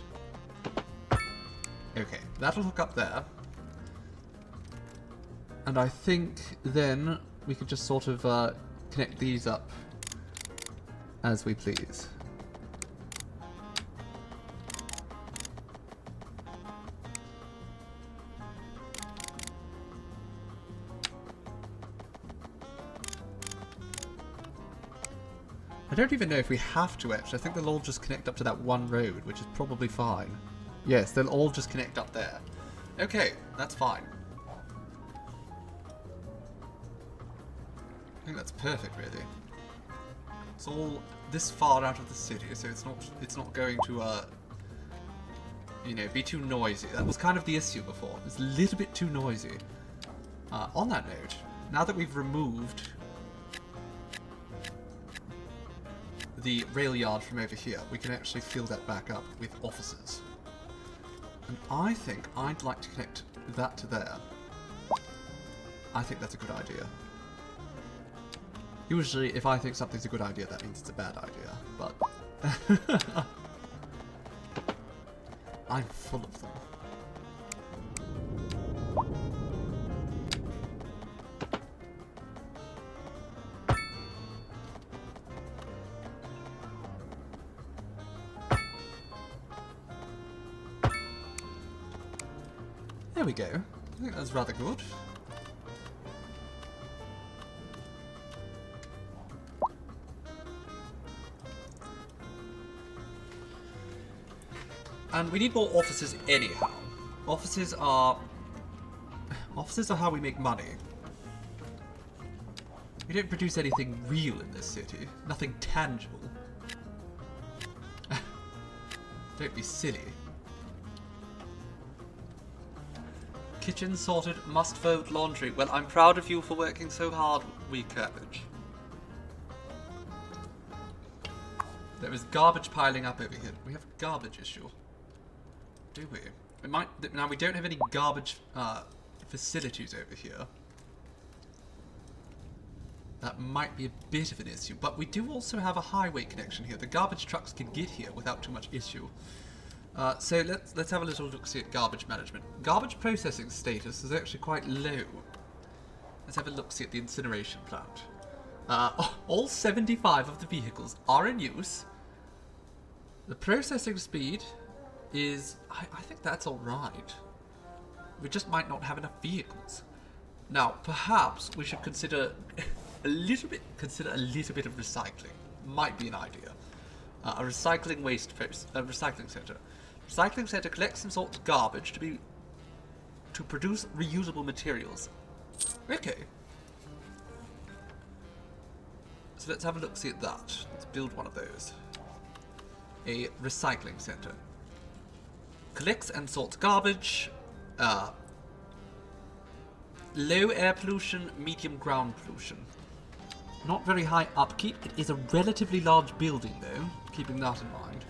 Okay, that'll hook up there. And I think then we can just sort of connect these up as we please. I don't even know if we have to actually. I think they'll all just connect up to that one road, which is probably fine. Yes, they'll all just connect up there. Okay, that's fine. I think that's perfect, really. It's all this far out of the city, so it's not going to you know, be too noisy. That was kind of the issue before. It was a little bit too noisy. On that note, now that we've removed the rail yard from over here, we can actually fill that back up with offices. And I think I'd like to connect that to there. I think that's a good idea. Usually, if I think something's a good idea, that means it's a bad idea, but... I'm full of them. There we go. I think that's rather good. And we need more offices anyhow. Offices are how we make money. We don't produce anything real in this city. Nothing tangible. Don't be silly. Kitchen sorted, must fold laundry. Well, I'm proud of you for working so hard, wee cabbage. There is garbage piling up over here. We have a garbage issue. Do we? Now we don't have any garbage facilities over here. That might be a bit of an issue, but we do also have a highway connection here. The garbage trucks can get here without too much issue. So let's have a little look-see at garbage management. Garbage processing status is actually quite low. Let's have a look-see at the incineration plant. All 75 of the vehicles are in use. The processing speed is... I think that's alright. We just might not have enough vehicles. Now, perhaps we should consider a little bit of recycling. Might be an idea. A recycling recycling center. Recycling center collects and sorts garbage to produce reusable materials. Okay. So let's have a look-see at that. Let's build one of those. A recycling center. Collects and sorts garbage. Low air pollution, medium ground pollution. Not very high upkeep. It is a relatively large building, though, keeping that in mind.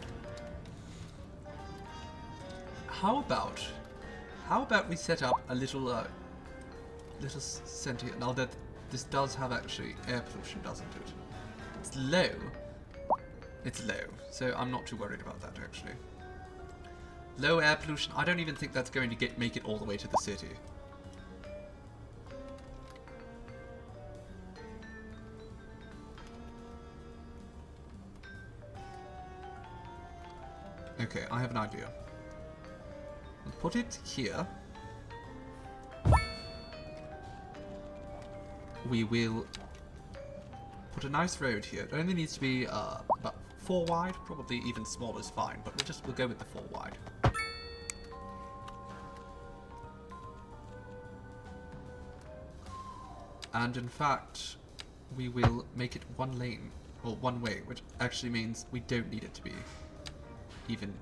How about we set up a little center here? Now that this does have actually air pollution, doesn't it? It's low. It's low, so I'm not too worried about that actually. Low air pollution. I don't even think that's going to make it all the way to the city. Okay, I have an idea. We'll put it here. We will put a nice road here. It only needs to be about 4 wide. Probably even smaller is fine, but we'll go with the 4 wide. And in fact, we will make it 1 lane, or 1 way, which actually means we don't need it to be even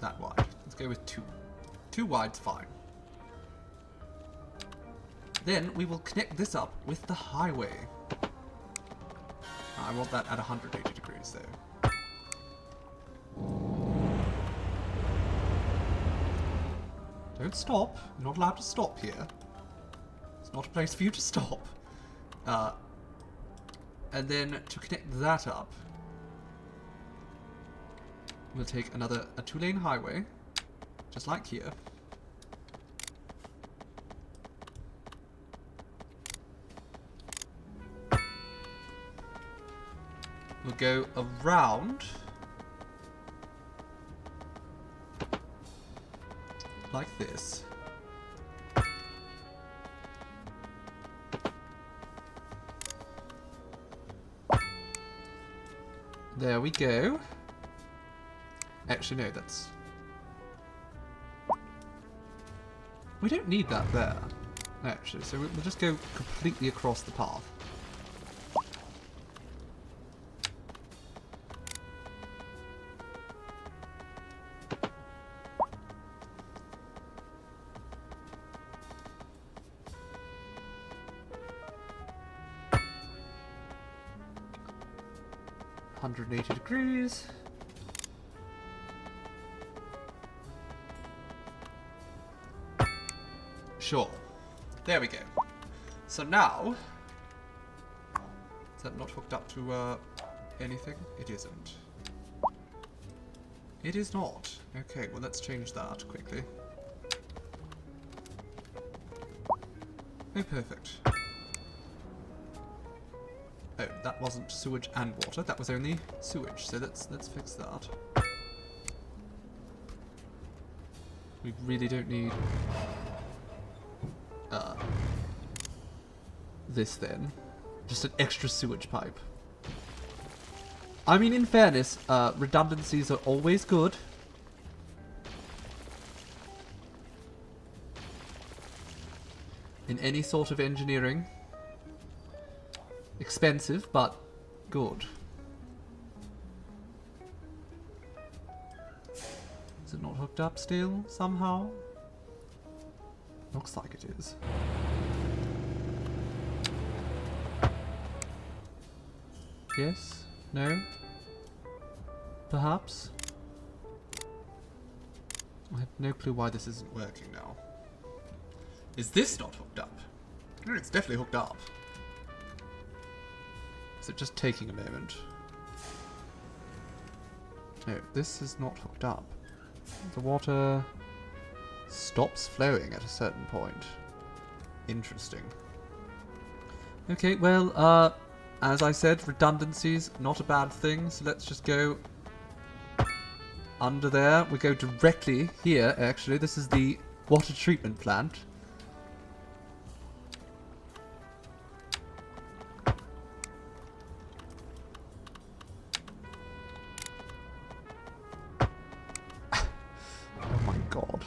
that wide. Let's go with 2. 2 wide's fine. Then we will connect this up with the highway. I want that at 180 degrees though. Don't stop. You're not allowed to stop here. It's not a place for you to stop. And then to connect that up, we'll take a 2-lane highway, just like here. We'll go around like this. There we go. Actually, no, that's... We don't need that there, actually, so we'll just go completely across the path. $180. Sure. There we go. So now... Is that not hooked up to anything? It isn't. It is not. Okay, well let's change that quickly. Oh, perfect. Oh, that wasn't sewage and water, that was only sewage, so let's fix that. We really don't need this then. Just an extra sewage pipe. I mean, in fairness, redundancies are always good. In any sort of engineering. Expensive, but good. Is it not hooked up still, somehow? Looks like it is. Yes? No? Perhaps? I have no clue why this isn't working now. Is this not hooked up? No, it's definitely hooked up. Is it just taking a moment? No, this is not hooked up. The water stops flowing at a certain point. Interesting. Okay, well, as I said, redundancies, not a bad thing, so let's just go under there. We go directly here, actually. This is the water treatment plant. Oh my god.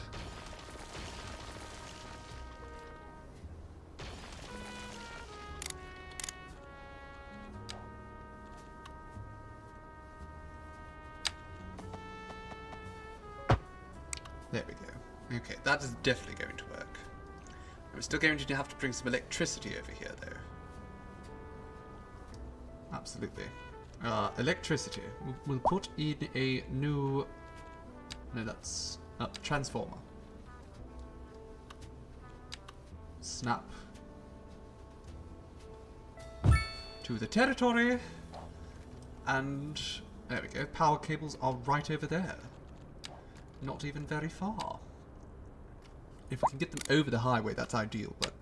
There we go. Okay, that is definitely going to work. We're still going to have to bring some electricity over here, though. Absolutely. Electricity. We'll put in a new... No, that's... transformer. Snap. To the territory. And... There we go. Power cables are right over there. Not even very far. If we can get them over the highway, that's ideal, but...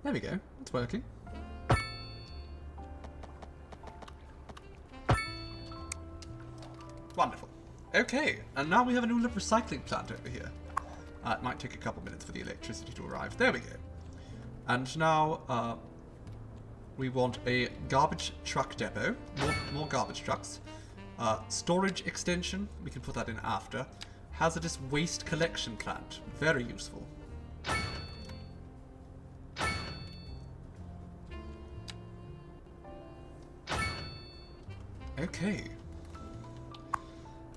there we go. It's working. Wonderful. Okay, and now we have a new recycling plant over here. It might take a couple minutes for the electricity to arrive. There we go. And now, we want a garbage truck depot. More garbage trucks. Storage extension, we can put that in after. Hazardous waste collection plant, very useful. Okay.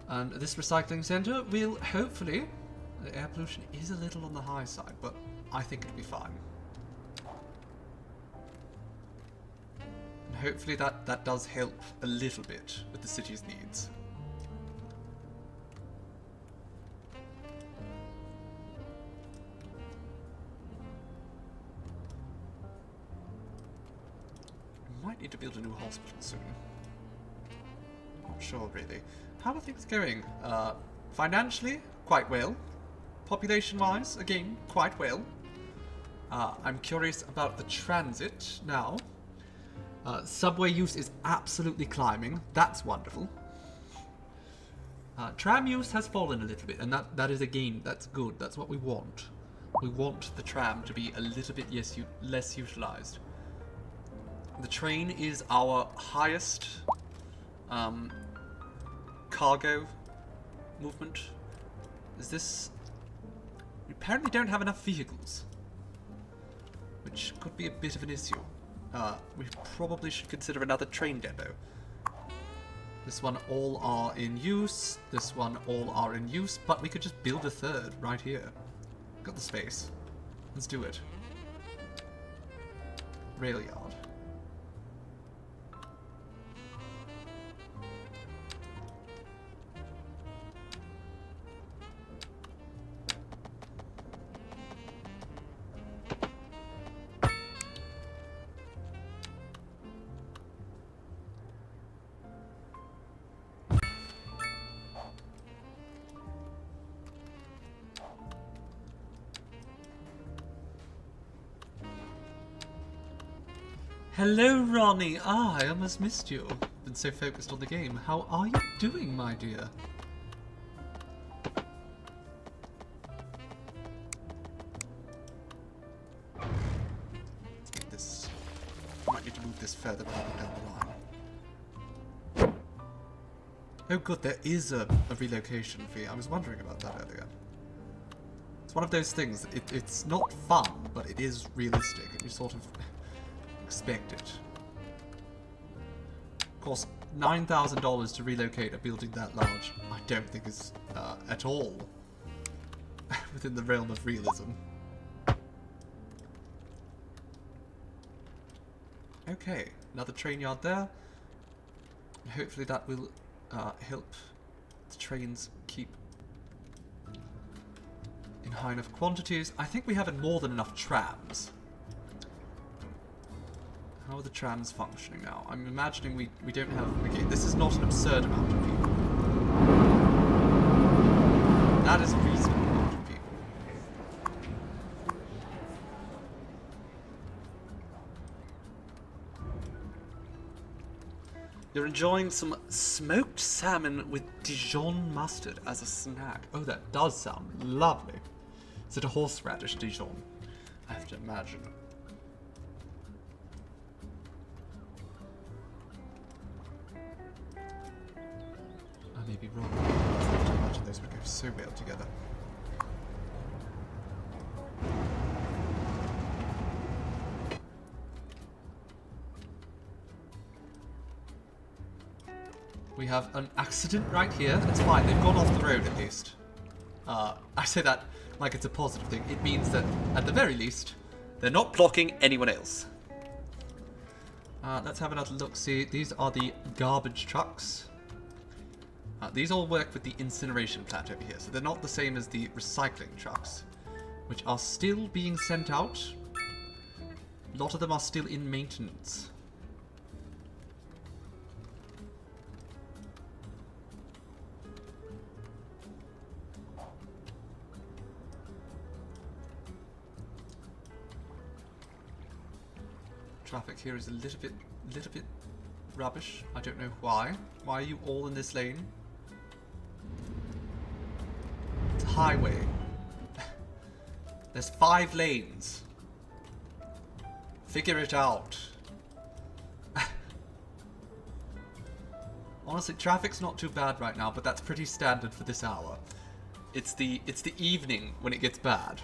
And this recycling centre will hopefully... The air pollution is a little on the high side, but I think it'll be fine. Hopefully that does help a little bit with the city's needs. Might need to build a new hospital soon. Not sure, really. How are things going? Financially, quite well. Population-wise, again, quite well. I'm curious about the transit now. Subway use is absolutely climbing. That's wonderful. Tram use has fallen a little bit, and that is, again, that's good. That's what we want. We want the tram to be a little bit less utilized. The train is our highest cargo movement. Is this... We apparently don't have enough vehicles, which could be a bit of an issue. We probably should consider another train depot. This one all are in use, this one all are in use, but we could just build a third right here. Got the space. Let's do it. Rail yard. Hello, Ronnie. I almost missed you. Been so focused on the game. How are you doing, my dear? Let's get this. Might need to move this further down the line. Oh, good. There is a relocation fee. I was wondering about that earlier. It's one of those things. It's not fun, but it is realistic, and you sort of expect it. Of course, $9,000 to relocate a building that large, I don't think is at all within the realm of realism. Okay, another train yard there. Hopefully that will help the trains keep in high enough quantities. I think we have more than enough trams. How are the trams functioning now? I'm imagining we don't have... Okay, this is not an absurd amount of people. That is a reasonable amount of people. You're enjoying some smoked salmon with Dijon mustard as a snack. Oh, that does sound lovely. Is it a horseradish Dijon? I have to imagine. I may be wrong. I imagine those would go so well together. We have an accident right here. It's fine. They've gone off the road at least. I say that like it's a positive thing. It means that, at the very least, they're not blocking anyone else. Let's have another look. See, these are the garbage trucks. These all work with the incineration plant over here, so they're not the same as the recycling trucks, which are still being sent out. A lot of them are still in maintenance. Traffic here is a little bit rubbish. I don't know why. Why are you all in this lane? It's a highway. There's 5 lanes. Figure it out. Honestly, traffic's not too bad right now, but that's pretty standard for this hour. It's the evening when it gets bad.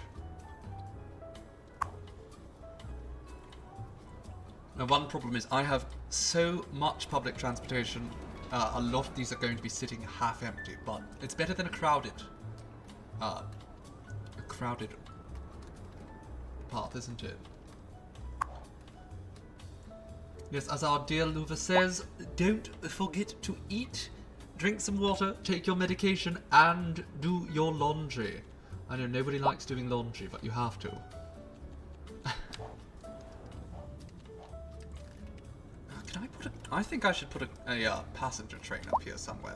Now, one problem is I have so much public transportation, a lot of these are going to be sitting half empty, but it's better than a crowded path, isn't it? Yes, as our dear Luva says, don't forget to eat, drink some water, take your medication, and do your laundry. I know nobody likes doing laundry, but you have to. I think I should put a passenger train up here somewhere.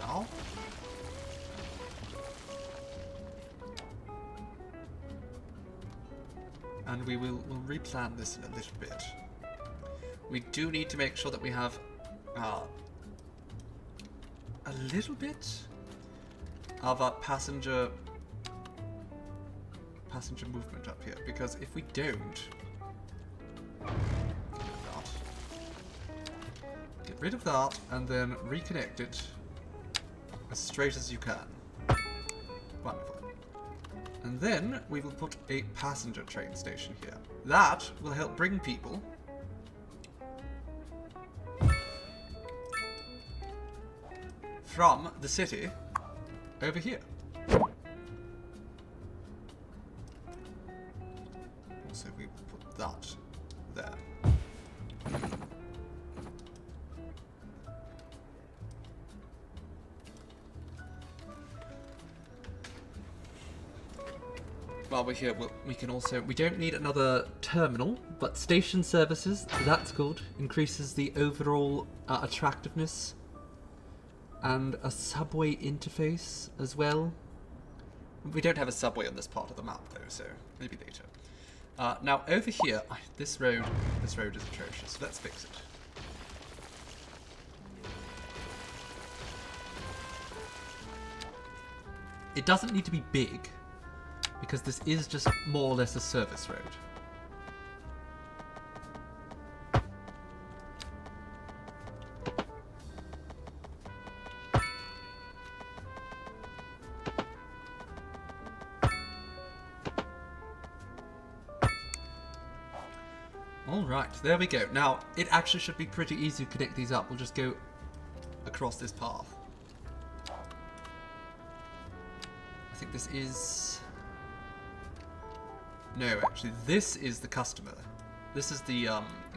Now. And we'll replan this in a little bit. We do need to make sure that we have a little bit of a passenger movement up here, because if we don't, get rid of that and then reconnect it as straight as you can. Wonderful. And then we will put a passenger train station here. That will help bring people from the city over here. Also, we will put that there. While we're here, we can also... We don't need another terminal, but station services, that's good. Increases the overall attractiveness. And a subway interface as well. We don't have a subway on this part of the map, though, so maybe later. Now, over here, this road is atrocious. Let's fix it. It doesn't need to be big, because this is just more or less a service road. Alright, there we go. Now, it actually should be pretty easy to connect these up. We'll just go across this path. I think this is... No, actually, this is the customer. This is the,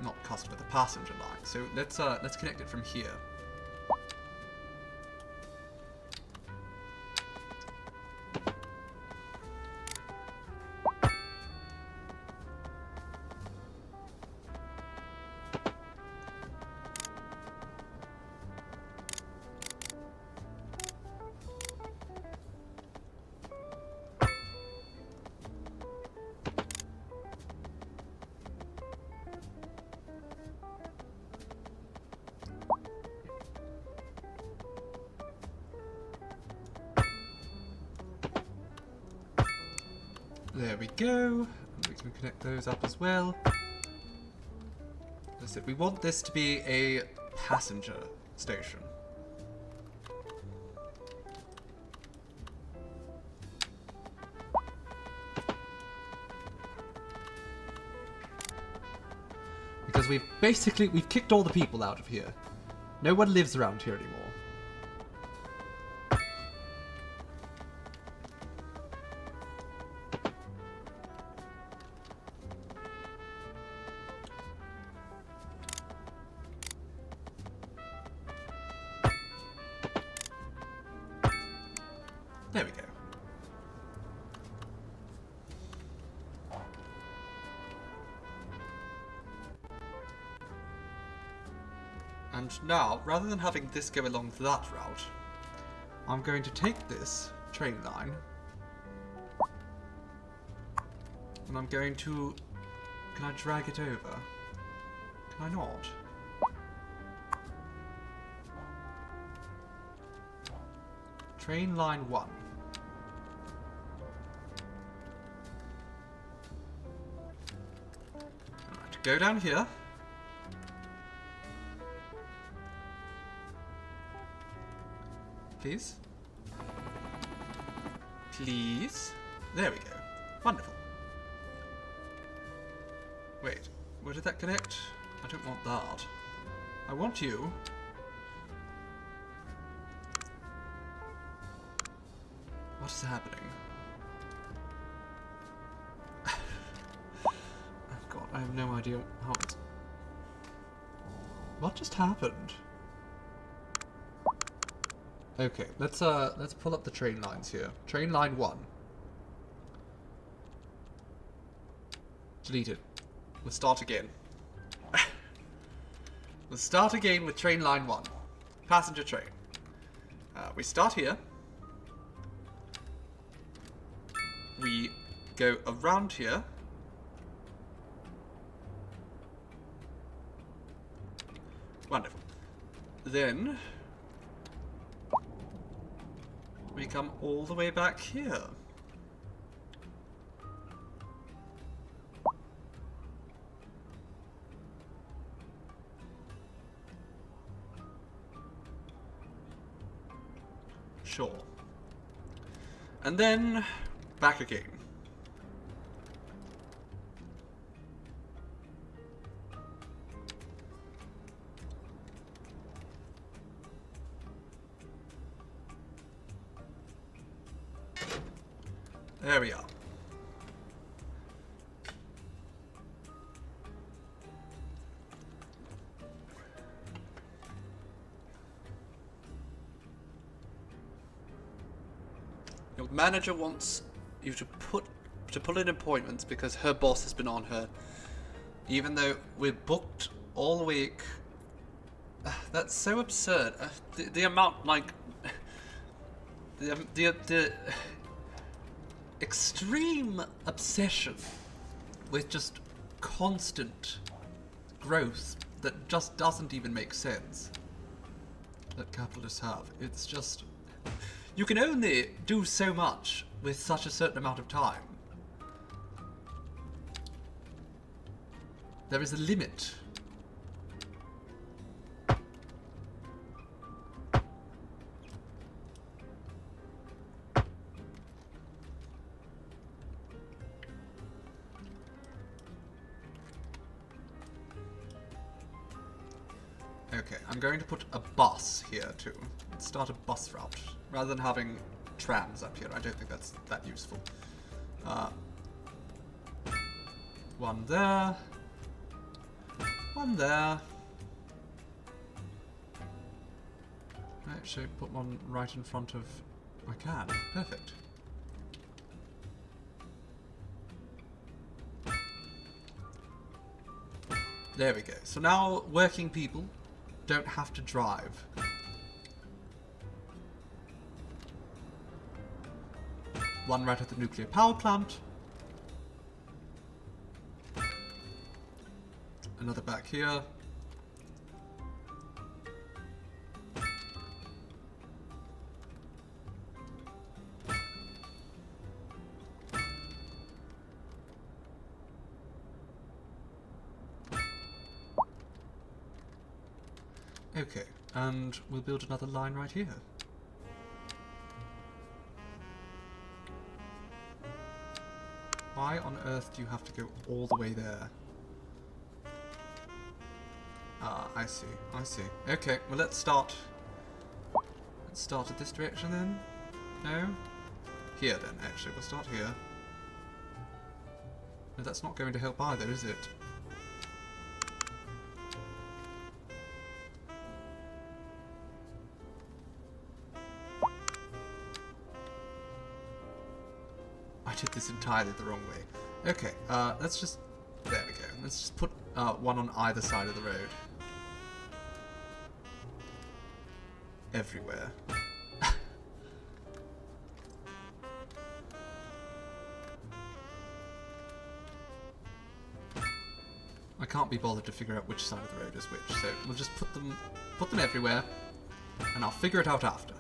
not customer, the passenger line. So let's connect it from here. There we go. And we can connect those up as well. As I said, we want this to be a passenger station. Because we've kicked all the people out of here. No one lives around here anymore. There we go. And now, rather than having this go along that route, I'm going to take this train line and I'm going to... Can I drag it over? Can I not? Train line 1. Alright, go down here. Please. Please. There we go. Wonderful. Wait, where did that connect? I don't want that. I want you. What is happening? Oh god, I have no idea how it's... What just happened? Okay, let's pull up the train lines here. Train line 1. Deleted. Let's start again. Let's start again with train line 1. Passenger train. We start here. We go around here. Wonderful. Then we come all the way back here. Sure. And then back again. There we are. Your manager wants you to pull in appointments because her boss has been on her. Even though we're booked all week. That's so absurd. The amount, like, the extreme obsession with just constant growth that just doesn't even make sense that capitalists have. It's just, you can only do so much with such a certain amount of time. There is a limit. Okay, I'm going to put a bus here too. Let's start a bus route. Rather than having trams up here, I don't think that's that useful. One there. One there. Actually, put one right in front of... I can. Perfect. There we go. So now working people don't have to drive. One right at the nuclear power plant. Another back here. Okay, and we'll build another line right here. Why on earth do you have to go all the way there? Ah, I see, I see. Okay, well let's start. Let's start at this direction then. No? Here then, actually. We'll start here. No, that's not going to help either, is it? I did this entirely the wrong way. Okay, let's just... There we go. Let's just put one on either side of the road. Everywhere. I can't be bothered to figure out which side of the road is which, so we'll just put them everywhere, and I'll figure it out after.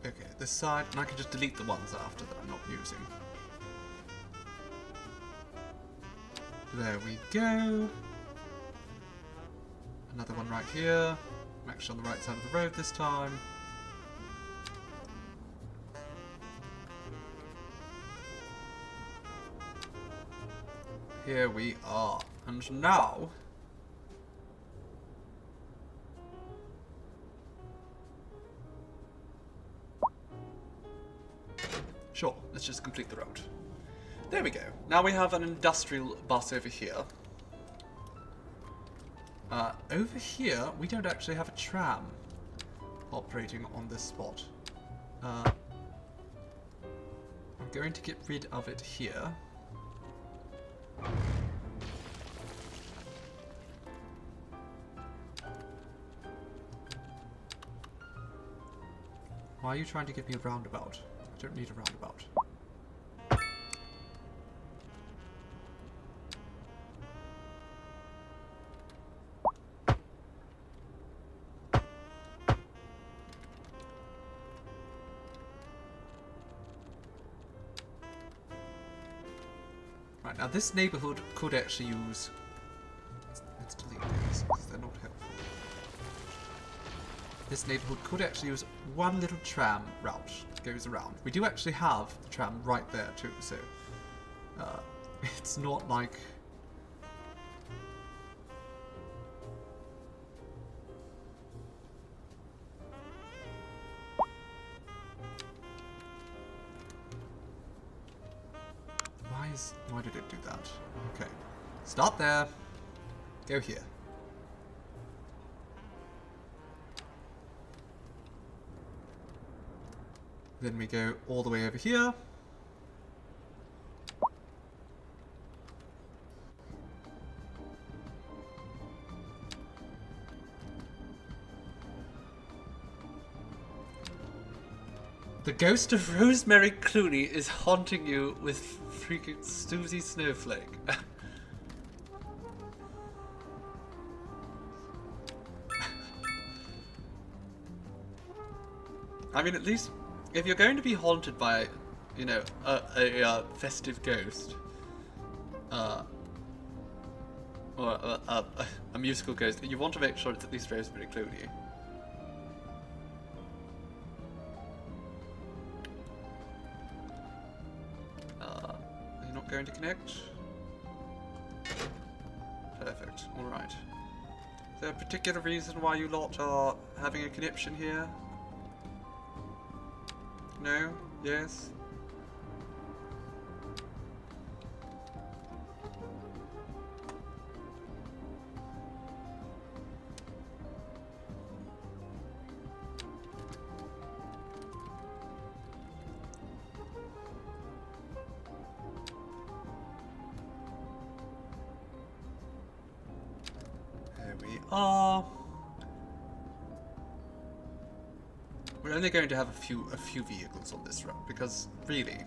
Okay, this side, and I can just delete the ones after that I'm not using. There we go. Another one right here. I'm actually on the right side of the road this time. Here we are. And now... Sure, let's just complete the road. There we go. Now we have an industrial bus over here. Over here, we don't actually have a tram operating on this spot. I'm going to get rid of it here. Why are you trying to give me a roundabout? I don't need a roundabout. Right, now this neighborhood could actually use... Let's delete these because they're not helpful. This neighborhood could actually use one little tram route that goes around. We do actually have the tram right there too, so it's not like... Why did it do that? Okay. Stop there. Go here. Then we go all the way over here. The ghost of Rosemary Clooney is haunting you with freaking Susie Snowflake. I mean, at least if you're going to be haunted by, you know, a festive ghost, or a musical ghost, you want to make sure it's at least Rosemary Clooney. Going to connect. Perfect. Alright. Is there a particular reason why you lot are having a connection here? No? Yes? We're only going to have a few vehicles on this road because really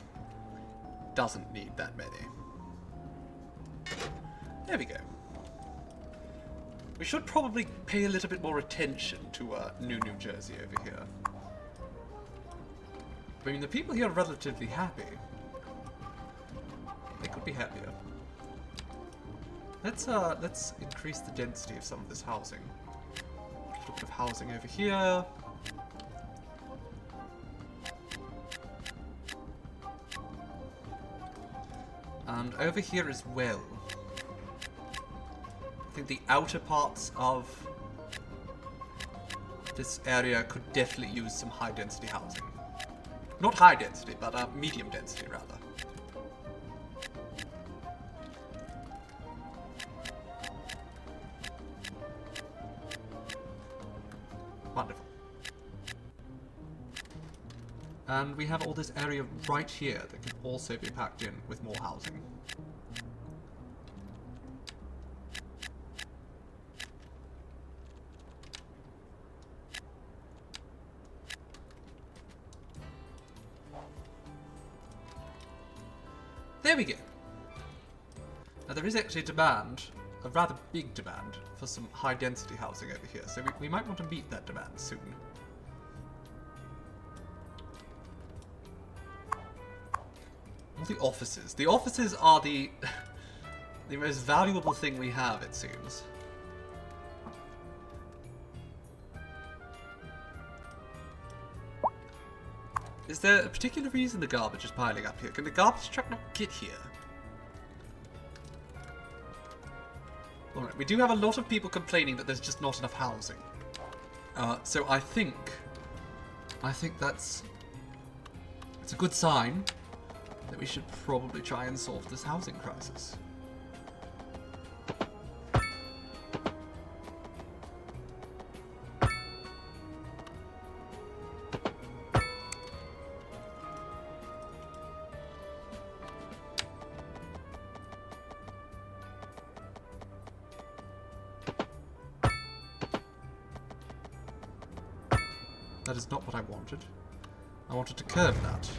doesn't need that many. There we go. We should probably pay a little bit more attention to New Jersey over here. I mean, the people here are relatively happy. They could be happier. Let's increase the density of some of this housing. A little bit of housing over here. And over here as well. I think the outer parts of this area could definitely use some high density housing. Not high density, but medium density rather. Wonderful. And we have all this area right here that can also be packed in with more housing. There we go. Now there is actually a demand, a rather big demand, for some high density housing over here, so we might want to meet that demand soon. All the offices. The offices are the the most valuable thing we have, it seems. Is there a particular reason the garbage is piling up here? Can the garbage truck not get here? Alright, we do have a lot of people complaining that there's just not enough housing. So I think that's it's a good sign that we should probably try and solve this housing crisis. That is not what I wanted. I wanted to curve that.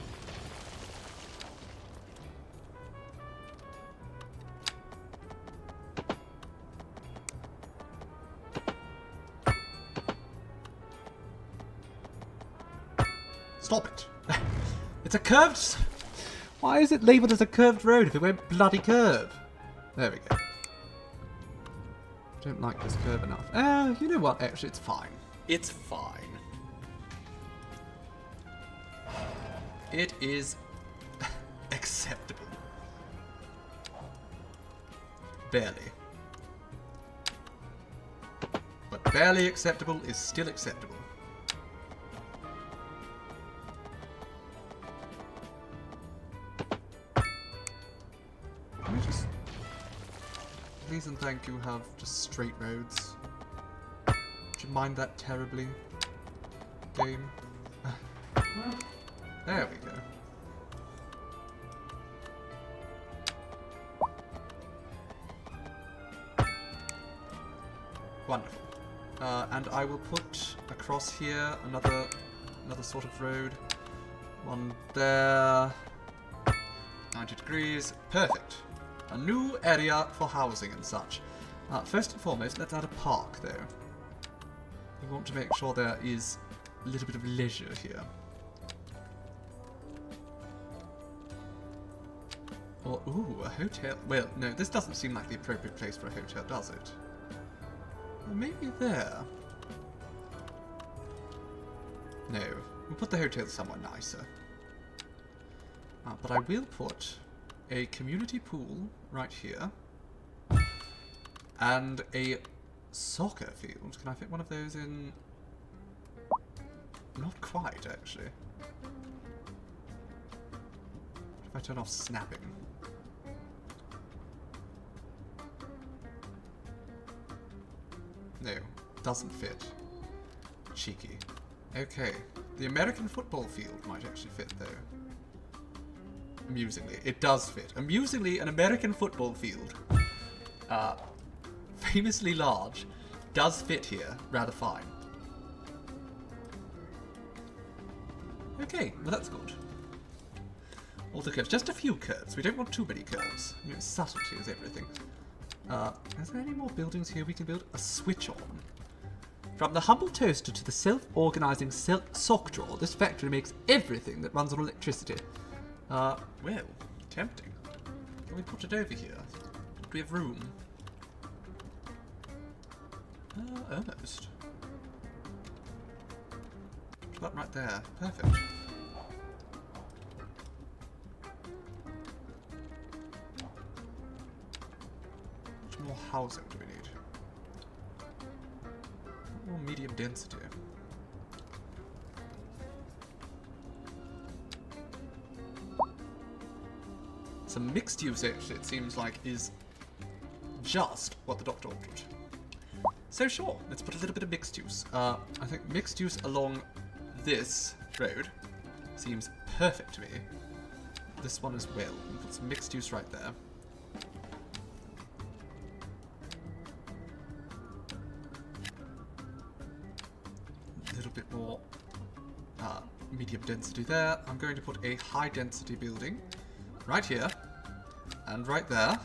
Stop it! It's a curved... Why is it labelled as a curved road if it won't bloody curve? There we go. Don't like this curve enough. You know what? Actually, it's fine. It's fine. It is acceptable. Barely. But barely acceptable is still acceptable. Can we just... Please and thank you have just straight roads. Would you mind that terribly? Game. There we go. Wonderful. And I will put across here another sort of road. One there. 90 degrees. Perfect. A new area for housing and such. First and foremost, let's add a park though. We want to make sure there is a little bit of leisure here. Or, ooh, a hotel. Well, no, this doesn't seem like the appropriate place for a hotel, does it? Well, maybe there. No, we'll put the hotel somewhere nicer. But I will put a community pool right here. And a soccer field. Can I fit one of those in? Not quite, actually. If I turn off snapping. No, doesn't fit. Cheeky. Okay, the American football field might actually fit though. Amusingly, it does fit. Amusingly, an American football field, famously large, does fit here rather fine. Okay, well that's good. All the curves, just a few curves. We don't want too many curves. You know, subtlety is everything. Is there any more buildings here we can build? A switch on. From the humble toaster to the self-organizing sock drawer, this factory makes everything that runs on electricity. Well, tempting. Can we put it over here? Do we have room? Almost. Put that right there. Perfect. More housing do we need? More medium density. Some mixed use actually, it seems like, is just what the doctor ordered. So sure, let's put a little bit of mixed use. I think mixed use along this road seems perfect to me. This one as well. We'll put some mixed use right there. Bit more medium density there. I'm going to put a high density building right here and right there.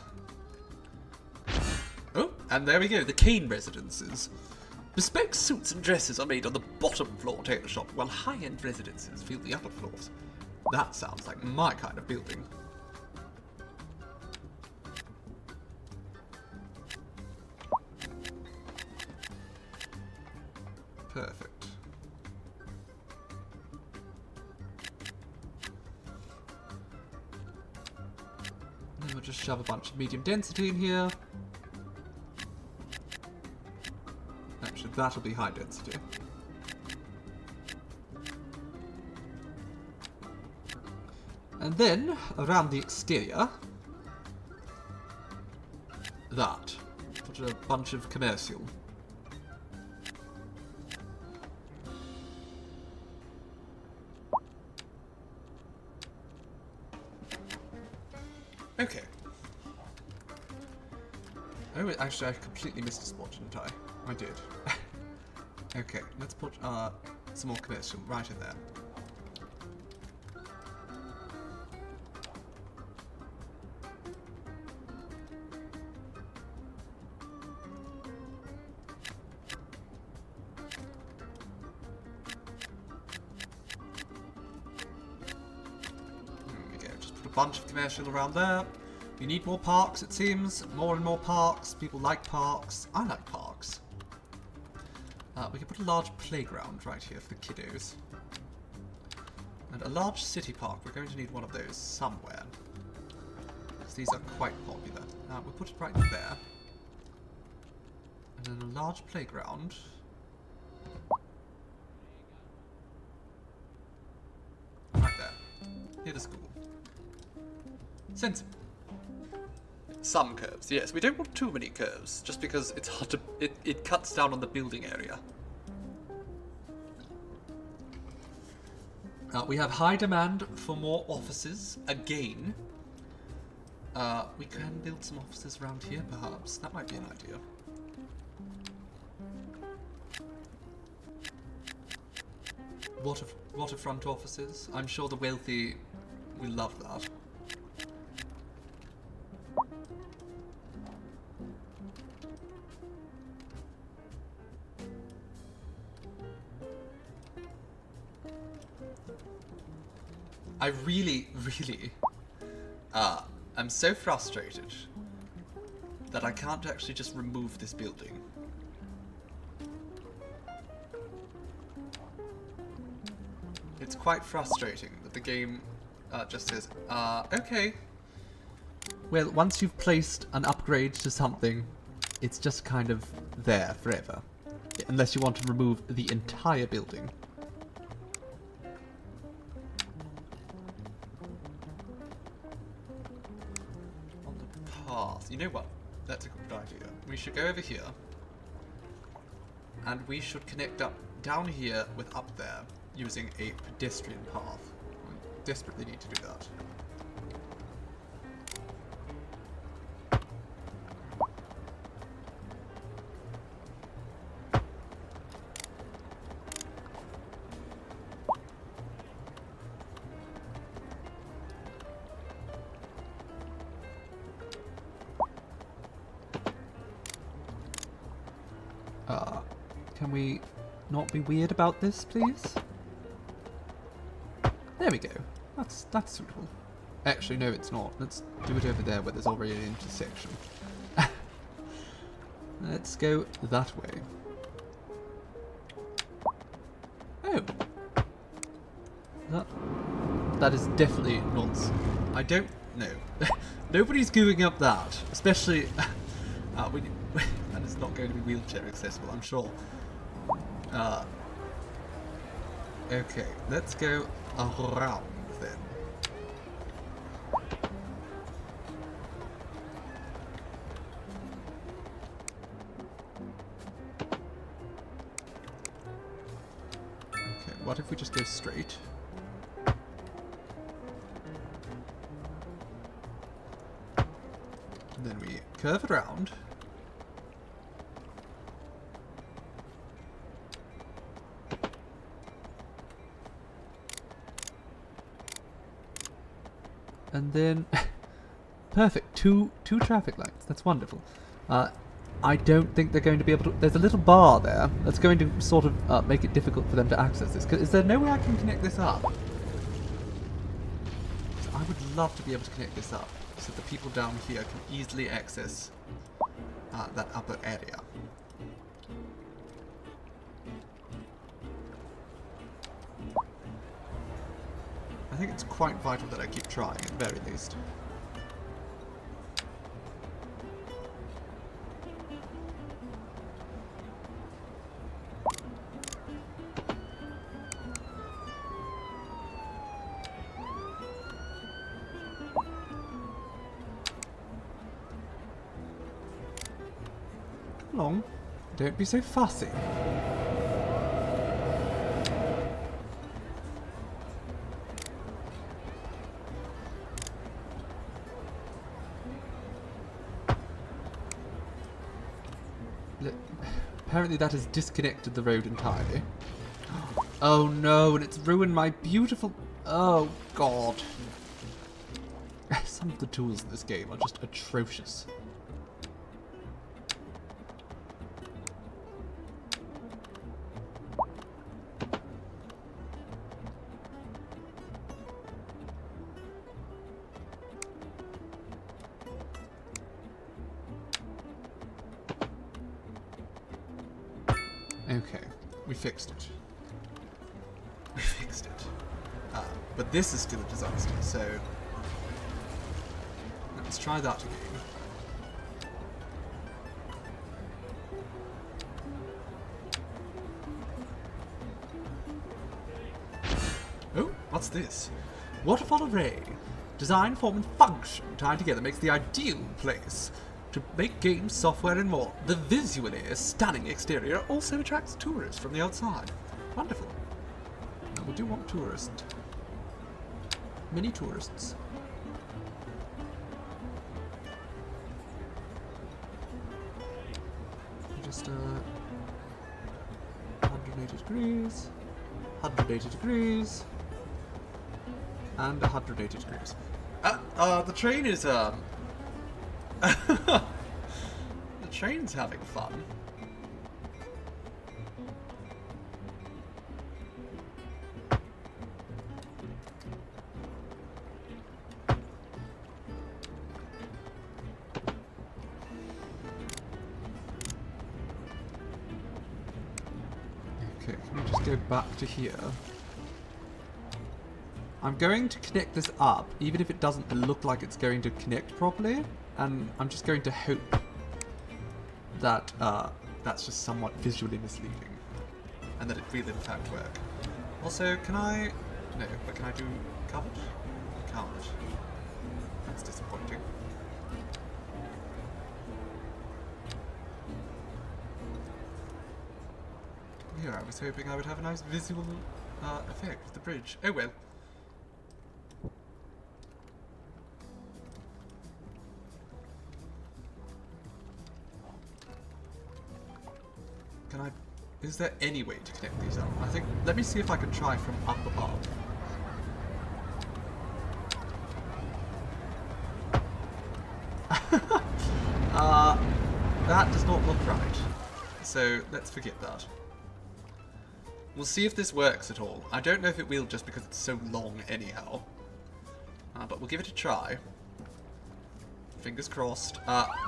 Oh, and there we go, the Kane residences. Bespoke suits and dresses are made on the bottom floor tailor shop, while high-end residences fill the upper floors. That sounds like my kind of building. Perfect. We'll just shove a bunch of medium density in here. that'll be high density. And then, around the exterior, that. Put a bunch of commercial. Okay. Oh, actually, I completely missed a spot, didn't I? I did. Okay, let's put some more commercial right in there. Bunch of commercial around there. We need more parks, it seems. More and more parks. People like parks. I like parks. We could put a large playground right here for the kiddos. And a large city park. We're going to need one of those somewhere. Because these are quite popular. We'll put it right there. And then a large playground. Right there. Near the school. Sensible. Some curves, yes. We don't want too many curves, just because it's hard to... It cuts down on the building area. We have high demand for more offices, again. We can build some offices around here, perhaps. That might be an idea. Waterfront offices. I'm sure the wealthy will love that. I really, I'm so frustrated that I can't actually just remove this building. It's quite frustrating that the game just says, okay. Well, once you've placed an upgrade to something, it's just kind of there forever. Unless you want to remove the entire building. You know what? That's a good idea. We should go over here. And we should connect up down here with up there using a pedestrian path. We desperately need to do that. Can we not be weird about this, please? There we go. That's suitable. Actually, no, it's not. Let's do it over there where there's already an intersection. Let's go that way. Oh. That is definitely nonsense. I don't know. Nobody's googling up that. Especially... that is not going to be wheelchair accessible, I'm sure. Okay, let's go around then. Okay, what if we just go straight? And then we curve it around. And then, perfect, two traffic lights. That's wonderful. I don't think they're going to be able to... There's a little bar there that's going to sort of make it difficult for them to access this. Is there no way I can connect this up? I would love to be able to connect this up so the people down here can easily access that upper area. I think it's quite vital that I keep trying, at the very least. along. Don't be so fussy. Apparently that has disconnected the road entirely. Oh no, and it's ruined my beautiful... Oh god. Some of the tools in this game are just atrocious. Okay, we fixed it. We fixed it. But this is still a disaster, so... Let's try that again. Oh, what's this? Waterfall array. Design, form, and function tied together makes the ideal place to make games, software, and more. The visually stunning exterior also attracts tourists from the outside. Wonderful. Now, we do want tourists. Many tourists. Just 180 degrees, 180 degrees, and 180 degrees. The train is the train's having fun. Okay, can we just go back to here? I'm going to connect this up, even if it doesn't look like it's going to connect properly, and I'm just going to hope that that's just somewhat visually misleading, and that it will in fact work. Also, can I... No, but can I do covered? I can't. That's disappointing. Yeah, I was hoping I would have a nice visual effect with the bridge. Oh well. Can I... Is there any way to connect these up? I think... Let me see if I can try from up above. That does not look right. So, let's forget that. We'll see if this works at all. I don't know if it will just because it's so long anyhow. But we'll give it a try. Fingers crossed.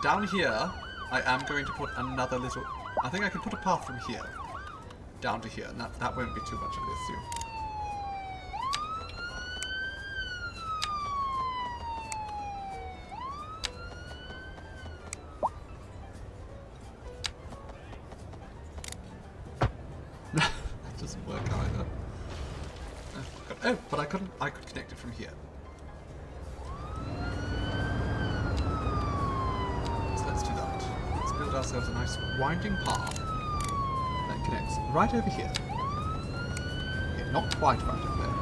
Down here, I am going to put another little... I think I can put a path from here down to here, and that won't be too much of an issue. That doesn't work either. Oh, but I could connect it from here. So let's do that. Let's build ourselves a nice winding path that connects right over here. Okay, not quite right over there.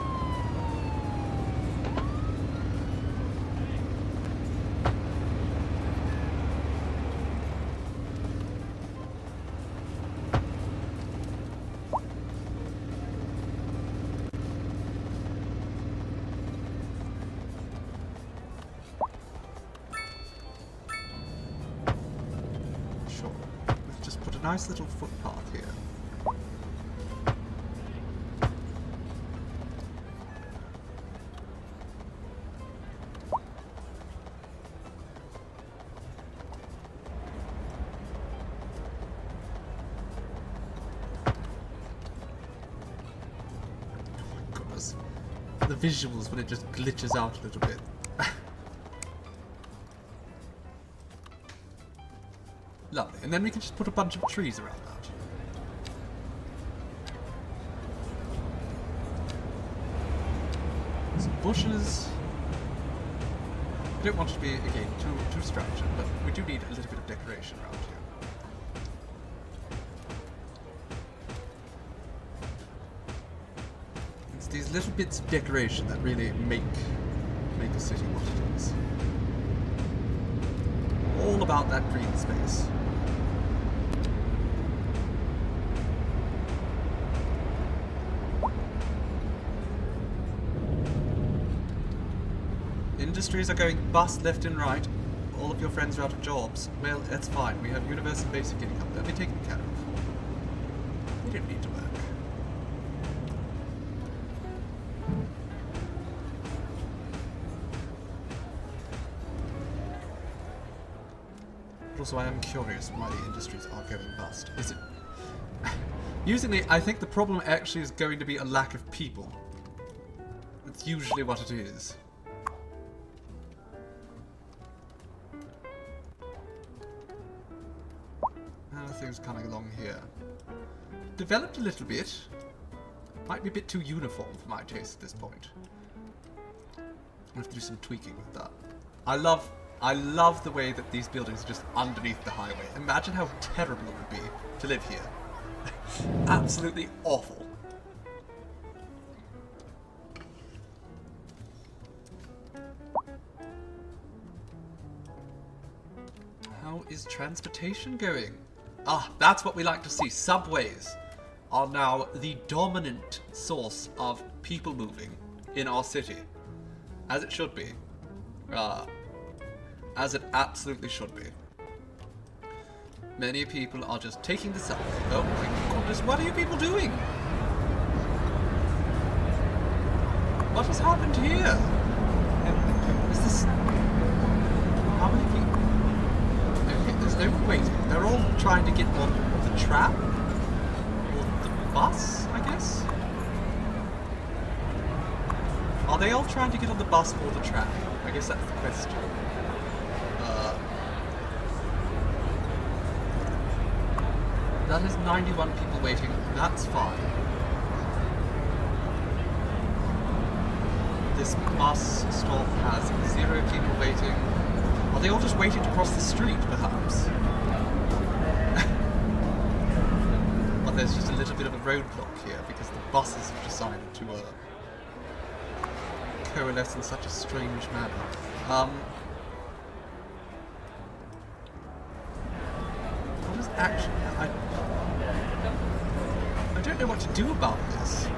Nice little footpath here. Goodness. The visuals when it just glitches out a little bit. Lovely, and then we can just put a bunch of trees around that. Some bushes. We don't want it to be, again, too structured, but we do need a little bit of decoration around here. It's these little bits of decoration that really make a city what it is. All about that green space. Industries are going bust left and right. All of your friends are out of jobs. Well, that's fine. We have universal basic income. They'll be taken care of. We don't need to work. But also, I am curious why the industries are going bust. Is it... Usually, I think the problem actually is going to be a lack of people. It's usually what it is. How are things coming along here? Developed a little bit. Might be a bit too uniform for my taste at this point. I'll have to do some tweaking with that. I love the way that these buildings are just underneath the highway. Imagine how terrible it would be to live here. Absolutely awful. How is transportation going? Ah, that's what we like to see. Subways are now the dominant source of people moving in our city. As it should be. As it absolutely should be. Many people are just taking the subway. Oh my goodness, what are you people doing? What has happened here? Is this... How many people... Okay, there's no one waiting. They're all trying to get on the tram? Or the bus, I guess? Are they all trying to get on the bus or the tram? I guess that's the question. That is 91 people waiting. That's fine. This bus stop has 0 people waiting. Are they all just waiting to cross the street, perhaps? But there's just a little bit of a roadblock here because the buses have decided to coalesce in such a strange manner. What is actually... I don't know what to do about this.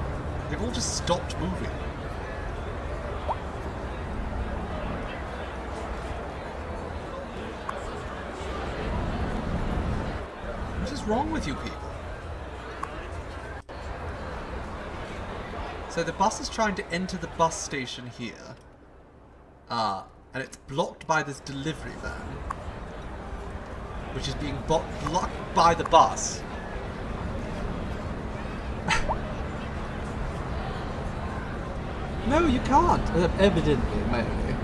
They've all just stopped moving. What is wrong with you people? So the bus is trying to enter the bus station here. And it's blocked by this delivery van. Which is being blocked by the bus. No, you can't. Evidently, maybe.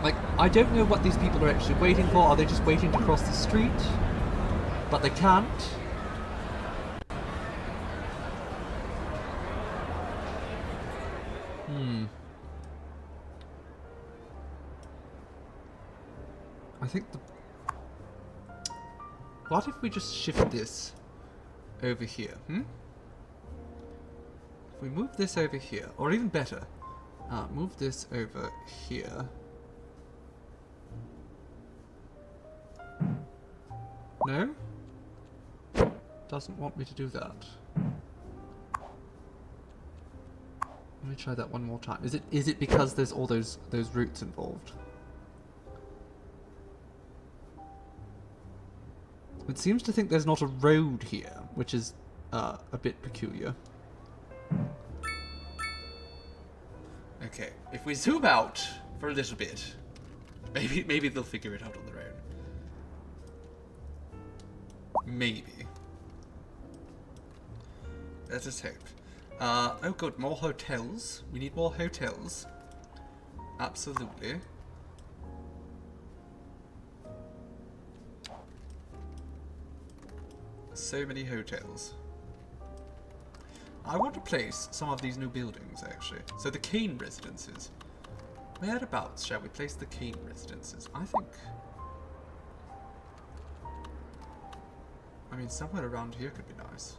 Like, I don't know what these people are actually waiting for. Are they just waiting to cross the street? But they can't. I think the... What if we just shift this over here, If we move this over here, or even better, move this over here. No? Doesn't want me to do that. Let me try that one more time. Is it because there's all those routes involved? It seems to think there's not a road here, which is a bit peculiar. Okay, if we zoom out for a little bit, maybe they'll figure it out on their own. Maybe. Let us hope. Oh good, more hotels. We need more hotels. Absolutely. So many hotels. I want to place some of these new buildings, actually. So the Kane residences. Whereabouts shall we place the Kane residences? I think... I mean, somewhere around here could be nice.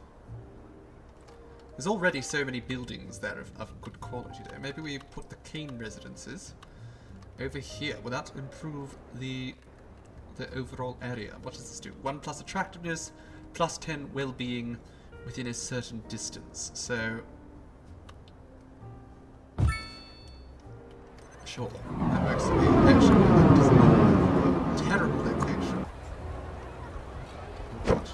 There's already so many buildings there of good quality there. Maybe we put the Kane residences over here. Will that improve the overall area? What does this do? 1 plus attractiveness, plus 10 well-being within a certain distance. So, sure, that works for me. Actually, that does not have a terrible location. What?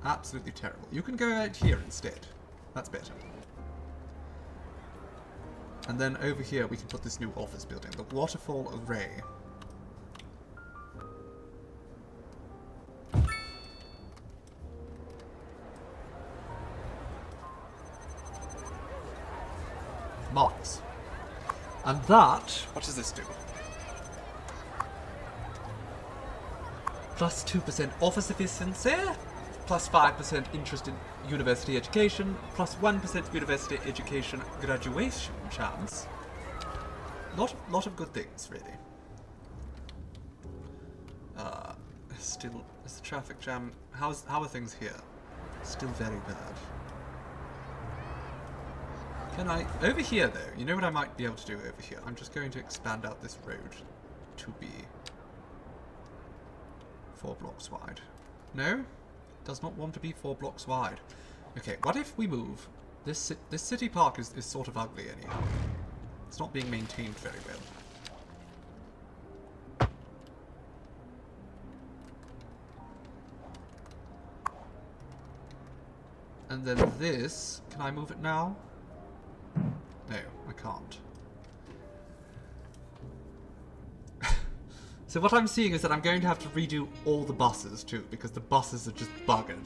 Absolutely terrible. You can go out here instead. That's better. And then over here we can put this new office building, the Waterfall Array. Marks. And that, what does this do? Plus 2% office efficiency, plus 5% interest in university education, plus 1% university education graduation chance. Lot of good things, really. Still, is the traffic jam? How are things here? Still very bad. Can I, over here though, you know what I might be able to do over here? I'm just going to expand out this road to be 4 blocks wide. No? Does not want to be 4 blocks wide. Okay, what if we move? This city park is sort of ugly anyhow. It's not being maintained very well. And then this, can I move it now? No, I can't. So what I'm seeing is that I'm going to have to redo all the buses too, because the buses are just buggered.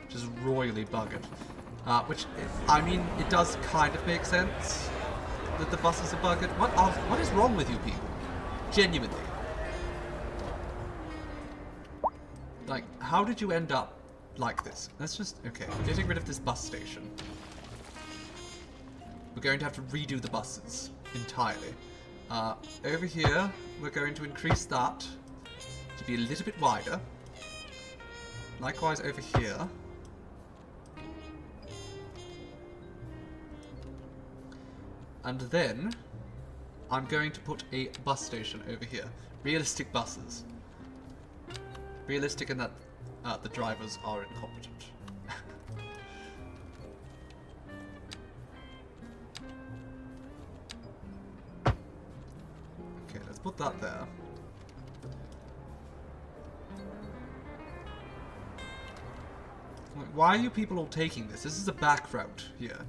Just royally buggered. Which, I mean, it does kind of make sense that the buses are buggered. What is wrong with you people? Genuinely. Like, how did you end up like this? Let's just, okay, we're getting rid of this bus station. We're going to have to redo the buses entirely. Over here, we're going to increase that to be a little bit wider. Likewise over here. And then, I'm going to put a bus station over here. Realistic buses. Realistic in that the drivers are incompetent. Okay, let's put that there. Why are you people all taking this? This is a back route here.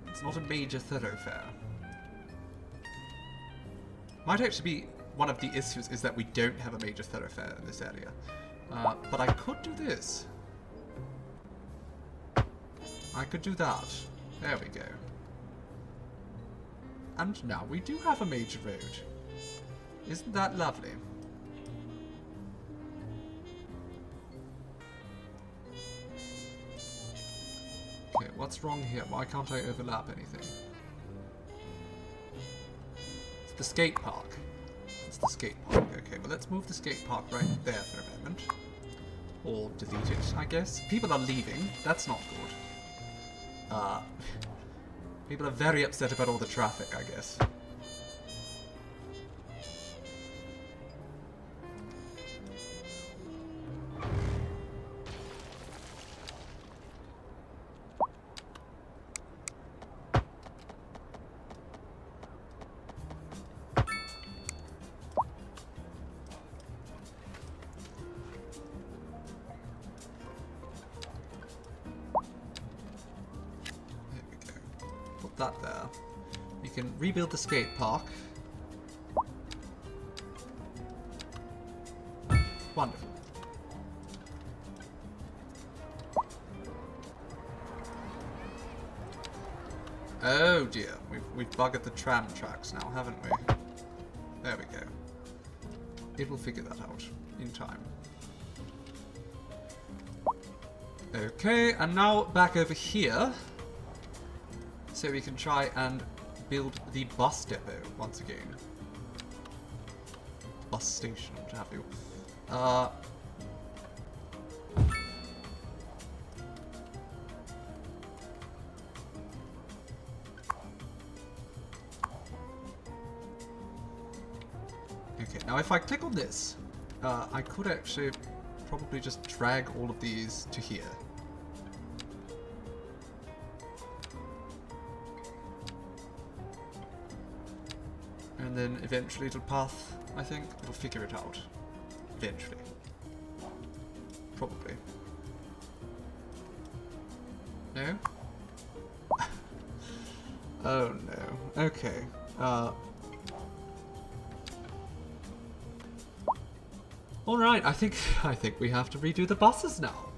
It's not a major thoroughfare. Might actually be one of the issues is that we don't have a major thoroughfare in this area. But I could do this. I could do that. There we go. And now we do have a major road. Isn't that lovely? Okay, what's wrong here? Why can't I overlap anything? It's the skate park. It's the skate park. Okay, well let's move the skate park right there for a moment. Or delete it, I guess. People are leaving. That's not good. People are very upset about all the traffic, I guess. That there. You can rebuild the skate park. Wonderful. Oh dear, we've buggered the tram tracks now, haven't we? There we go. It will figure that out in time. Okay, and now back over here. So we can try and build the bus depot once again. Bus station, what have you. Okay, now if I click on this, I could actually probably just drag all of these to here. And then eventually it'll path, I think. It'll figure it out. Eventually. Probably. No? Oh no. Okay. Alright, I think we have to redo the buses now.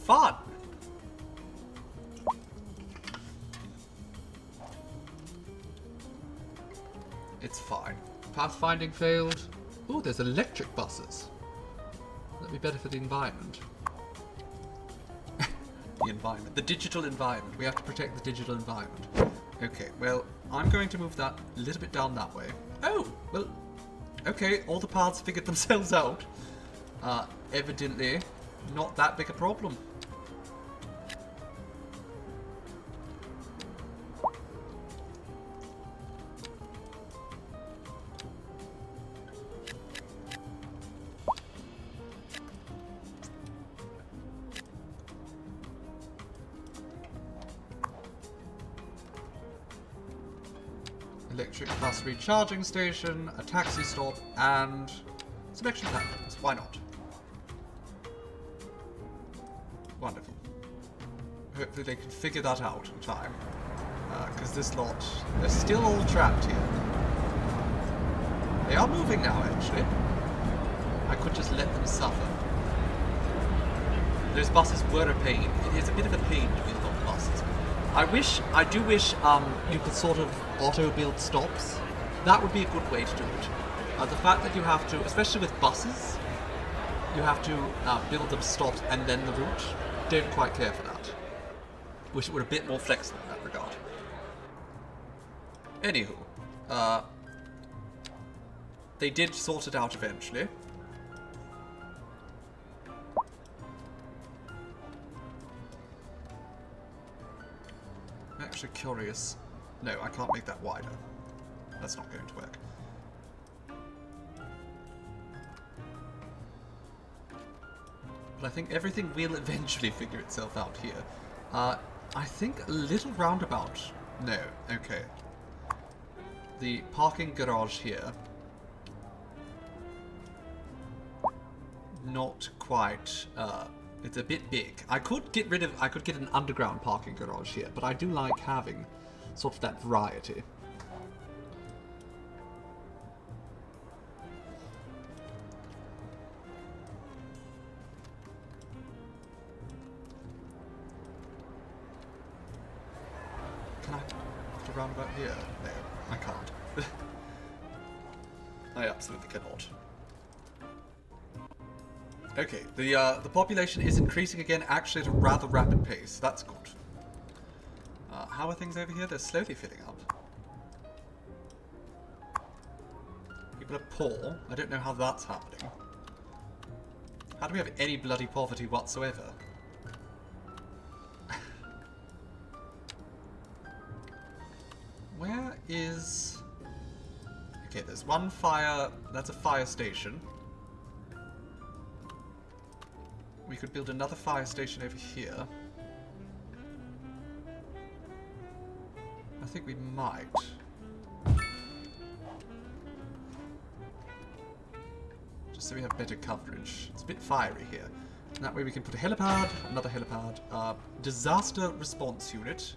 Fun! It's fine. Pathfinding failed. Ooh, there's electric buses. That'd be better for the environment. The environment. The digital environment. We have to protect the digital environment. Okay, well, I'm going to move that a little bit down that way. Oh, well, okay, all the paths figured themselves out. Evidently, not that big a problem. Electric bus recharging station, a taxi stop, and selection platforms. Why not? Wonderful. Hopefully they can figure that out in time. Because this lot, they're still all trapped here. They are moving now, actually. I could just let them suffer. Those buses were a pain. It is a bit of a pain to build on the buses. I do wish you could sort of auto-build stops. That would be a good way to do it. The fact that you have to, especially with buses, you have to build them stops and then the route, don't quite care for that. Wish it were a bit more flexible in that regard. Anywho, they did sort it out eventually. I'm actually curious. No, I can't make that wider. That's not going to work. But I think everything will eventually figure itself out here. I think a little roundabout. No, okay. The parking garage here. Not quite. It's a bit big. I could get an underground parking garage here, but I do like having sort of that variety. Can I put a roundabout here? No, I can't. I absolutely cannot. Okay, the population is increasing again, actually at a rather rapid pace. That's good. How are things over here? They're slowly filling up. People are poor. I don't know how that's happening. How do we have any bloody poverty whatsoever? Where is... Okay, there's one fire... That's a fire station. We could build another fire station over here. I think we might. Just so we have better coverage. It's a bit fiery here. And that way we can put a helipad, another helipad, disaster response unit.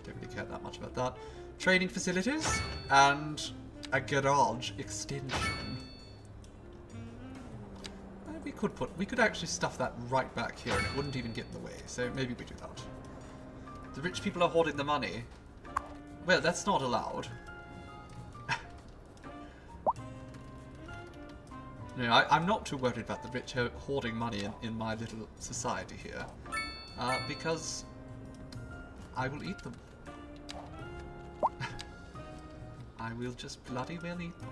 Don't really care that much about that. Training facilities, and a garage extension. We could actually stuff that right back here and it wouldn't even get in the way, so maybe we do that. The rich people are hoarding the money. Well, that's not allowed. No, I'm not too worried about the rich hoarding money in my little society here. Because I will eat them. I will just bloody well eat them.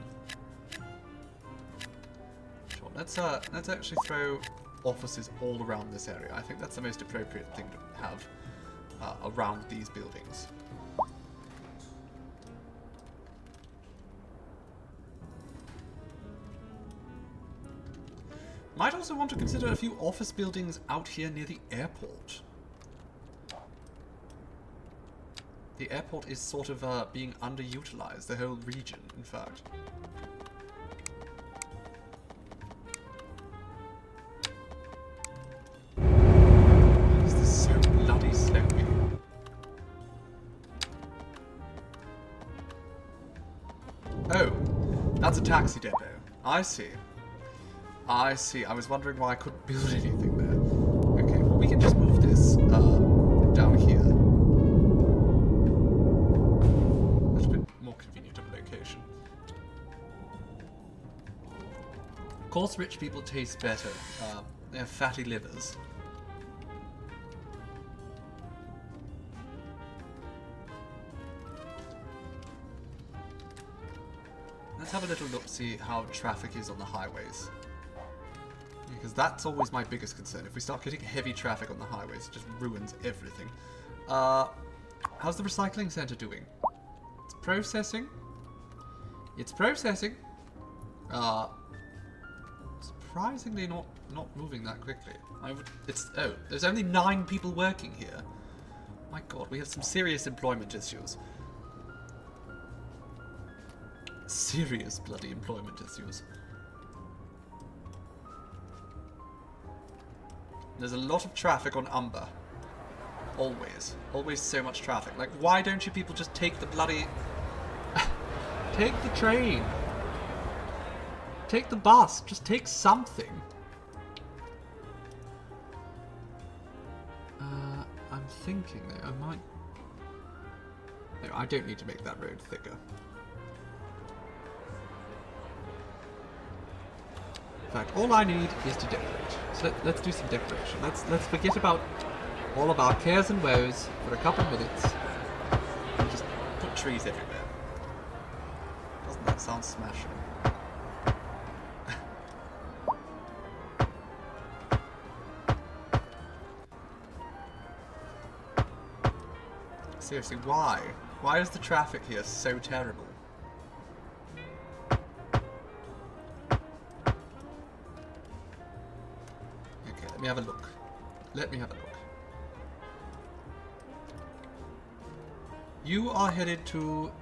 Let's actually throw offices all around this area. I think that's the most appropriate thing to have around these buildings. Might also want to consider a few office buildings out here near the airport. The airport is sort of being underutilized, the whole region, in fact. Why is this so bloody slopey? Oh, that's a taxi depot. I see. I see. I was wondering why I couldn't build anything there. Okay, well we can just move this down here. A little bit more convenient of a location. Of course rich people taste better. They have fatty livers. Let's have a little look, see how traffic is on the highways. Because that's always my biggest concern. If we start getting heavy traffic on the highways, it just ruins everything. How's the recycling center doing? It's processing. It's processing. Surprisingly not moving that quickly. Oh, there's only 9 people working here. My god, we have some serious employment issues. Serious bloody employment issues. There's a lot of traffic on Umber. Always. Always so much traffic. Like, why don't you people just take the bloody... take the train. Take the bus. Just take something. I'm thinking though, I might... No, I don't need to make that road thicker. In fact, all I need is to decorate. So let's do some decoration. Let's forget about all of our cares and woes for a couple of minutes and just put trees everywhere. Doesn't that sound smashing? Seriously, why? Why is the traffic here so terrible? Let me have a look. Let me have a look. You are headed to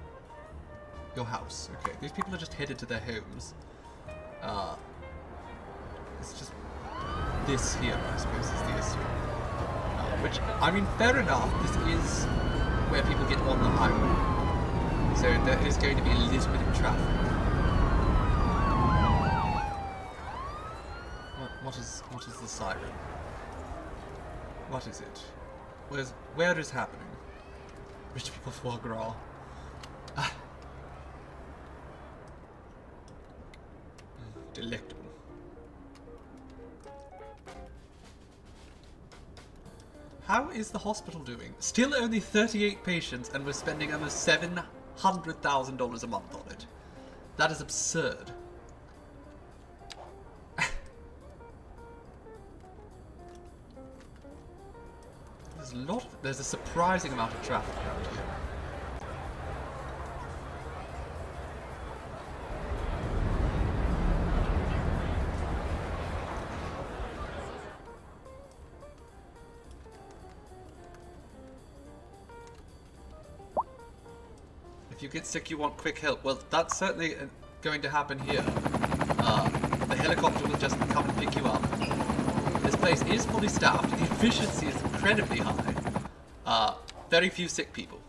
your house. Okay, these people are just headed to their homes. It's just this here, I suppose, is the issue. Which, I mean, fair enough. This is where people get on the highway. So there is going to be a little bit of traffic. What is the siren? What is it? Where is happening? Rich people foie gras. Delectable. How is the hospital doing? Still only 38 patients and we're spending almost $700,000 a month on it. That is absurd. There's a surprising amount of traffic around here. If you get sick, you want quick help. Well, that's certainly going to happen here. The helicopter will just come and pick you up. This place is fully staffed. The efficiency is incredibly high. Very few sick people.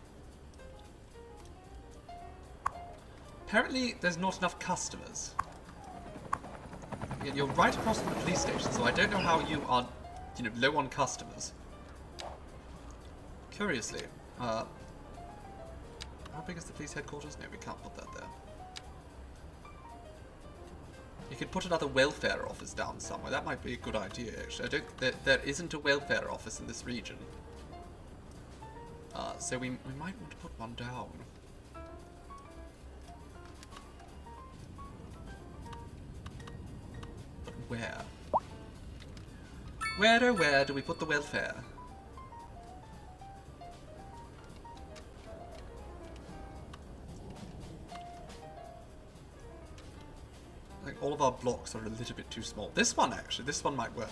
Apparently, there's not enough customers. You're right across from the police station, so I don't know how you are, low on customers. Curiously, how big is the police headquarters? No, we can't put that there. You could put another welfare office down somewhere. That might be a good idea, actually. There isn't a welfare office in this region. So we might want to put one down. But where? Where do we put the welfare? think all of our blocks are a little bit too small. This one, actually, this one might work.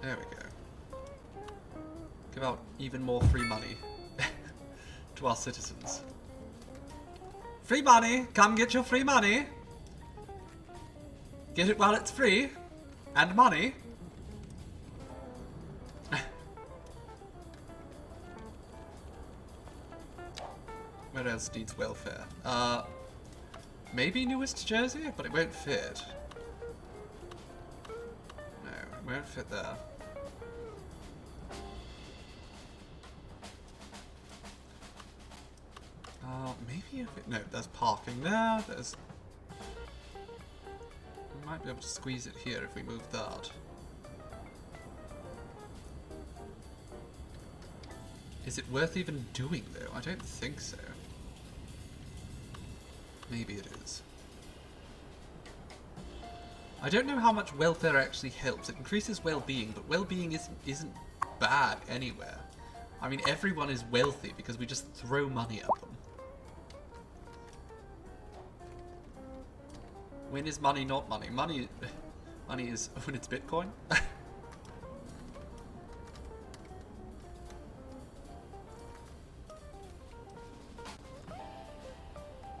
There we go. Give out even more free money to our citizens. Free money! Come get your free money! Get it while it's free. And money. Where else needs welfare? Maybe newest Jersey, but it won't fit. No, it won't fit there. Maybe if it... No, there's parking there. There's... We might be able to squeeze it here if we move that. Is it worth even doing, though? I don't think so. Maybe it is. I don't know how much welfare actually helps. It increases well-being, but well-being isn't bad anywhere. I mean, everyone is wealthy because we just throw money at them. When is money not money? Money is when it's Bitcoin.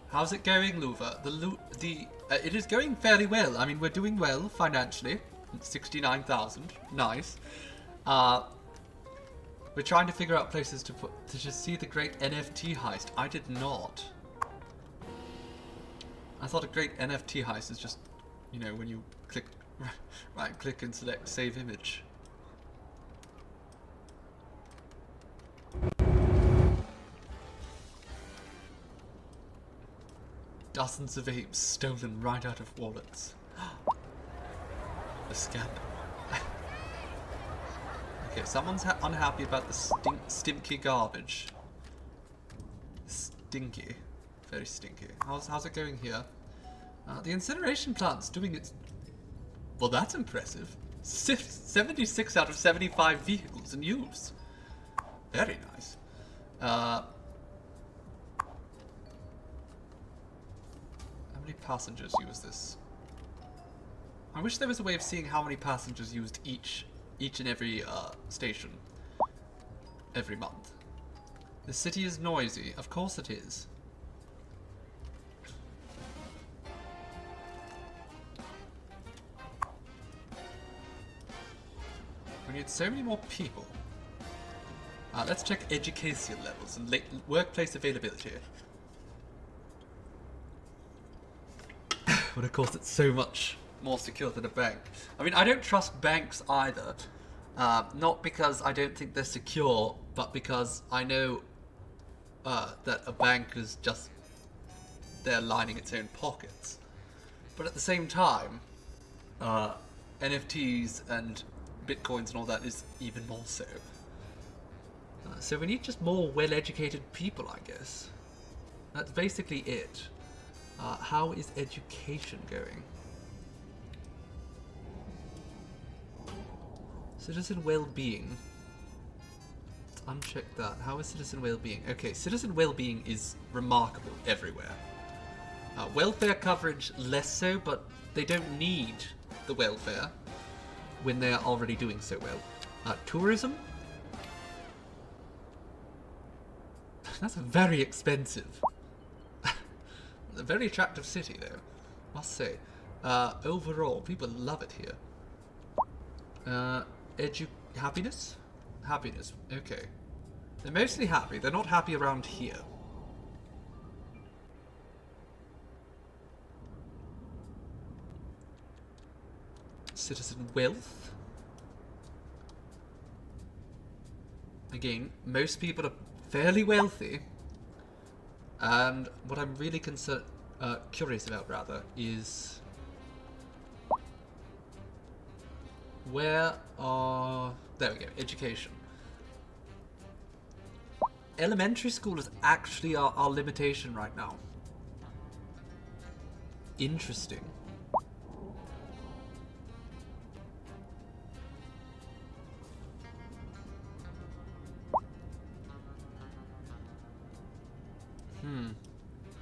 How's it going, Luva? It is going fairly well. I mean, we're doing well financially. 69,000, nice. We're trying to figure out places to just see the great NFT heist. I did not. I thought a great NFT heist is just, you know, when you click, right click and select save image. Dozens of apes stolen right out of wallets. A scandal. Okay, someone's unhappy about the stinky garbage. Stinky. Very stinky. How's it going here? The incineration plant's doing its... Well, that's impressive. 76 out of 75 vehicles in use. Very nice. How many passengers use this? I wish there was a way of seeing how many passengers used each and every station every month. The city is noisy. Of course it is. We need so many more people. Let's check education levels and workplace availability. But of course it's so much more secure than a bank. I mean, I don't trust banks either. Not because I don't think they're secure, but because I know that a bank is just there lining its own pockets. But at the same time, NFTs and Bitcoins and all that is even more so. So we need just more well-educated people, I guess. That's basically it. How is education going? Citizen well-being. Let's uncheck that. How is citizen well-being? Okay, citizen well-being is remarkable everywhere. Welfare coverage less so, but they don't need the welfare when they're already doing so well. Tourism? That's very expensive. A very attractive city, though, must say. Overall, people love it here. Happiness? Happiness, okay. They're mostly happy. They're not happy around here. Citizen wealth. Again, most people are fairly wealthy. And what I'm really curious about, rather, is where are... There we go, education. Elementary school is actually our limitation right now. Interesting.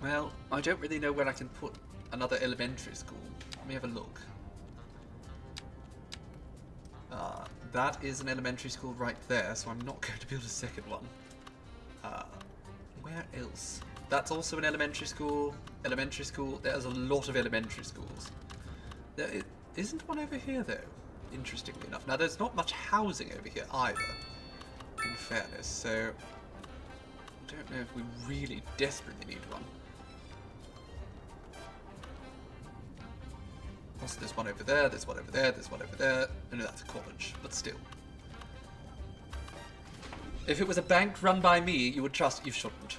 Well, I don't really know where I can put another elementary school. Let me have a look. That is an elementary school right there, so I'm not going to build a second one. Where else? That's also an elementary school. Elementary school. There's a lot of elementary schools. There isn't one over here, though, interestingly enough. Now, there's not much housing over here either, in fairness, so I don't know if we really desperately need one. Also, there's one over there, there's one over there, there's one over there. Oh, no, that's a college, but still. If it was a bank run by me, you would trust. You shouldn't.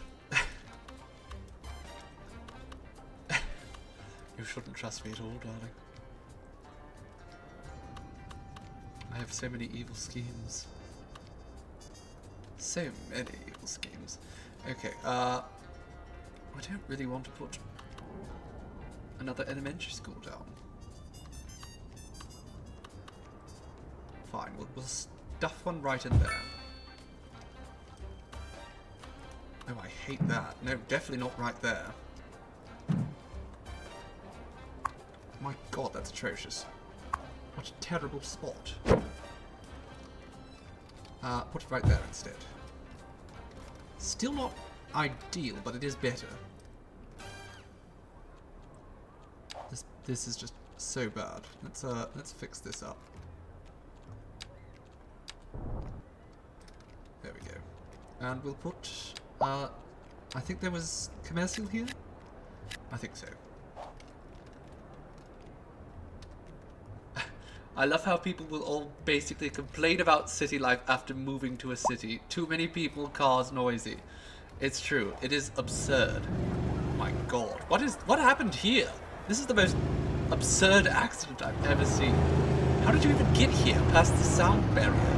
You shouldn't trust me at all, darling. I have so many evil schemes. So many evil schemes. Okay, I don't really want to put another elementary school down. Fine, we'll stuff one right in there. Oh, I hate that. No, definitely not right there. My god, that's atrocious. What a terrible spot. Put it right there instead. Still not ideal, but it is better. This is just so bad. Let's fix this up. There we go. And we'll put I think there was commercial here? I think so. I love how people will all basically complain about city life after moving to a city. Too many people, cars, noisy. It's true. It is absurd. Oh my god. What happened here? This is the most absurd accident I've ever seen. How did you even get here past the sound barrier?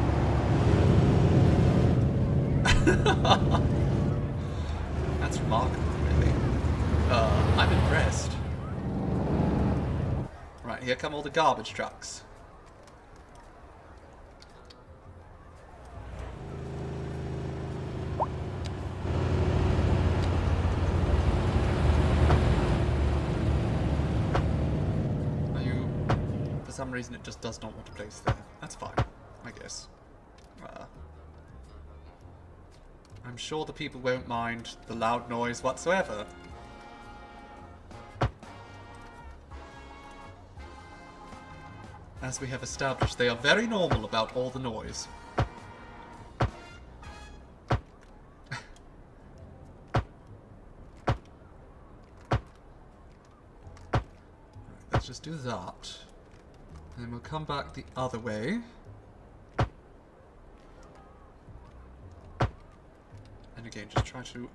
That's remarkable, really. I'm impressed. Right, here come all the garbage trucks. For some reason it just does not want to place there. That's fine, I guess. I'm sure the people won't mind the loud noise whatsoever. As we have established, they are very normal about all the noise. Let's just do that. And then we'll come back the other way. And again, just try to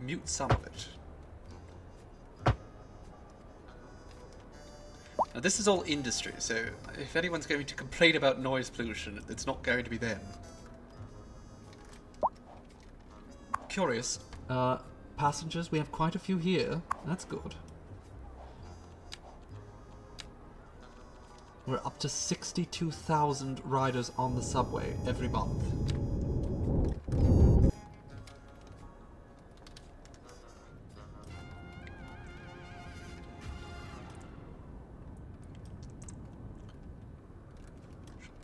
mute some of it. Now this is all industry, so if anyone's going to complain about noise pollution, it's not going to be them. Curious. Passengers, we have quite a few here. That's good. We're up to 62,000 riders on the subway every month.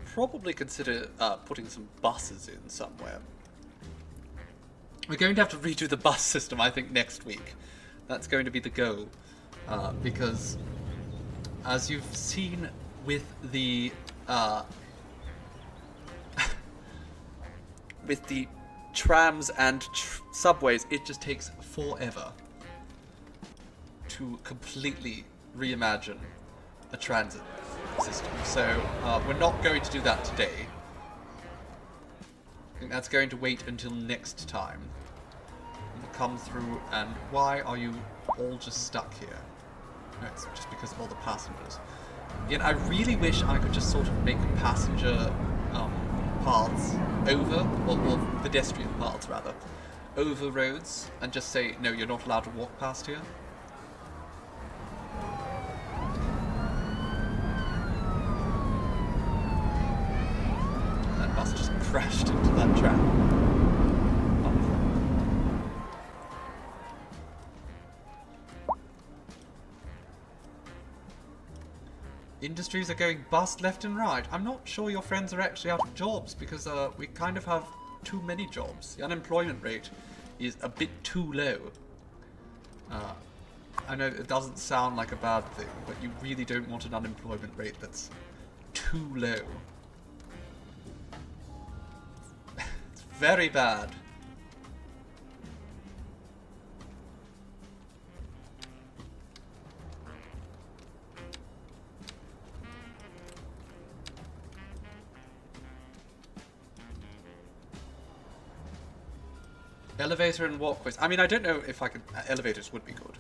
Probably consider putting some buses in somewhere. We're going to have to redo the bus system, I think, next week. That's going to be the goal. Because, as you've seen with the with the trams and subways, it just takes forever to completely reimagine a transit system. So we're not going to do that today. I think that's going to wait until next time. We'll come through. And why are you all just stuck here? No, it's just because of all the passengers. Again, I really wish I could just sort of make passenger paths over, or pedestrian paths rather, over roads, and just say, no, you're not allowed to walk past here. That bus just crashed into that trap. industries are going bust left and right. I'm not sure your friends are actually out of jobs because we kind of have too many jobs. The unemployment rate is a bit too low. I know it doesn't sound like a bad thing, but you really don't want an unemployment rate that's too low. It's very bad. Elevator and walkways. I mean, I don't know if I could... elevators would be good.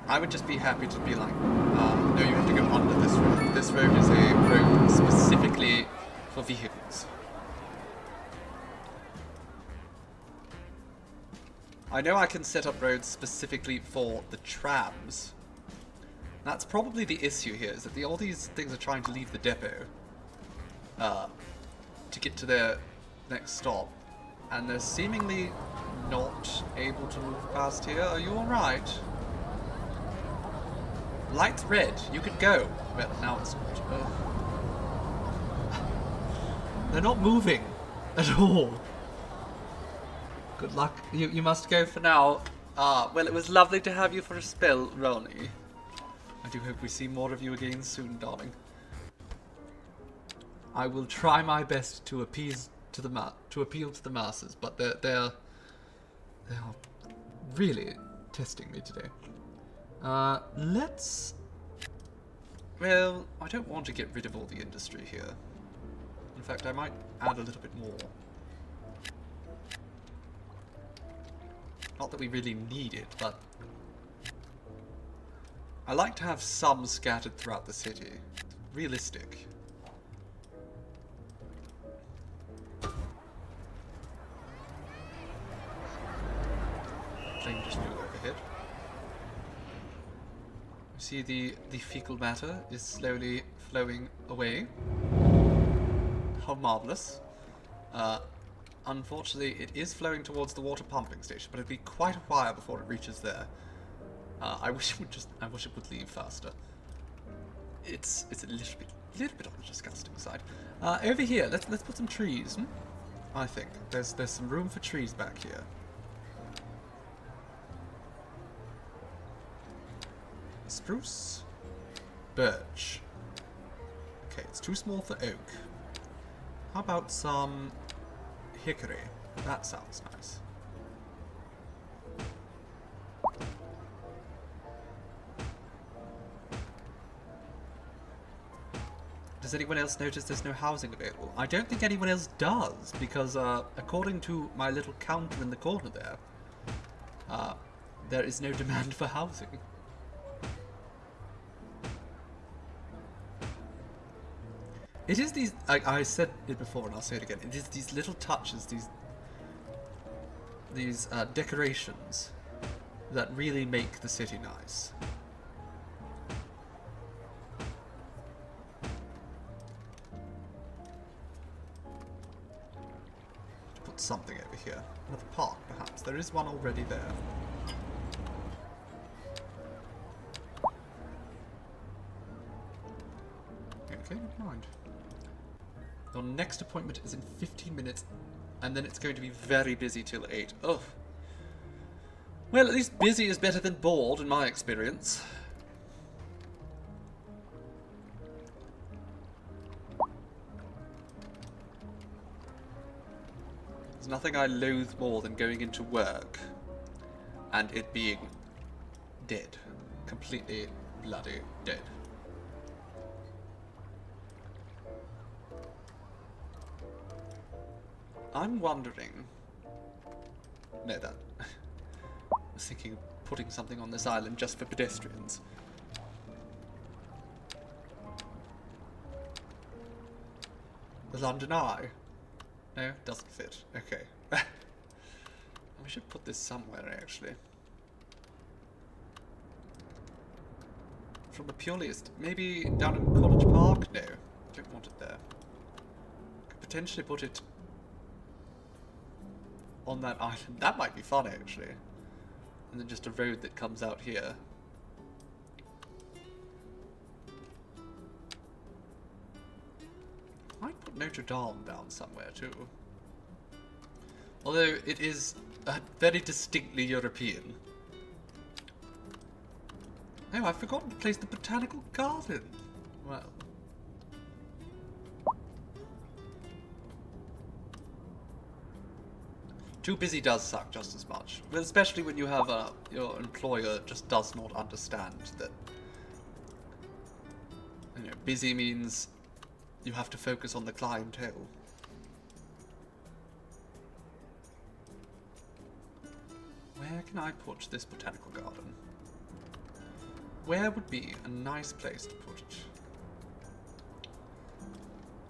I would just be happy to be like, no, you have to go under this road. This road is a road specifically for vehicles. I know I can set up roads specifically for the trams. That's probably the issue here, is that all these things are trying to leave the depot to get to their next stop. And they're seemingly not able to move past here. Are you alright? Light's red. You could go. Well, now it's not. Ugh. They're not moving at all. Good luck. You must go for now. Well, it was lovely to have you for a spell, Ronnie. I do hope we see more of you again soon, darling. I will try my best to appeal to the masses, but they are really testing me today. Let's... Well, I don't want to get rid of all the industry here. In fact, I might add a little bit more. Not that we really need it, but I like to have some scattered throughout the city. It's realistic. Plane just flew overhead. You see the fecal matter is slowly flowing away. How marvellous. Unfortunately, it is flowing towards the water pumping station, but it'll be quite a while before it reaches there. I wish it would leave faster. It's a little bit on the disgusting side. Over here, let's put some trees. I think there's some room for trees back here. Spruce, birch. Okay, it's too small for oak. How about some hickory? That sounds nice. Does anyone else notice there's no housing available? I don't think anyone else does, because according to my little counter in the corner there, there is no demand for housing. It is these, I said it before and I'll say it again, it is these little touches, these decorations that really make the city nice. Put something over here. Another park, perhaps. There is one already there. Okay, never mind. Your next appointment is in 15 minutes, and then it's going to be very busy till 8. Oh. Well, at least busy is better than bored, in my experience. There's nothing I loathe more than going into work and it being dead. Completely bloody dead. I'm wondering... No, that... I was thinking of putting something on this island just for pedestrians. The London Eye? No, doesn't fit. Okay. We should put this somewhere, actually. From a purelyist. Maybe down in College Park? No, don't want it there. Could potentially put it on that island. That might be fun, actually. And then just a road that comes out here. got Notre Dame down somewhere too. Although it is very distinctly European. Oh, I've forgotten to place the botanical garden. Well. Too busy does suck just as much. But especially when you have your employer just does not understand that, you know, busy means you have to focus on the clientele. Where can I put this botanical garden? Where would be a nice place to put it?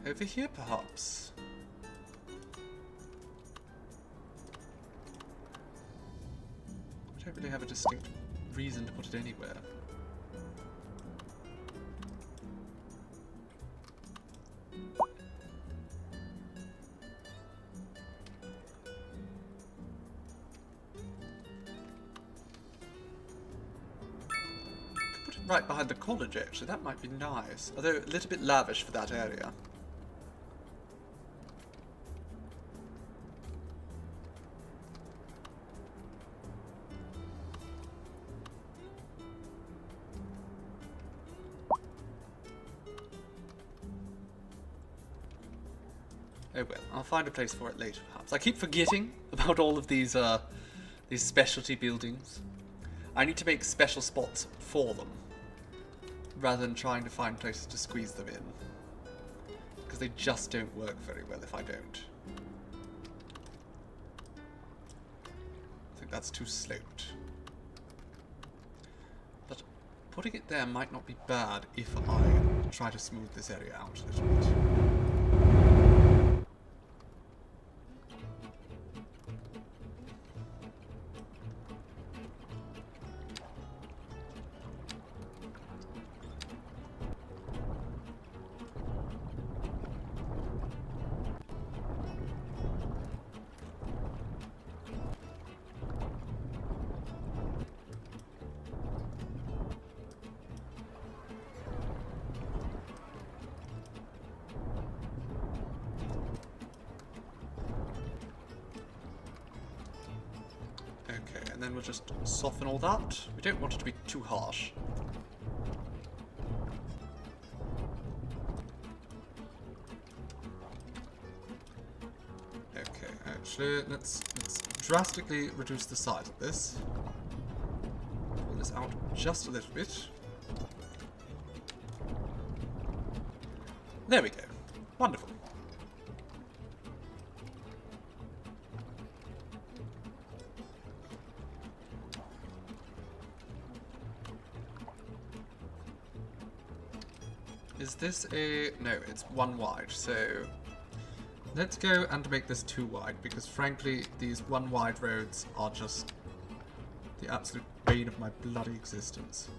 Over here, perhaps? I don't really have a distinct reason to put it anywhere. Right behind the college, actually. That might be nice. Although a little bit lavish for that area. Oh well, I'll find a place for it later, perhaps. I keep forgetting about all of these specialty buildings. I need to make special spots for them, rather than trying to find places to squeeze them in. Because they just don't work very well if I don't. I think that's too sloped. But putting it there might not be bad if I try to smooth this area out a little bit. And then we'll just soften all that. We don't want it to be too harsh. Okay, actually, let's drastically reduce the size of this. Pull this out just a little bit. There we go. Wonderful. Is this a... no, it's one wide, so let's go and make this two wide, because frankly, these one wide roads are just the absolute bane of my bloody existence.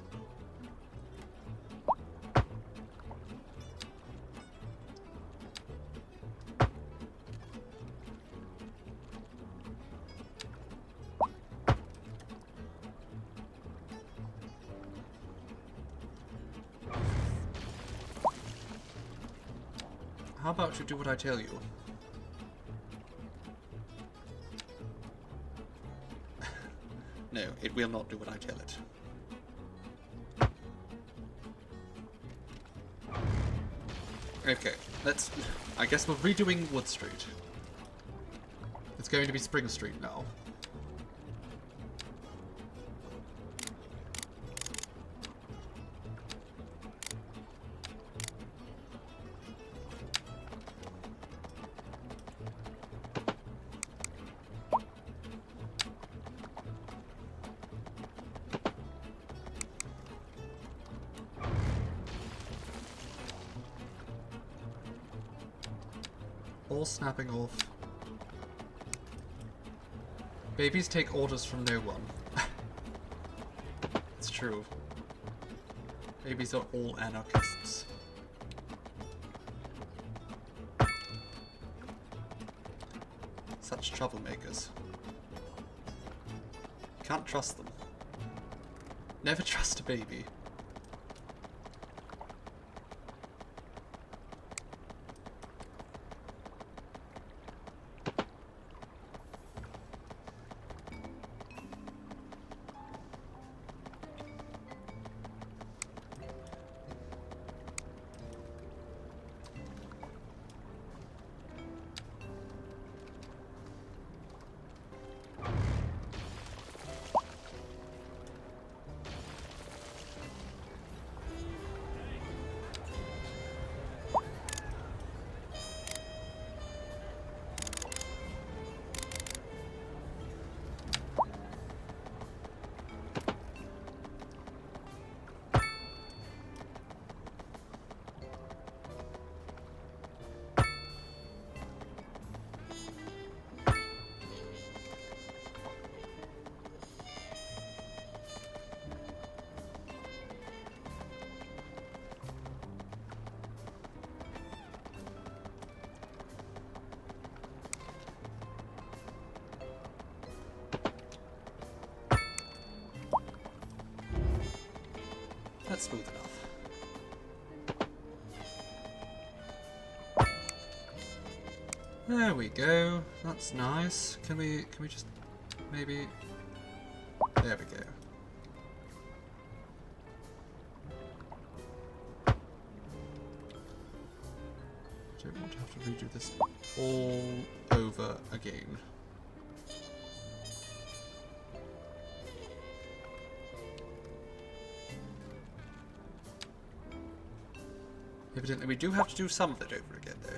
How about you do what I tell you? No, it will not do what I tell it. Okay, let's... I guess we're redoing Wood Street. It's going to be Spring Street now. All snapping off. Babies take orders from no one. It's true. Babies are all anarchists. Such troublemakers. Can't trust them. Never trust a baby. That's smooth enough. There we go. That's nice. Can we just maybe... There we go. Don't want to have to redo this all over again. Evidently we do have to do some of it over again though.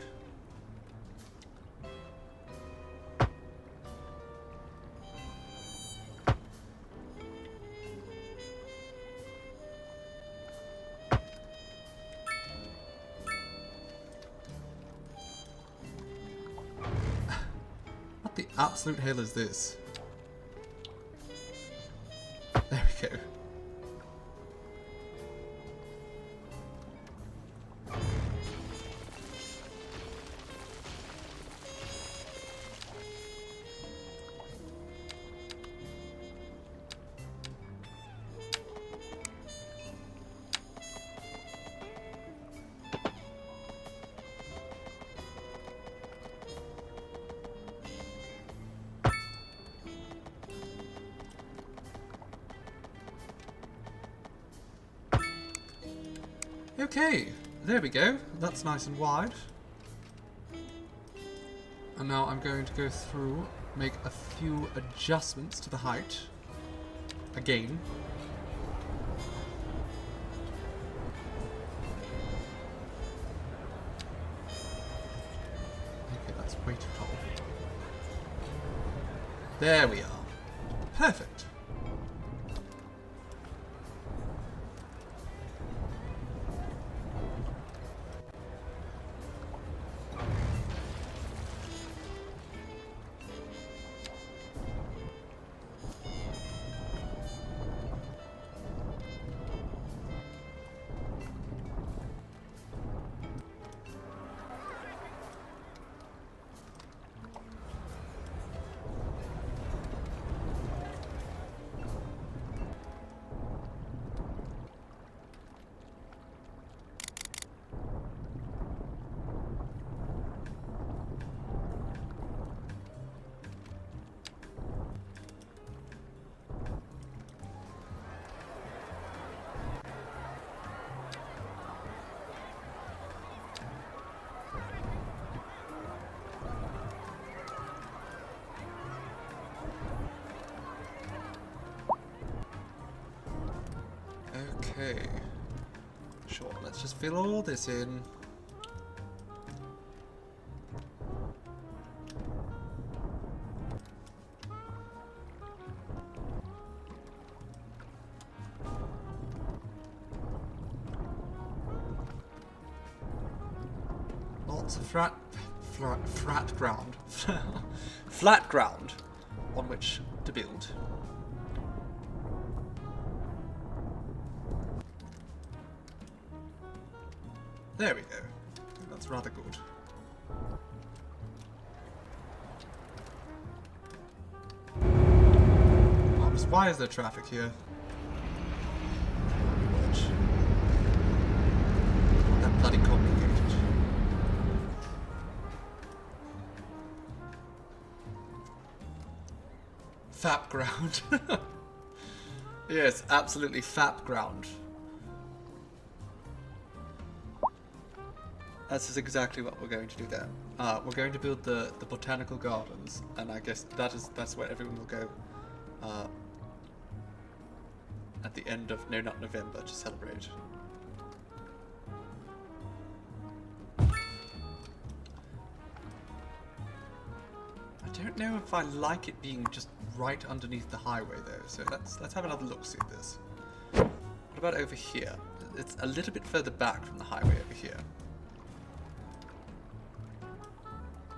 What the absolute hell is this? There we go. Okay, there we go. That's nice and wide. And now I'm going to go through, make a few adjustments to the height. Again. Okay, that's way too tall. There we are. Perfect. Okay. Sure, let's just fill all this in. Lots of flat ground. Flat ground on which to build. There we go. That's rather good. Oops, why is there traffic here? Watch. Not that bloody complicated. Fap ground. Yes, absolutely fap ground. This is exactly what we're going to do there. We're going to build the botanical gardens, and I guess that's where everyone will go at the end of not November to celebrate. I don't know if I like it being just right underneath the highway though. So let's have another look see at this. What about over here? It's a little bit further back from the highway over here.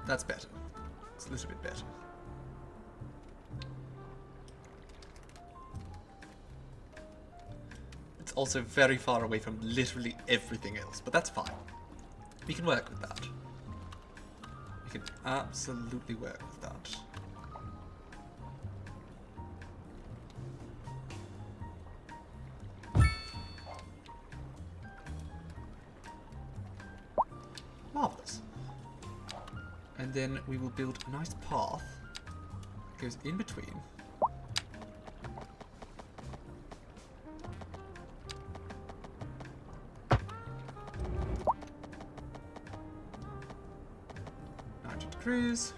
That's better. It's a little bit better. It's also very far away from literally everything else, but that's fine. We can work with that. We can absolutely work with that. and then we will build a nice path that goes in between. Degrees.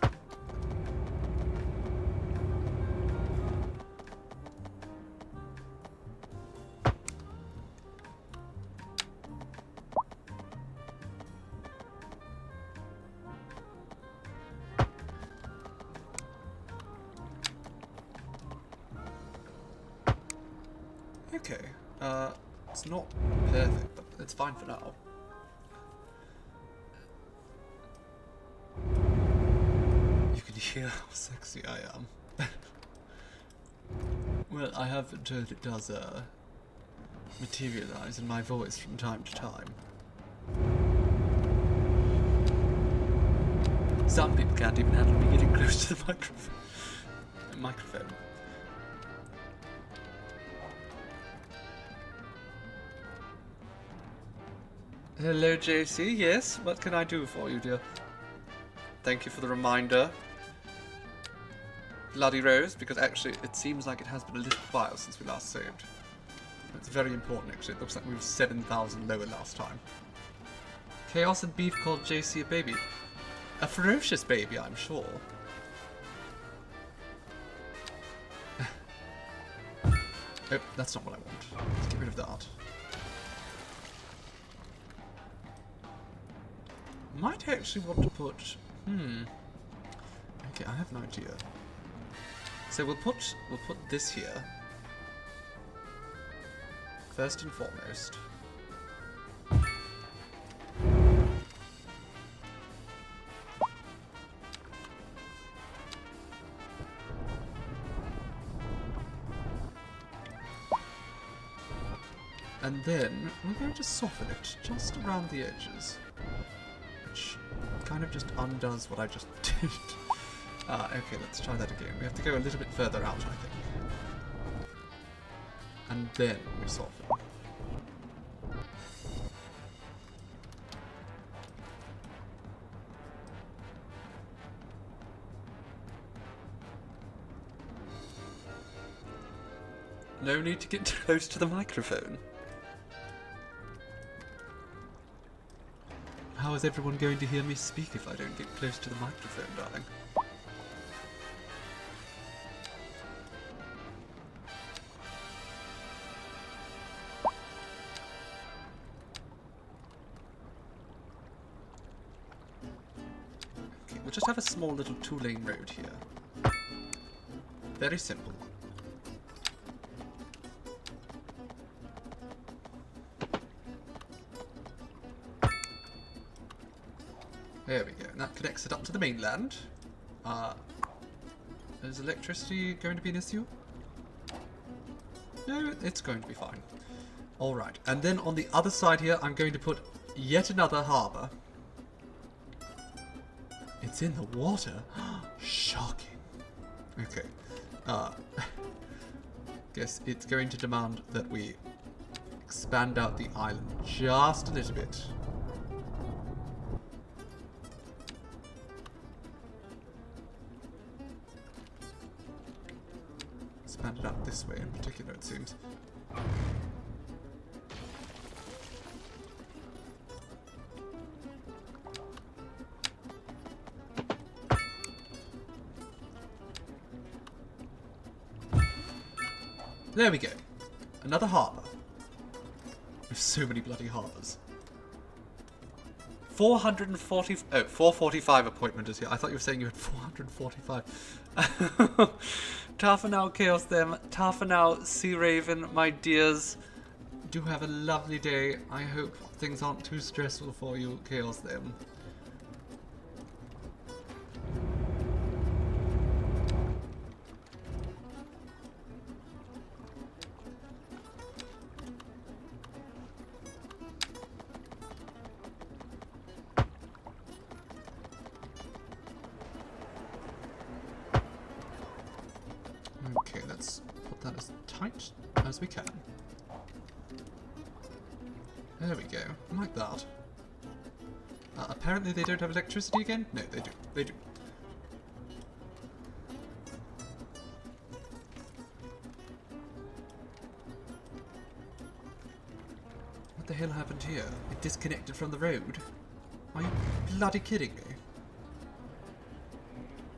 Okay, it's not perfect, but it's fine for now. You can hear how sexy I am. Well, I have been told it does, materialize in my voice from time to time. Some people can't even handle me getting close to the microphone. Hello, JC. Yes, what can I do for you, dear? Thank you for the reminder. Bloody Rose, because actually it seems like it has been a little while since we last saved. It's very important, actually. It looks like we were 7,000 lower last time. Chaos and Beef called JC a baby. A ferocious baby, I'm sure. Oh, that's not what I want. Let's get rid of that. Might actually want to put... Okay, I have an idea. So we'll put this here. First and foremost. And then we're going to soften it just around the edges. Which kind of just undoes what I just did. Okay, let's try that again. We have to go a little bit further out, I think. And then we soften. No need to get close to the microphone. How is everyone going to hear me speak if I don't get close to the microphone, darling? Okay, we'll just have a small little two-lane road here. Very simple. There we go, and that connects it up to the mainland. Is electricity going to be an issue? No, it's going to be fine. Alright, and then on the other side here, I'm going to put yet another harbour. It's in the water? Shocking. Okay. Guess it's going to demand that we expand out the island just a little bit. Expand it out this way in particular, it seems. There we go. Another harbour. There's so many bloody harbours. 445 appointment is here. I thought you were saying you had 445. Tough now, Chaos them. Tough now, Sea Raven, my dears. Do have a lovely day. I hope things aren't too stressful for you, Chaos them. Okay, let's put that as tight as we can. There we go, like that. Apparently they don't have electricity again? No, they do. They do. What the hell happened here? It disconnected from the road? Are you bloody kidding me?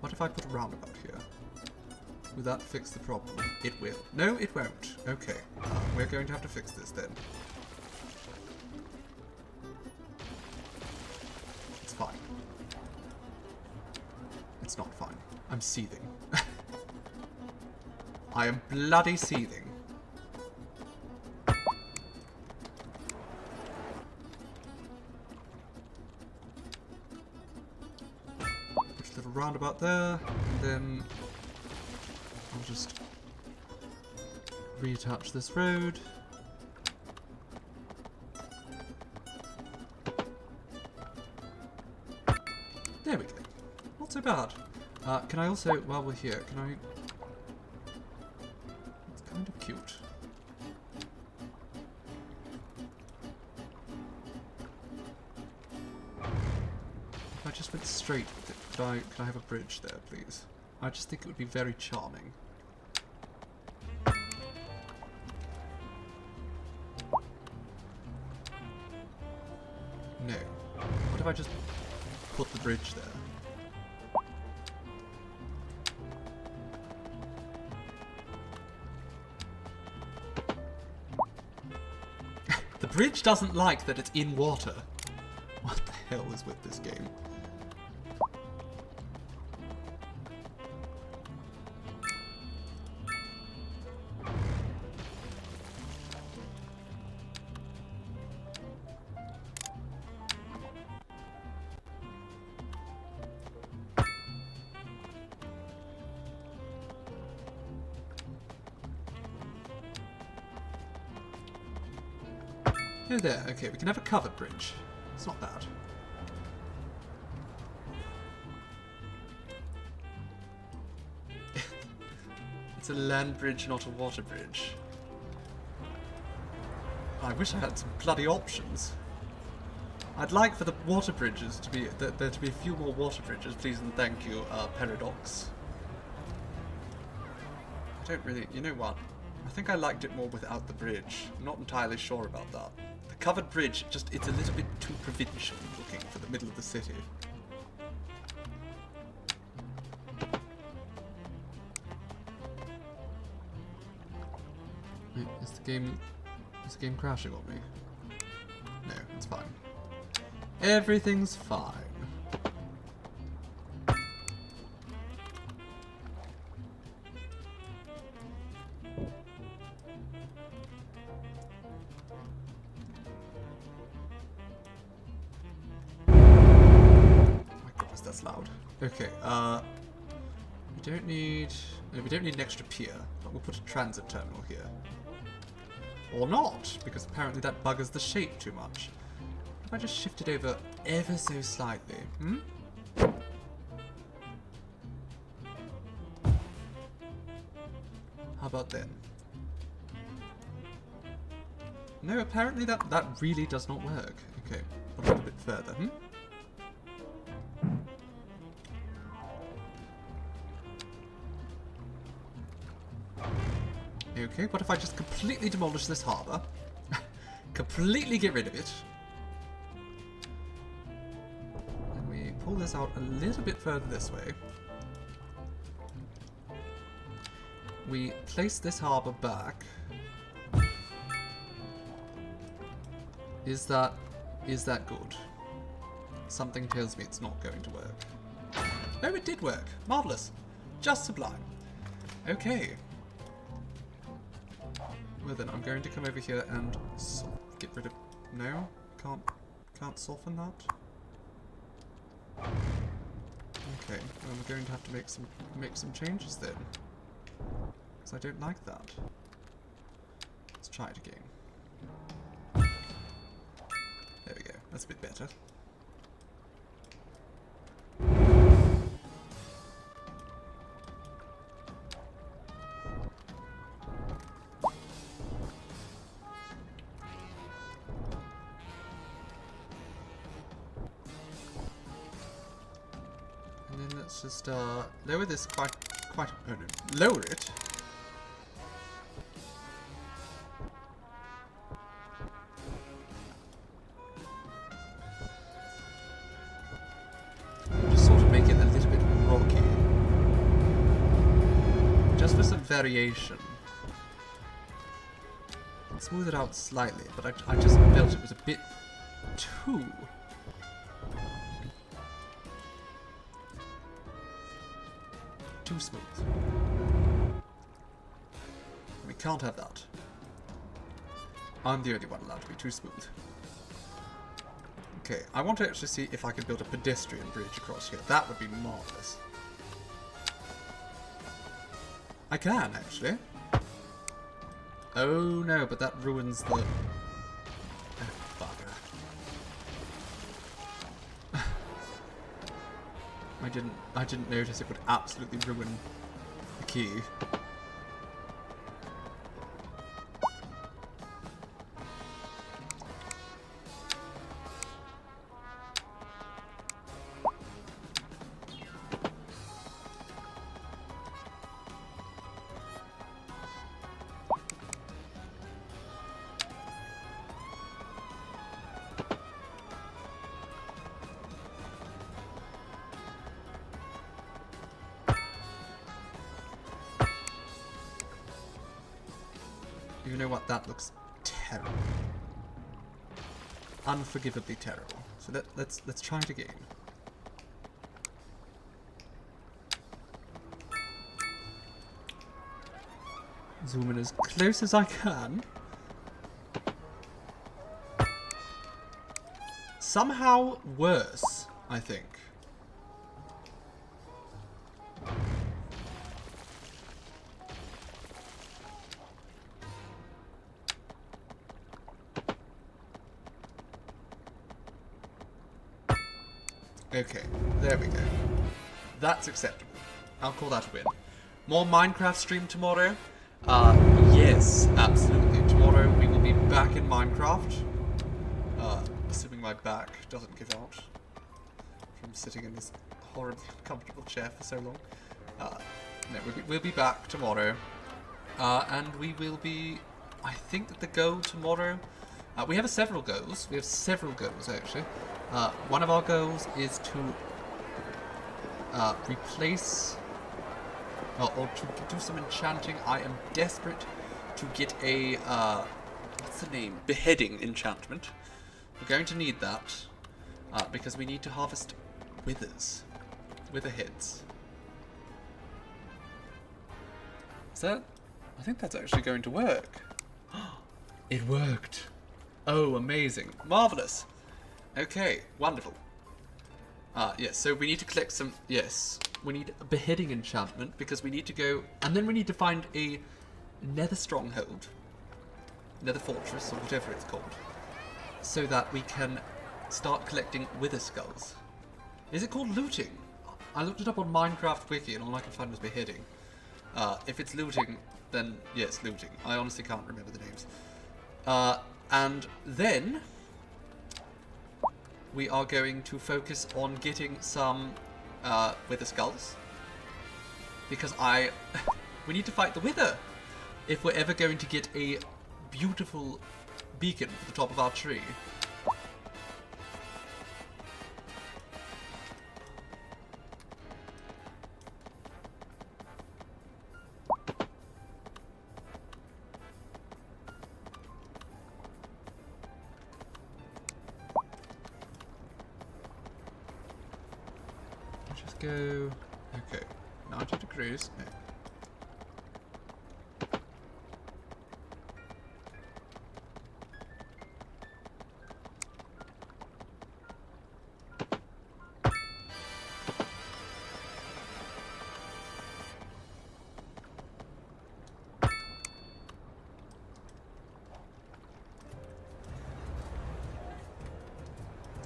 What if I put a roundabout here? Will that fix the problem? It will. No, it won't. Okay. We're going to have to fix this then. It's fine. It's not fine. I'm seething. I am bloody seething. Put a little roundabout there, and then I'll just reattach this road. There we go. Not so bad. Can I also, while we're here, can I... It's kind of cute. If I just went straight with it, could I have a bridge there, please? I just think it would be very charming. No. What if I just put the bridge there? The bridge doesn't like that it's in water. What the hell is with this game? Oh, there. Okay, we can have a covered bridge. It's not bad. It's a land bridge, not a water bridge. I wish I had some bloody options. I'd like for the water bridges to be... there to be a few more water bridges, please and thank you, Paradox. I don't really... You know what? I think I liked it more without the bridge. I'm not entirely sure about that. The covered bridge, just, it's a little bit too provincial looking for the middle of the city. Wait, is the game crashing on me? No, it's fine. Everything's fine. Loud. Okay, we don't need an extra pier, but we'll put a transit terminal here. Or not, because apparently that buggers the shape too much. If I just shift it over ever so slightly, How about then? No, apparently that really does not work. Okay, a little bit further, Okay, what if I just completely demolish this harbour? Completely get rid of it. And we pull this out a little bit further this way. We place this harbour back. Is that good? Something tells me it's not going to work. Oh, it did work. Marvellous. Just sublime. Okay. Well then, I'm going to come over here and get rid of... No? Can't soften that? Okay, well, we're going to have to make some changes then. Because I don't like that. Let's try it again. There we go, that's a bit better. let's just lower this quite. Oh no, lower it. Just sort of make it a little bit rocky, just for some variation. Smooth it out slightly, but I just felt it was a bit too. Too smooth. We can't have that. I'm the only one allowed to be too smooth. Okay, I want to actually see if I can build a pedestrian bridge across here. That would be marvellous. I can, actually. Oh no, but that ruins the... Oh, bugger. I didn't notice it would absolutely ruin the key. You know what? That looks terrible. Unforgivably terrible. So let's try it again. Zoom in as close as I can. Somehow worse, I think. Okay, there we go. That's acceptable. I'll call that a win. More Minecraft stream tomorrow? Yes, absolutely. Tomorrow we will be back in Minecraft. Assuming my back doesn't give out from sitting in this horribly uncomfortable chair for so long. No, we'll be back tomorrow. And we will be... I think that the goal tomorrow... we have several goals. We have several goals, actually. One of our goals is to replace or to do some enchanting. I am desperate to get a what's the name? Beheading enchantment. We're going to need that because we need to harvest withers, wither heads. Is that? I think that's actually going to work. It worked. Oh, amazing. Marvellous. Okay, wonderful. Yes, so we need to collect some... Yes, we need a beheading enchantment because we need to go... And then we need to find a nether stronghold. Nether fortress, or whatever it's called. So that we can start collecting wither skulls. Is it called looting? I looked it up on Minecraft Wiki and all I could find was beheading. If it's looting, then yes, looting. I honestly can't remember the names. And then... we are going to focus on getting some wither skulls. Because we need to fight the wither if we're ever going to get a beautiful beacon for the top of our tree. Go. Okay, 90 degrees. No.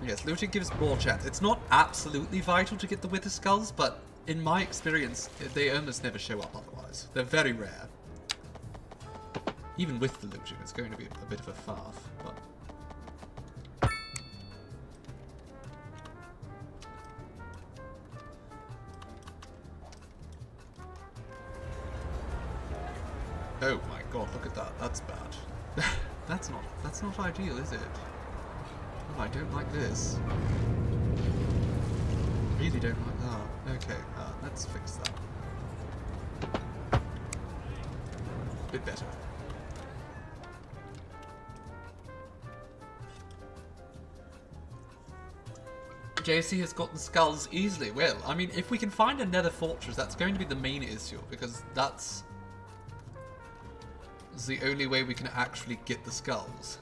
Yes, looting gives more chance. It's not absolutely vital to get the wither skulls, but in my experience, they almost never show up otherwise. They're very rare. Even with the looting, it's going to be a bit of a faff, but... That's not ideal, is it? Oh, I don't like this. Really don't like that. Okay, let's fix that. Bit better. JC has gotten skulls easily. Well, I mean, if we can find a nether fortress, that's going to be the main issue, because that's the only way we can actually get the skulls.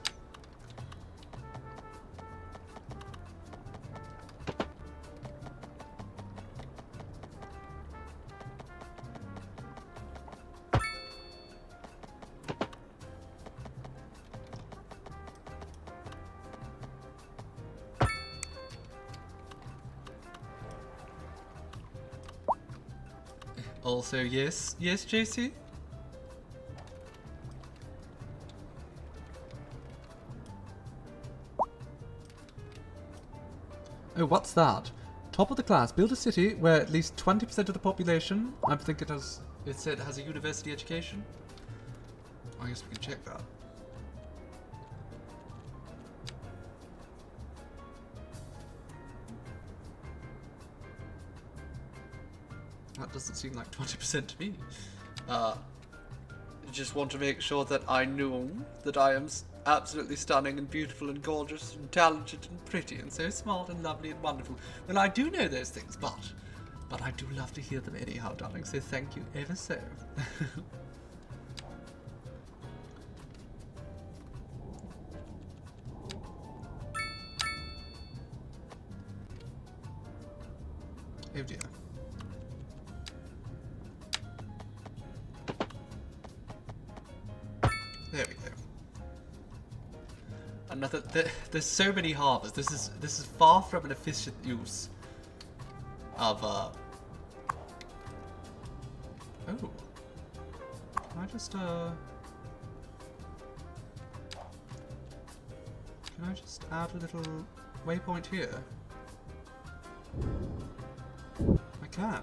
Also, yes, JC? Oh, what's that? Top of the class, build a city where at least 20% of the population, I think it said has a university education. I guess we can check that. That doesn't seem like 20% to me. Just want to make sure that I know that I am absolutely stunning and beautiful and gorgeous and talented and pretty and so smart and lovely and wonderful. Well, I do know those things, but I do love to hear them anyhow, darling, so thank you ever so. Oh dear. There we go. Another. There's so many harbours. This is far from an efficient use of. Oh. Can I just add a little waypoint here? I can.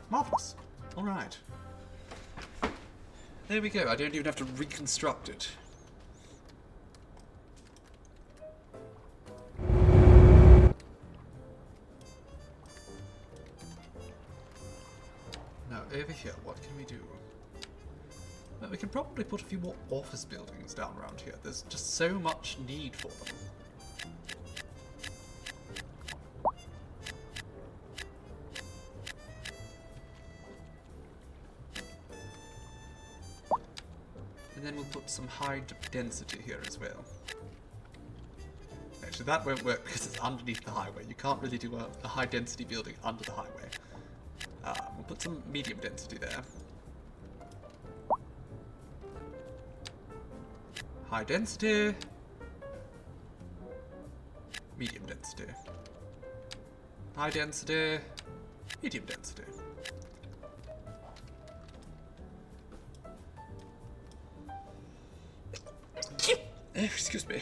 Marvellous. Alright. There we go. I don't even have to reconstruct it. Now, over here, what can we do? Well, we can probably put a few more office buildings down around here. There's just so much need for them. And then we'll put some high density here as well. Actually, that won't work because it's underneath the highway. You can't really do a high density building under the highway. We'll put some medium density there. High density. Medium density. High density. Medium density. Excuse me.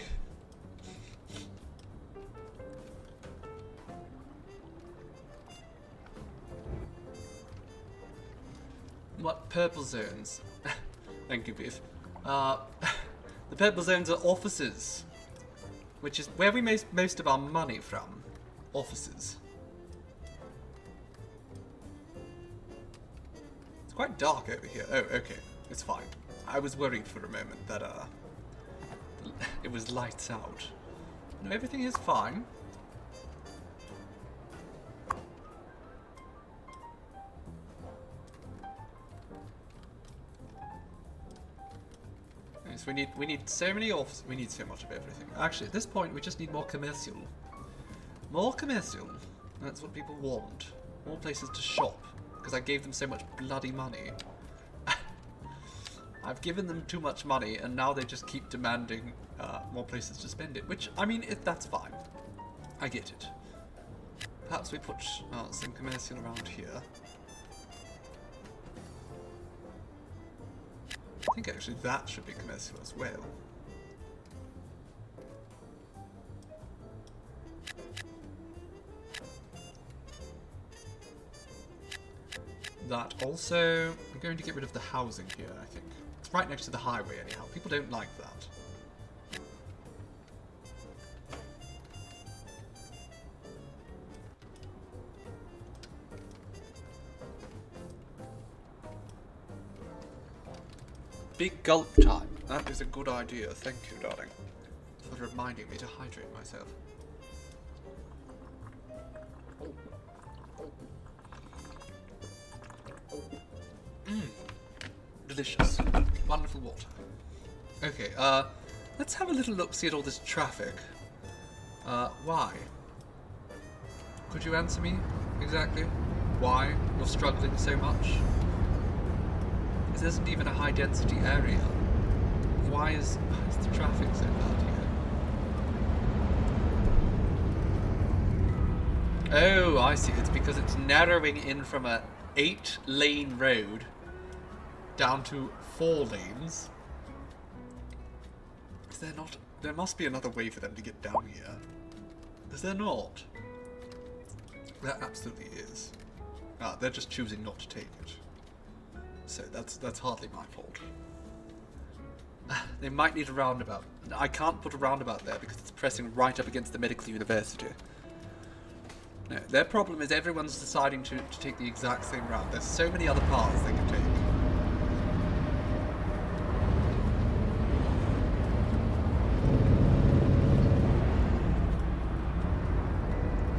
What purple zones? Thank you, Beef. The purple zones are offices, which is where we make most of our money from. Offices. It's quite dark over here. Oh, okay. It's fine. I was worried for a moment that, it was lights out. No, everything is fine. Yes, we need so many offices. We need so much of everything. Actually, at this point, we just need more commercial. More commercial. That's what people want. More places to shop. Because I gave them so much bloody money. I've given them too much money, and now they just keep demanding more places to spend it. Which, I mean, that's fine. I get it. Perhaps we put some commercial around here. I think actually that should be commercial as well. that. Also, I'm going to get rid of the housing here, I think. It's right next to the highway anyhow. People don't like that. Big gulp time. That is a good idea. Thank you, darling, for reminding me to hydrate myself. Delicious. Wonderful water. Okay, let's have a little look-see at all this traffic. Why? Could you answer me exactly why you're struggling so much? This isn't even a high-density area. Why is the traffic so bad here? Oh, I see. It's because it's narrowing in from a 8-lane road down to 4 lanes. Is there not? There must be another way for them to get down here. Is there not? There absolutely is. Ah, they're just choosing not to take it. So that's hardly my fault. They might need a roundabout. I can't put a roundabout there because it's pressing right up against the medical university. No, their problem is everyone's deciding to take the exact same route. There's so many other paths they can take.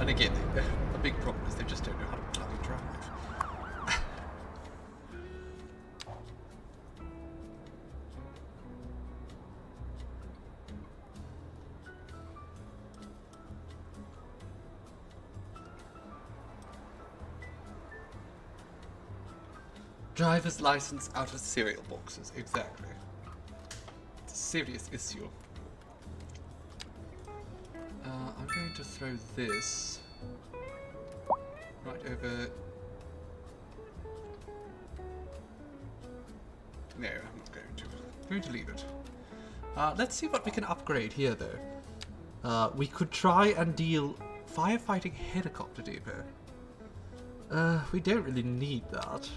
And again, the big problem is they just don't know how to bloody drive. Driver's license out of cereal boxes, exactly. It's a serious issue. I'm going to throw this right over. No, I'm not going to. I'm going to leave it. Let's see what we can upgrade here, though. We could try and deal firefighting helicopter depot. We don't really need that.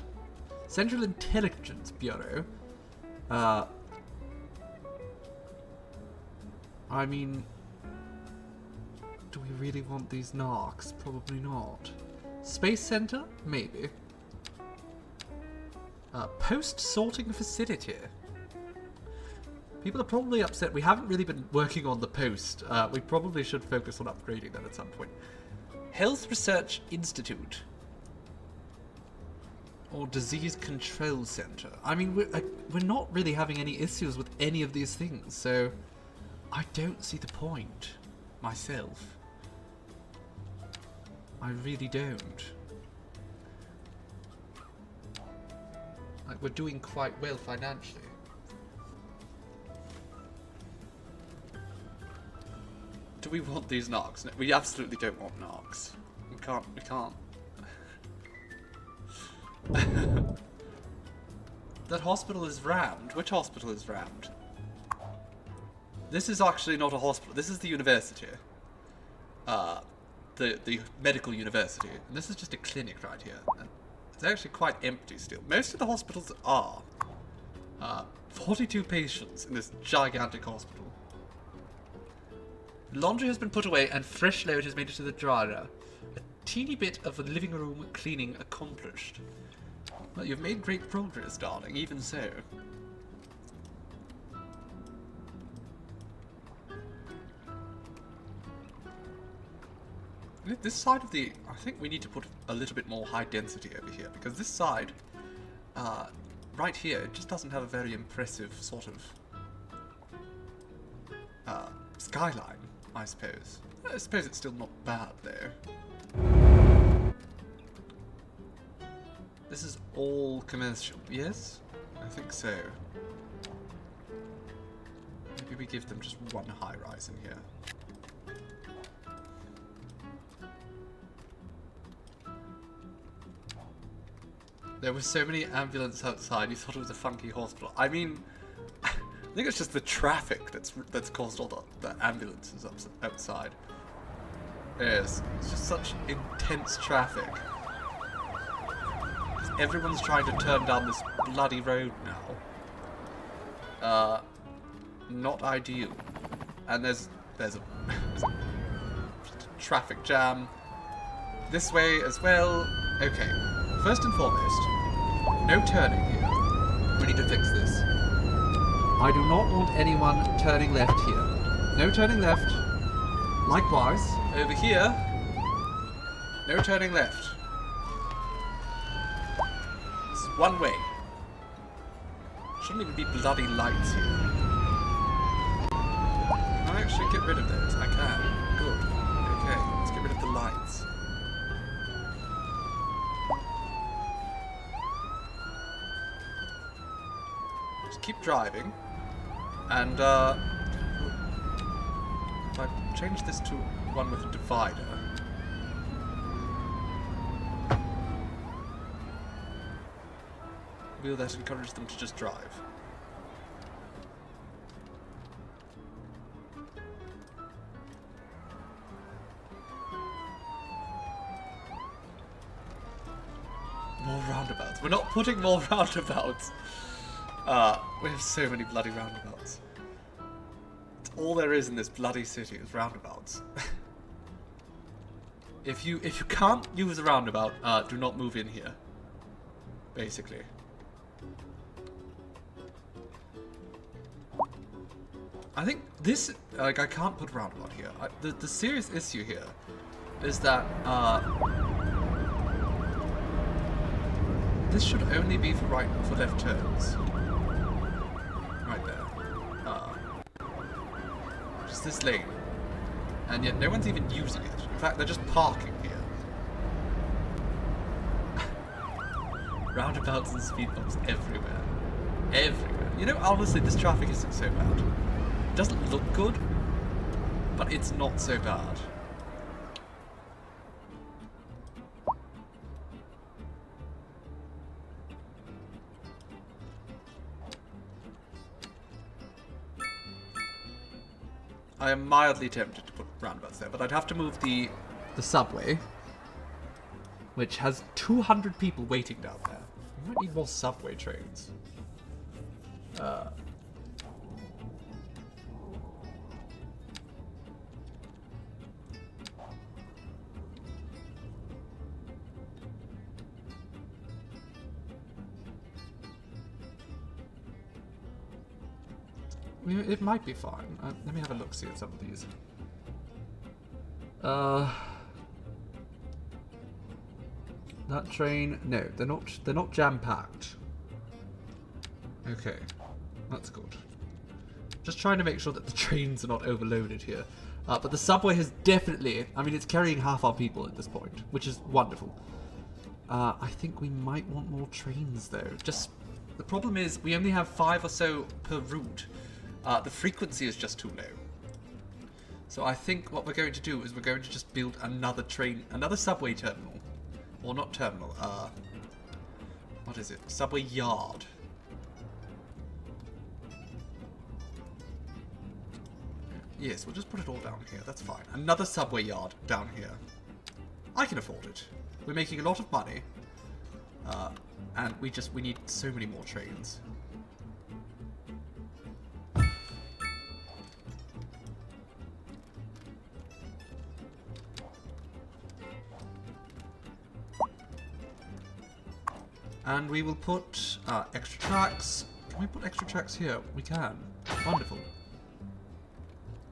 Central Intelligence Bureau. I mean, do we really want these narcs? Probably not. Space Center? Maybe. Post-sorting facility. People are probably upset. We haven't really been working on the post. We probably should focus on upgrading that at some point. Health Research Institute. Or Disease Control Center. I mean, we're not really having any issues with any of these things, so I don't see the point myself. I really don't. Like, we're doing quite well financially. Do we want these narcs? No, we absolutely don't want narcs. We can't. That hospital is rammed. Which hospital is rammed? This is actually not a hospital. This is the university. The medical university. And this is just a clinic right here. And it's actually quite empty still. Most of the hospitals are. 42 patients in this gigantic hospital. Laundry has been put away and fresh load has made it to the dryer. A teeny bit of the living room cleaning accomplished. Well, you've made great progress, darling, even so. This side of the... I think we need to put a little bit more high density over here, because this side, right here, it just doesn't have a very impressive sort of skyline, I suppose. I suppose it's still not bad, though. This is all commercial, yes? I think so. Maybe we give them just one high-rise in here. There were so many ambulances outside, you thought it was a funky hospital. I mean, I think it's just the traffic that's caused all the ambulances outside. Yes, it's just such intense traffic. everyone's trying to turn down this bloody road now. Not ideal. And there's a traffic jam this way as well. Okay, first and foremost, no turning here. We need to fix this. I do not want anyone turning left here. No turning left. Likewise, over here, no turning left. It's one way. Shouldn't even be bloody lights here. Can I actually get rid of those? I can. Good. Okay, let's get rid of the lights. Just keep driving. And, if I change this to one with a divider. Will that encourage them to just drive? More roundabouts. We're not putting more roundabouts. We have so many bloody roundabouts. It's all there is in this bloody city is roundabouts. If you can't use a roundabout, do not move in here. Basically. I think this, like, I can't put roundabout here. The serious issue here is that, this should only be for left turns. Right there. Just this lane. And yet no one's even using it. In fact, they're just parking here. Roundabouts and speed bumps everywhere. Everywhere. You know, honestly, this traffic isn't so bad. It doesn't look good, but it's not so bad. I am mildly tempted to put roundabouts there, but I'd have to move the subway, which has 200 people waiting down there. We might need more subway trains. It might be fine. Let me have a look, see at some of these. That train, no, they're not jam-packed. Okay, that's good. Just trying to make sure that the trains are not overloaded here. But the subway has definitely, I mean, it's carrying half our people at this point, which is wonderful. I think we might want more trains though. Just, the problem is we only have 5 or so per route. The frequency is just too low. So I think what we're going to do is we're going to just build another subway terminal. Or not terminal, what is it? Subway yard. Yes, we'll just put it all down here, that's fine. Another subway yard down here. I can afford it. We're making a lot of money. And we need so many more trains. And we will put extra tracks. Can we put extra tracks here? We can. Wonderful.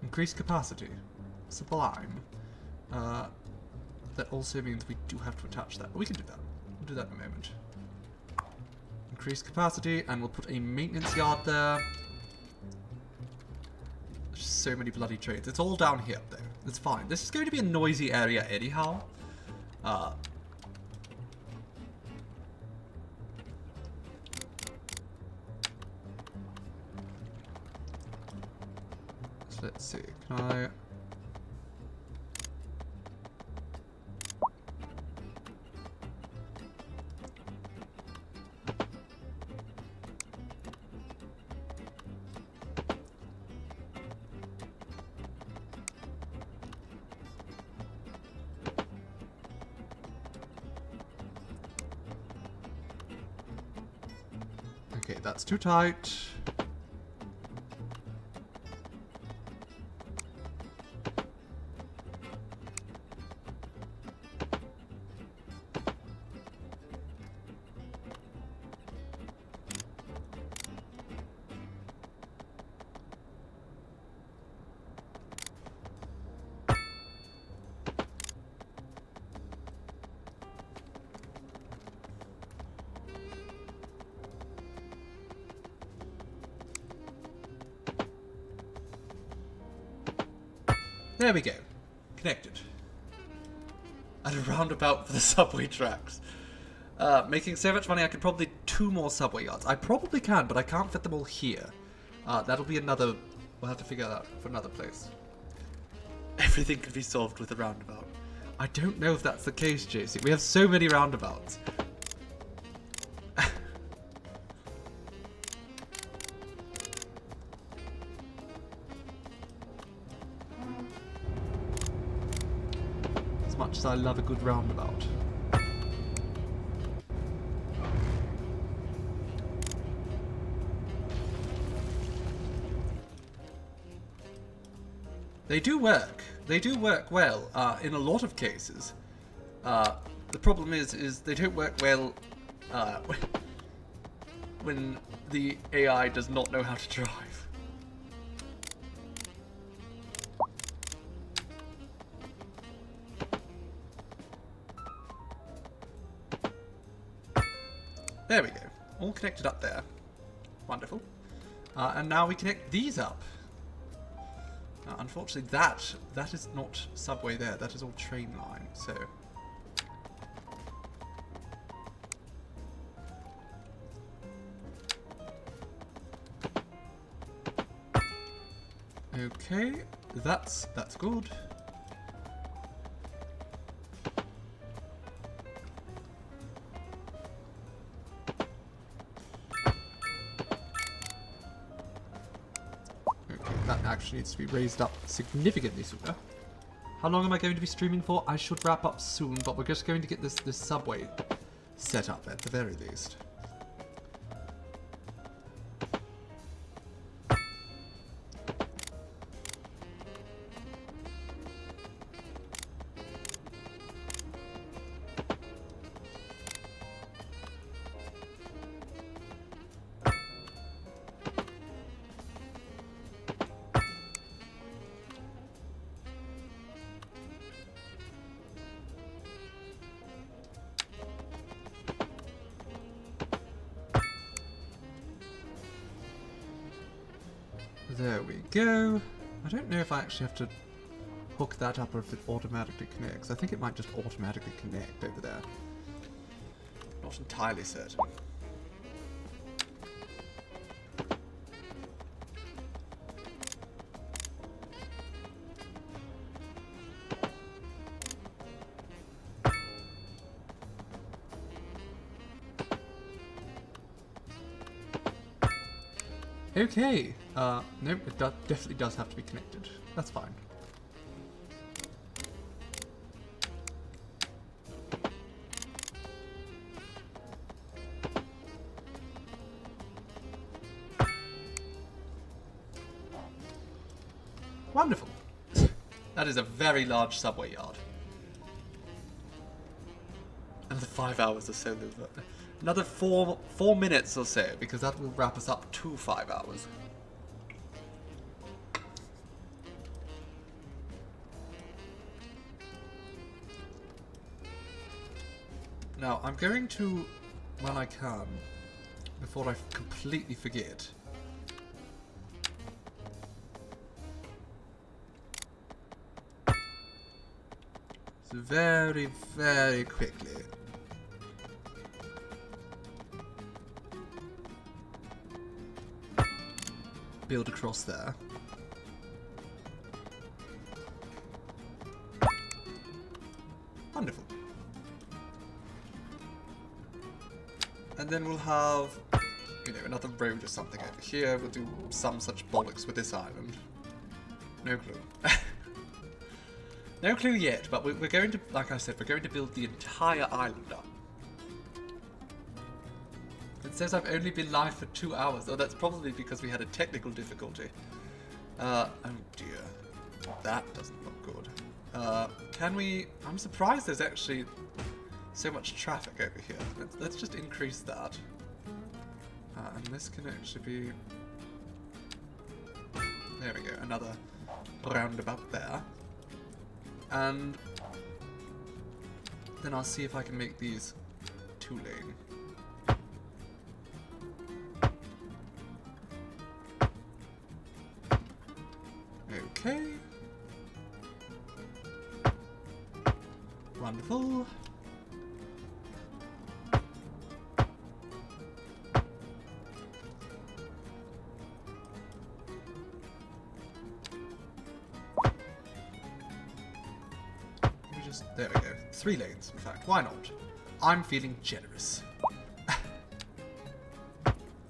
Increase capacity. Sublime. That also means we do have to attach that. But we can do that. We'll do that in a moment. Increase capacity, and we'll put a maintenance yard there. There's so many bloody trains. It's all down here, though. It's fine. This is going to be a noisy area anyhow. Let's see, can I... Okay, that's too tight. There we go. Connected. And a roundabout for the subway tracks. Making so much money I could probably 2 more subway yards. I probably can, but I can't fit them all here. That'll be another... We'll have to figure that out for another place. Everything could be solved with a roundabout. I don't know if that's the case, JC. We have so many roundabouts. As much as I love a good roundabout. They do work. They do work well in a lot of cases. The problem is they don't work well when the AI does not know how to drive. There we go. All connected up there. Wonderful. And now we connect these up. Unfortunately, that is not subway there. That is all train line. So, okay, that's good. Actually needs to be raised up significantly sooner. How long am I going to be streaming for? I should wrap up soon, but we're just going to get this subway set up at the very least. There we go. I don't know if I actually have to hook that up or if it automatically connects. I think it might just automatically connect over there. Not entirely certain. Okay. Nope, it definitely does have to be connected. That's fine. Wonderful. That is a very large subway yard. Another 5 hours or so. Another four minutes or so, because that will wrap us up to 5 hours. Now, I'm going to, when I can, before I completely forget, so very, very quickly, build across there. Wonderful. And then we'll have, another road or something over here. We'll do some such bollocks with this island. No clue. No clue yet, but we're going to, like I said, we're going to build the entire island up. It says I've only been live for 2 hours. Oh, that's probably because we had a technical difficulty. Oh dear. That doesn't look good. Can we... I'm surprised there's actually so much traffic over here. Let's just increase that. And this can actually be... There we go, another roundabout there. And then I'll see if I can make these 2-lane. Okay. Wonderful. There we go. 3 lanes, in fact. Why not? I'm feeling generous.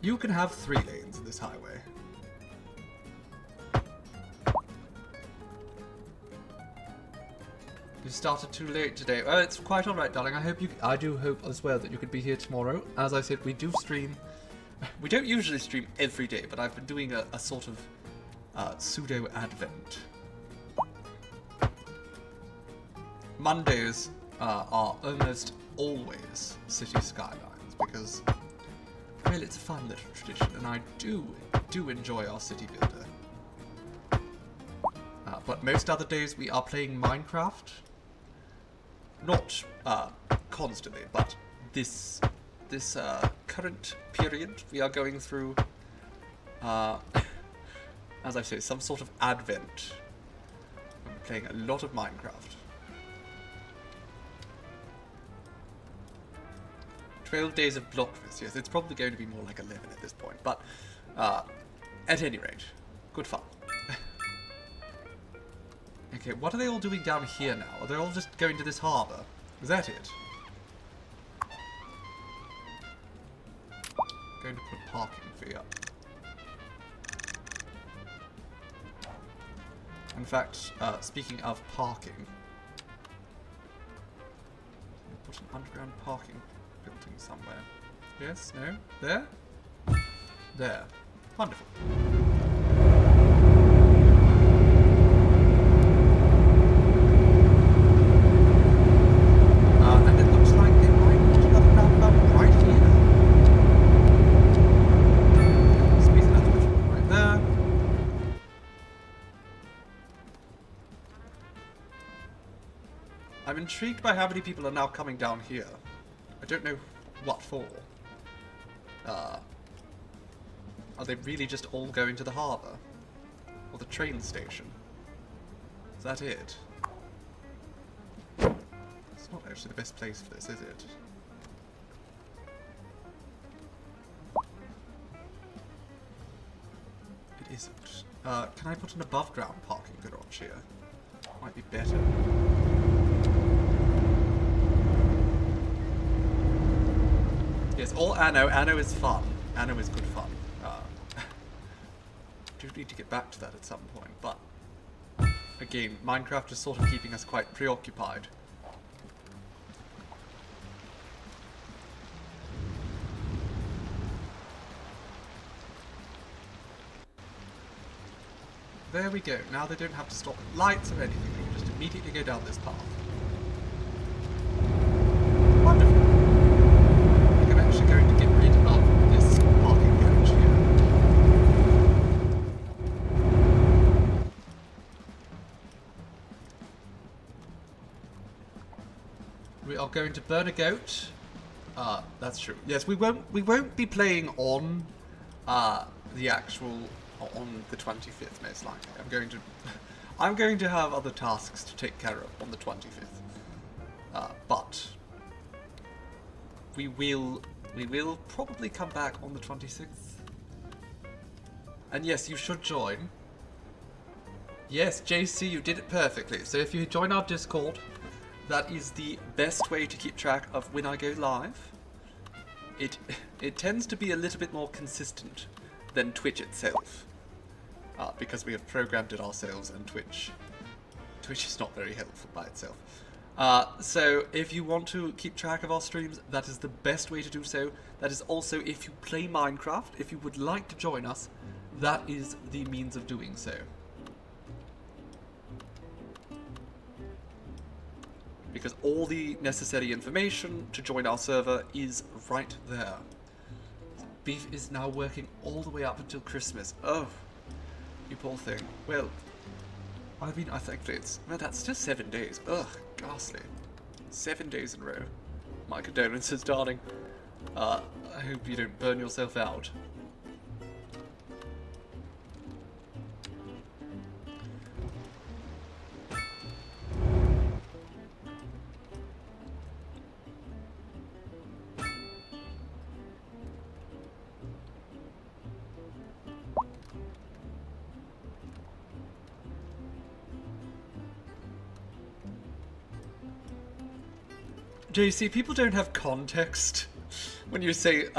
You can have 3 lanes in this highway. You started too late today. Well, it's quite alright, darling. I do hope as well that you could be here tomorrow. As I said, we do stream. We don't usually stream every day, but I've been doing a sort of pseudo-advent. Mondays are almost always City Skylines because, well, it's a fun little tradition, and I do enjoy our city builder. But most other days we are playing Minecraft. Not constantly, but this current period we are going through, as I say, some sort of advent. I'm playing a lot of Minecraft. 12 days of Blockmas, yes, it's probably going to be more like 11 at this point, but at any rate, good fun. Okay, what are they all doing down here now? Are they all just going to this harbour? Is that it? Going to put parking fee up. In fact, speaking of parking, put an underground parking building somewhere. Yes? No? There? There. Wonderful. And it looks like they might put another roundabout right here. Squeeze another one right there. I'm intrigued by how many people are now coming down here. I don't know what for. Are they really just all going to the harbour? Or the train station? Is that it? It's not actually the best place for this, is it? It isn't. Can I put an above ground parking garage here? Might be better. Yes, all Anno. Anno is fun. Anno is good fun. Do need to get back to that at some point, but again, Minecraft is sort of keeping us quite preoccupied. There we go. Now they don't have to stop at lights or anything. They can just immediately go down this path. Wonderful. I think I'm actually going to get rid of this parking garage here. We are going to burn a goat. That's true. Yes, we won't be playing on the actual on the 25th, most likely. I'm going to have other tasks to take care of on the 25th. But we will probably come back on the 26th. And yes, you should join. Yes, JC, you did it perfectly. So if you join our Discord, that is the best way to keep track of when I go live. It tends to be a little bit more consistent than Twitch itself. Because we have programmed it ourselves, and Twitch is not very helpful by itself. So if you want to keep track of our streams, that is the best way to do so. That is also if you play Minecraft, if you would like to join us, that is the means of doing so. Because all the necessary information to join our server is right there. Beef is now working all the way up until Christmas. Oh, you poor thing. Well, I mean, I think well, that's just 7 days. Ugh, ghastly. 7 days in a row. My condolences, darling. I hope you don't burn yourself out. JC, people don't have context when you say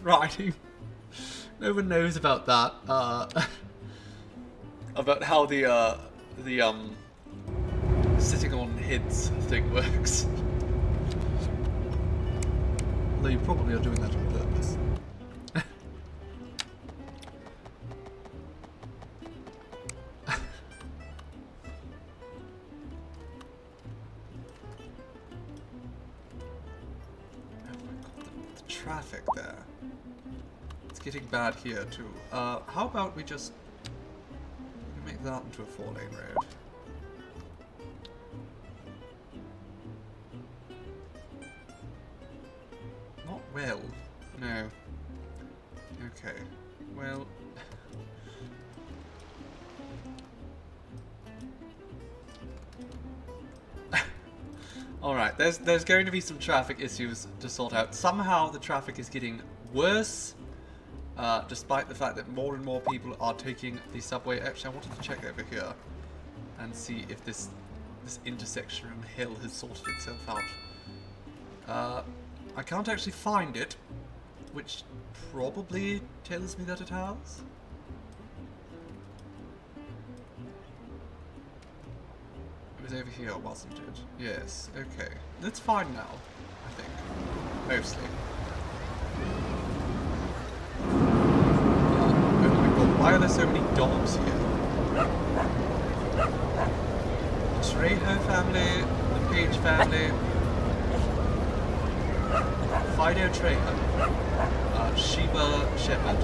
writing. No one knows about that. About how the sitting on heads thing works. Although you probably are doing that on purpose. Traffic there. It's getting bad here too. How about we just make that into a 4-lane road? Not well. No. Okay. Well. Alright, there's going to be some traffic issues to sort out. Somehow the traffic is getting worse, despite the fact that more and more people are taking the subway. Actually, I wanted to check over here and see if this intersection and hill has sorted itself out. I can't actually find it, which probably tells me that it has. It was over here, wasn't it? Yes, okay. It's fine now, I think. Mostly. Oh my god, why are there so many dogs here? The Trejo family, the Page family, Fido Trejo, Sheba Shepherd,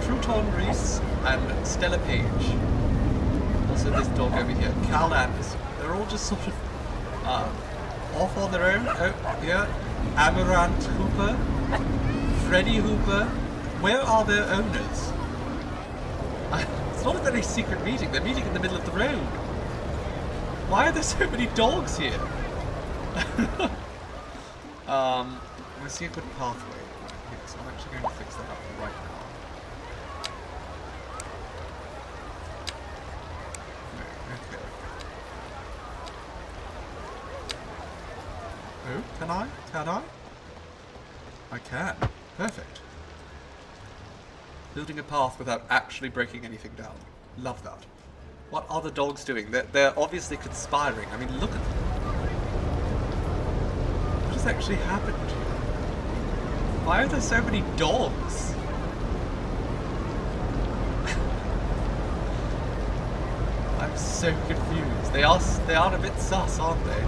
Crouton Reese, and Stella Page. Also this dog over here, Cal Anderson. They're all just sort of off on their own. Oh, yeah. Amaranth Hooper, Freddie Hooper. Where are their owners? It's not a very secret meeting. They're meeting in the middle of the road. Why are there so many dogs here? I see a good pathway right here, so I'm actually going to fix that up right now. Oh, can I? Can I? I can. Perfect. Building a path without actually breaking anything down. Love that. What are the dogs doing? They're obviously conspiring. I mean, look at them. What has actually happened here? Why are there so many dogs? I'm so confused. They are a bit sus, aren't they?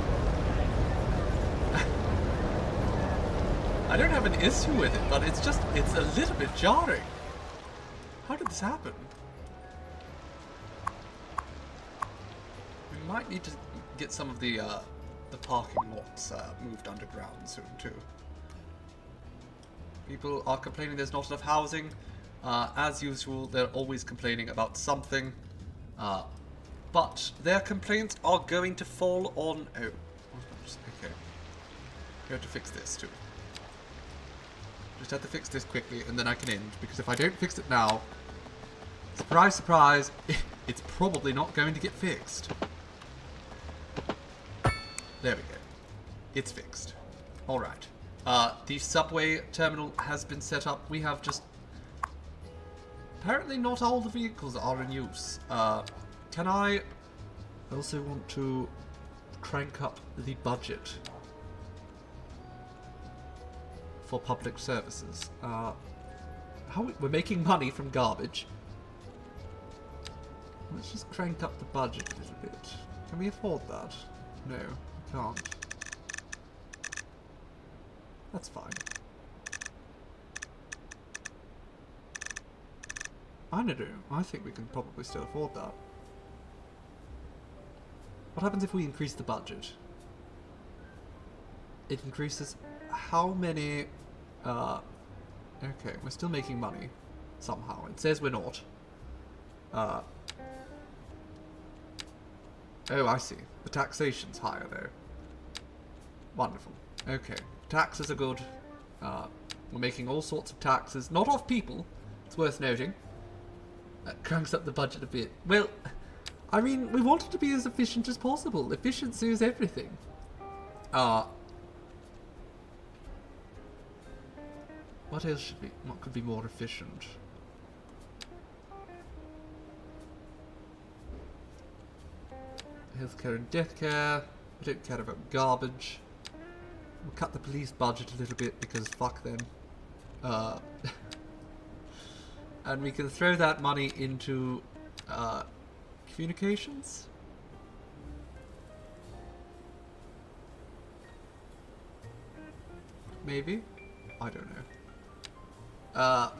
I don't have an issue with it, but it's a little bit jarring. How did this happen? We might need to get some of the parking lots moved underground soon too. People are complaining there's not enough housing. As usual, they're always complaining about something. But their complaints are going to fall on... Oh, okay. We have to fix this too. Just have to fix this quickly and then I can end, because if I don't fix it now, surprise, surprise, it's probably not going to get fixed. There we go. It's fixed. Alright. The subway terminal has been set up. We have just... Apparently not all the vehicles are in use. Can I also want to crank up the budget for public services. We're making money from garbage. Let's just crank up the budget a little bit. Can we afford that? No, we can't. That's fine. I don't know. I think we can probably still afford that. What happens if we increase the budget? It increases how many... okay, we're still making money. Somehow. It says we're not. Oh, I see. The taxation's higher, though. Wonderful. Okay. Taxes are good. We're making all sorts of taxes. Not off people. It's worth noting. That cranks up the budget a bit. Well, I mean, we want it to be as efficient as possible. Efficiency is everything. What else should be... What could be more efficient? Healthcare and death care. I don't care about garbage. We'll cut the police budget a little bit because fuck them. And we can throw that money into communications. Maybe? I don't know.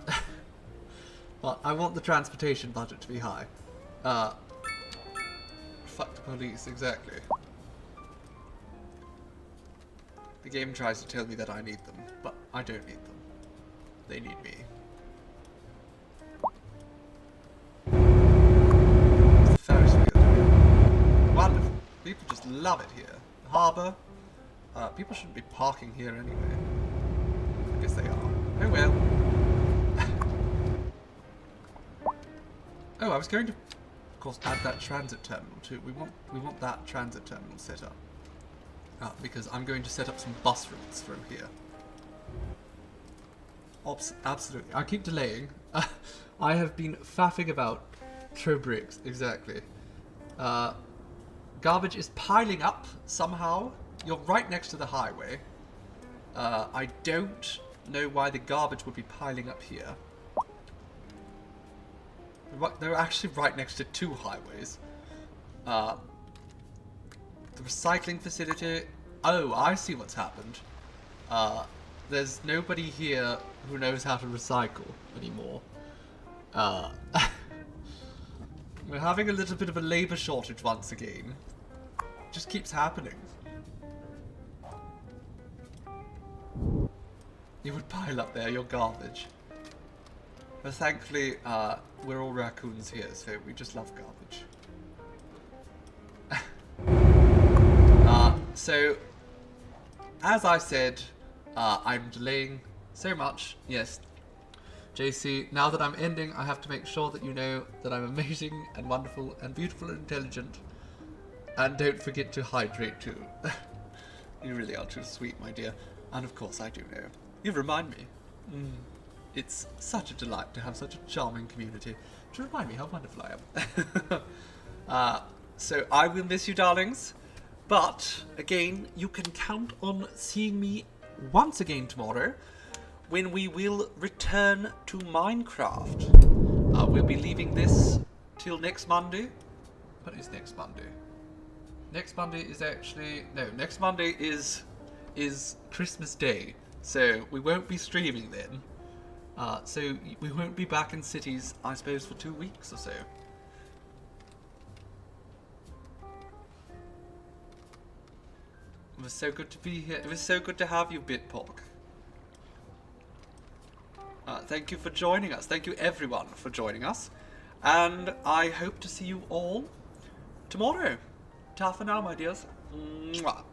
But I want the transportation budget to be high. Fuck the police, exactly. The game tries to tell me that I need them, but I don't need them. They need me. It's the Ferris wheel. Wonderful. People just love it here. The harbour. People shouldn't be parking here anyway. I guess they are. Oh well. Oh, I was going to, of course, add that transit terminal too. We want that transit terminal set up. Because I'm going to set up some bus routes through here. Absolutely. I keep delaying. I have been faffing about. Throw bricks, exactly. Garbage is piling up somehow. You're right next to the highway. I don't know why the garbage would be piling up here. They're actually right next to two highways. The recycling facility... Oh, I see what's happened. There's nobody here who knows how to recycle anymore. We're having a little bit of a labour shortage once again. It just keeps happening. You would pile up there your garbage. But thankfully, we're all raccoons here, so we just love garbage. So, as I said, I'm delaying so much. Yes, JC, now that I'm ending, I have to make sure that you know that I'm amazing and wonderful and beautiful and intelligent. And don't forget to hydrate too. You really are too sweet, my dear. And of course I do know. You remind me. It's such a delight to have such a charming community. To remind me how wonderful I am. So I will miss you, darlings. But, again, you can count on seeing me once again tomorrow when we will return to Minecraft. We'll be leaving this till next Monday. What is next Monday? Next Monday is actually... No, next Monday is Christmas Day. So we won't be streaming then. So we won't be back in cities, I suppose, for 2 weeks or so. It was so good to be here. It was so good to have you, Bitpork. Thank you for joining us. Thank you, everyone, for joining us. And I hope to see you all tomorrow. Ta for now, my dears. Mwah.